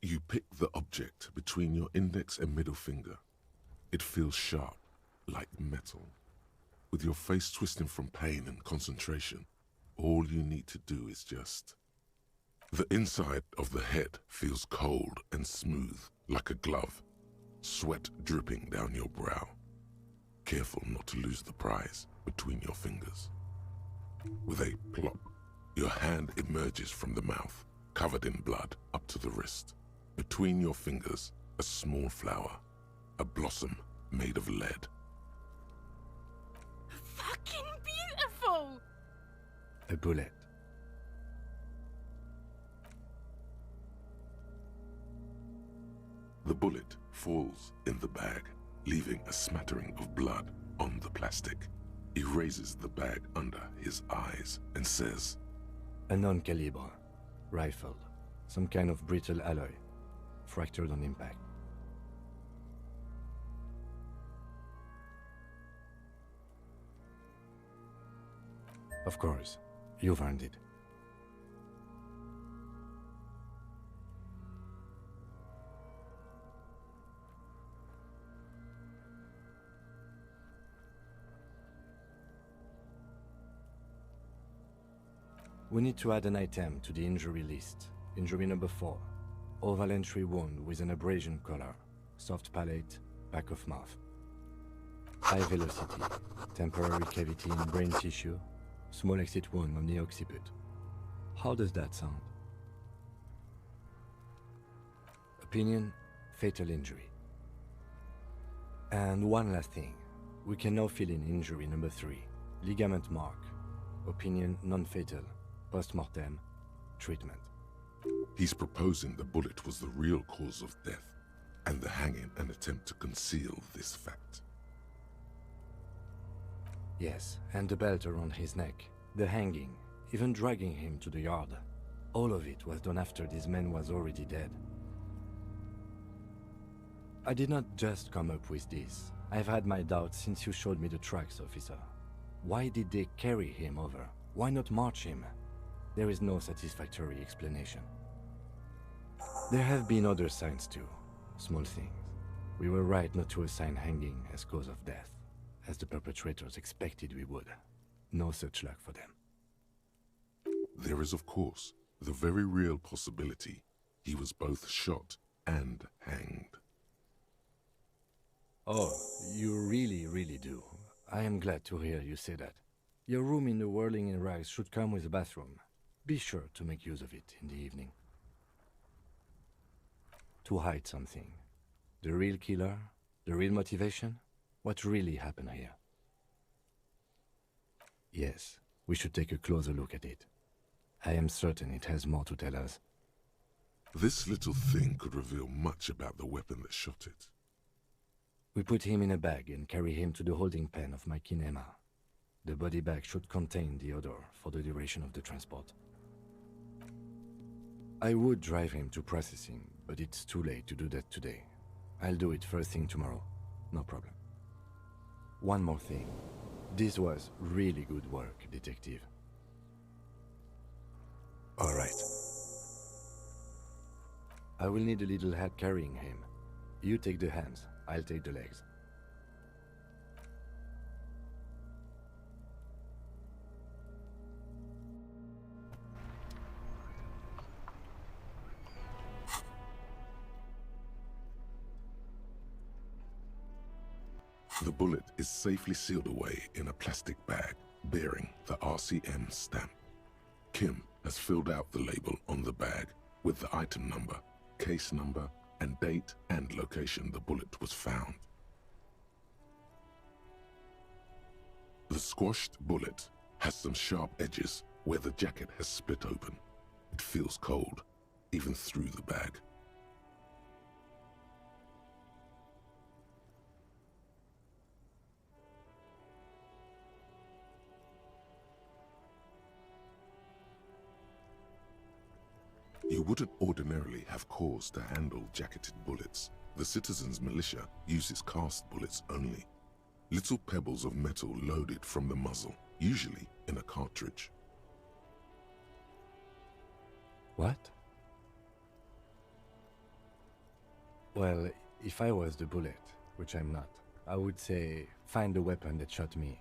You pick the object between your index and middle finger. It feels sharp, like metal. With your face twisting from pain and concentration, all you need to do is just... The inside of the head feels cold and smooth, like a glove. Sweat dripping down your brow. Careful not to lose the prize between your fingers. With a plop, your hand emerges from the mouth, covered in blood up to the wrist. Between your fingers, a small flower, a blossom made of lead. Fucking beautiful! A bullet. The bullet falls in the bag, leaving a smattering of blood on the plastic. He raises the bag under his eyes and says, A non-caliber rifle. Some kind of brittle alloy. Fractured on impact. Of course, you've earned it. We need to add an item to the injury list. Injury number 4. Oval entry wound with an abrasion color. Soft palate, back of mouth. High velocity. Temporary cavity in brain tissue. Small exit wound on the occiput. How does that sound? Opinion, fatal injury. And one last thing. We can now fill in injury number 3. Ligament mark. Opinion, non-fatal. Post-mortem. Treatment. He's proposing the bullet was the real cause of death, and the hanging an attempt to conceal this fact. Yes, and the belt around his neck, the hanging, even dragging him to the yard. All of it was done after this man was already dead. I did not just come up with this. I've had my doubts since you showed me the tracks, officer. Why did they carry him over? Why not march him? There is no satisfactory explanation. There have been other signs too, small things. We were right not to assign hanging as cause of death. as the perpetrators expected we would. No such luck for them. There is, of course, the very real possibility he was both shot and hanged. Oh, you really do. I am glad to hear you say that. Your room in the Whirling in Rags should come with a bathroom. Be sure to make use of it in the evening. To hide something. The real killer? The real motivation? What really happened here? Yes, we should take a closer look at it. I am certain it has more to tell us. This little thing could reveal much about the weapon that shot it. We put him in a bag and carry him to the holding pen of my kinema. The body bag should contain the odor for the duration of the transport. I would drive him to processing, but it's too late to do that today. I'll do it first thing tomorrow. No problem. One more thing. This was really good work, detective. All right. I will need a little help carrying him. You take the hands, I'll take the legs. The bullet is safely sealed away in a plastic bag bearing the RCM stamp. Kim has filled out the label on the bag with the item number, case number, and date and location the bullet was found. The squashed bullet has some sharp edges where the jacket has split open. It feels cold, even through the bag. You wouldn't ordinarily have cause to handle jacketed bullets. The citizens' militia uses cast bullets only. Little pebbles of metal loaded from the muzzle, usually in a cartridge. What? Well, if I was the bullet, which I'm not, I would say, find the weapon that shot me.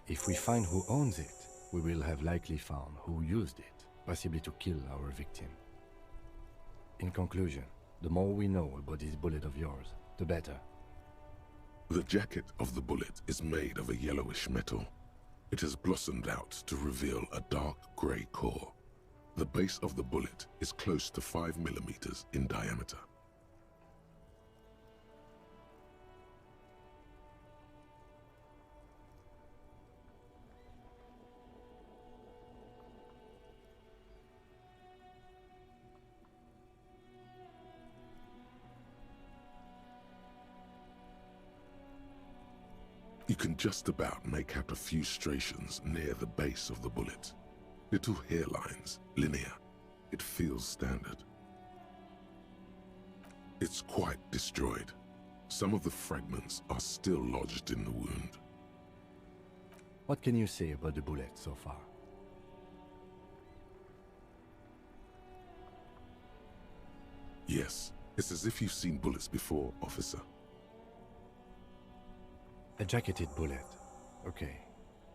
If we find who owns it, we will have likely found who used it, possibly to kill our victim. In conclusion, the more we know about this bullet of yours, the better. The jacket of the bullet is made of a yellowish metal. It has blossomed out to reveal a dark grey core. The base of the bullet is close to 5 millimeters in diameter. You can just about make out a few striations near the base of the bullet. Little hairlines, linear. It feels standard. It's quite destroyed. Some of the fragments are still lodged in the wound. What can you say about the bullet so far? Yes, it's as if you've seen bullets before, officer. A jacketed bullet. Okay.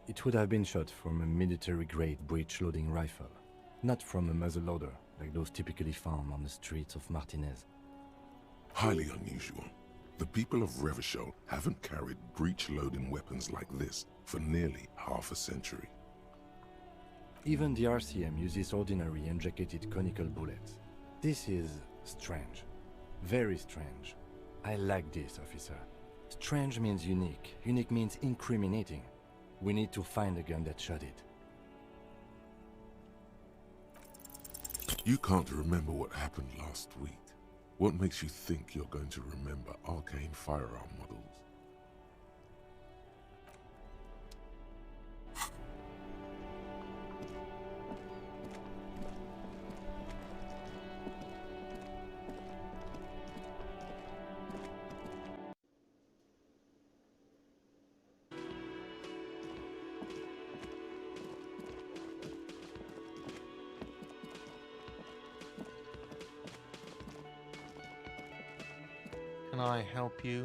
It would have been shot from a military-grade breech-loading rifle, not from a muzzleloader like those typically found on the streets of Martinaise. Highly unusual. The people of Revachol haven't carried breech-loading weapons like this for nearly half a century. Even the RCM uses ordinary unjacketed conical bullets. This is strange. Very strange. I like this, officer. Strange means unique. Unique means incriminating. We need to find the gun that shot it. You can't remember what happened last week. What makes you think you're going to remember arcane firearm models? Can I help you?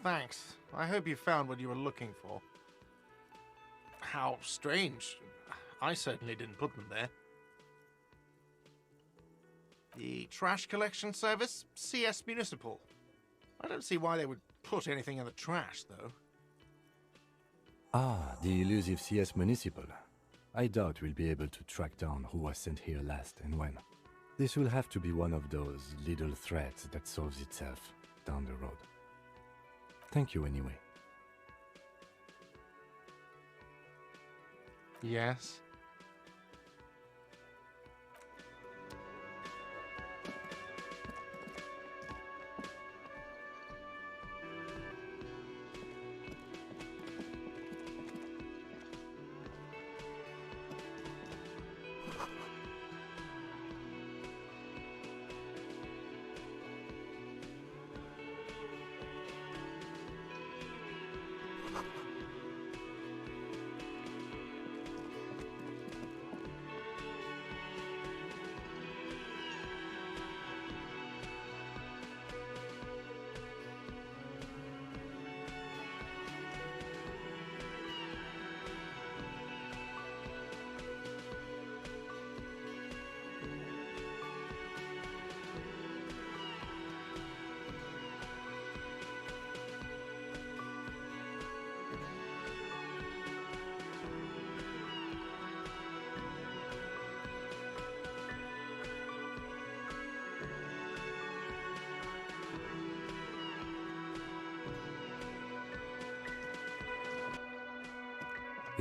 Thanks. I hope you found what you were looking for. How strange. I certainly didn't put them there. The trash collection service? CS Municipal. I don't see why they would put anything in the trash, though. Ah, the elusive CS Municipal. I doubt we'll be able to track down who was sent here last and when. This will have to be one of those little threads that solves itself down the road. Thank you anyway. Yes?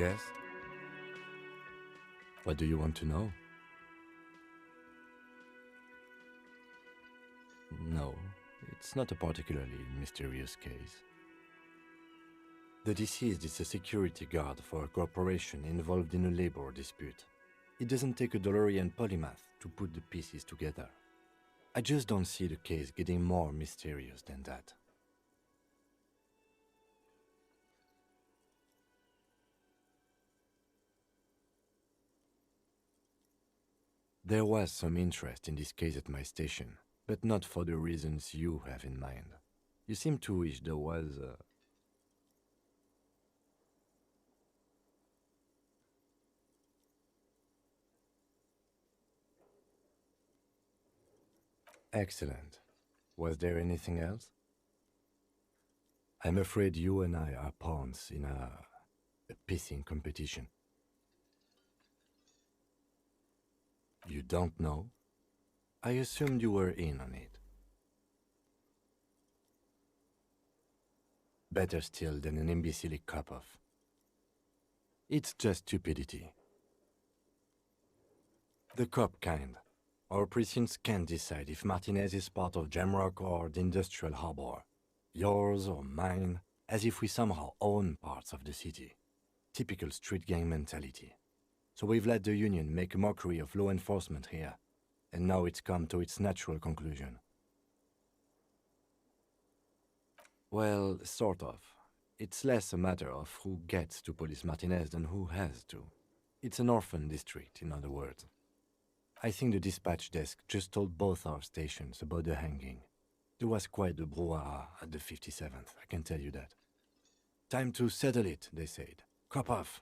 Yes? What do you want to know? No, it's not a particularly mysterious case. The deceased is a security guard for a corporation involved in a labor dispute. It doesn't take a DeLorean polymath to put the pieces together. I just don't see the case getting more mysterious than that. There was some interest in this case at my station, but not for the reasons you have in mind. You seem to wish there was a... Excellent. Was there anything else? I'm afraid you and I are pawns in a pissing competition. You don't know? I assumed you were in on it. Better still than an imbecilic cop-off. It's just stupidity. The cop kind. Our precincts can't decide if Martinaise is part of Jamrock or the industrial harbor. Yours or mine, as if we somehow own parts of the city. Typical street gang mentality. So we've let the Union make a mockery of law enforcement here, and now it's come to its natural conclusion. Well, sort of. It's less a matter of who gets to police Martinaise than who has to. It's an orphan district, in other words. I think the dispatch desk just told both our stations about the hanging. There was quite the brouhaha at the 57th, I can tell you that. Time to settle it, they said. Cop off.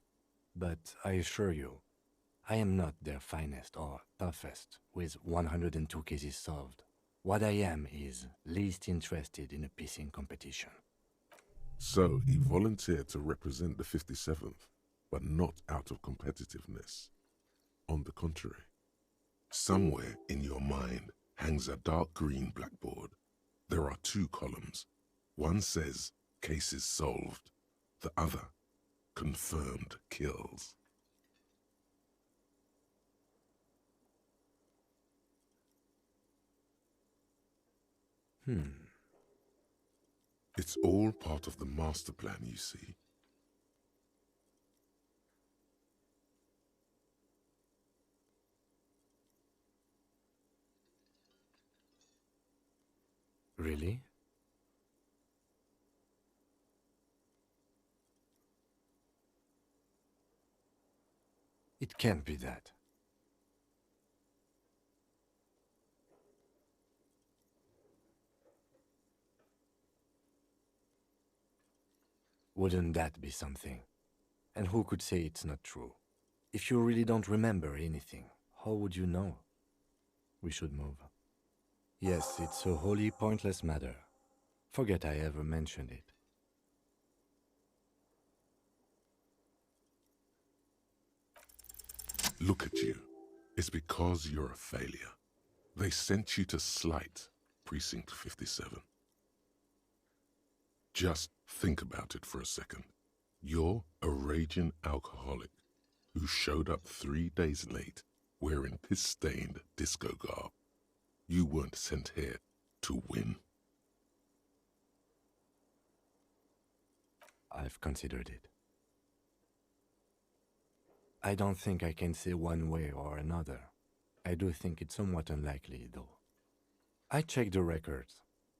But I assure you, I am not their finest or toughest with 102 cases solved. What I am is least interested in a pissing competition. So he volunteered to represent the 57th, but not out of competitiveness. On the contrary, somewhere in your mind hangs a dark green blackboard. There are two columns. One says, cases solved. The other, confirmed kills. It's all part of the master plan, you see. Really? It can't be that. Wouldn't that be something? And who could say it's not true? If you really don't remember anything, how would you know? We should move. Yes, it's a wholly pointless matter. Forget I ever mentioned it. Look at you. It's because you're a failure. They sent you to Slight, Precinct 57. Just think about it for a second. You're a raging alcoholic who showed up 3 days late wearing piss-stained disco garb. You weren't sent here to win. I've considered it. I don't think I can say one way or another. I do think it's somewhat unlikely, though. I checked the records.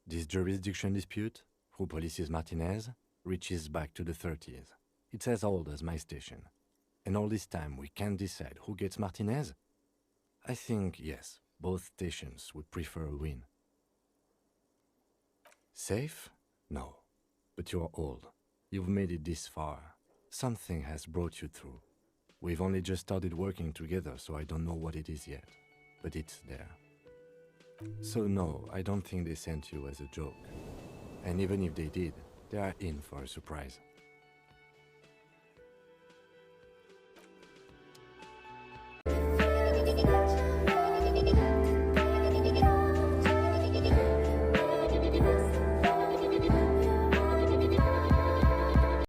This jurisdiction dispute, who polices Martinaise, reaches back to the 30s. It's as old as my station. And all this time we can't decide who gets Martinaise? I think, yes, both stations would prefer a win. Safe? No. But you're old. You've made it this far. Something has brought you through. We've only just started working together, so I don't know what it is yet. But it's there. So no, I don't think they sent you as a joke. And even if they did, they are in for a surprise.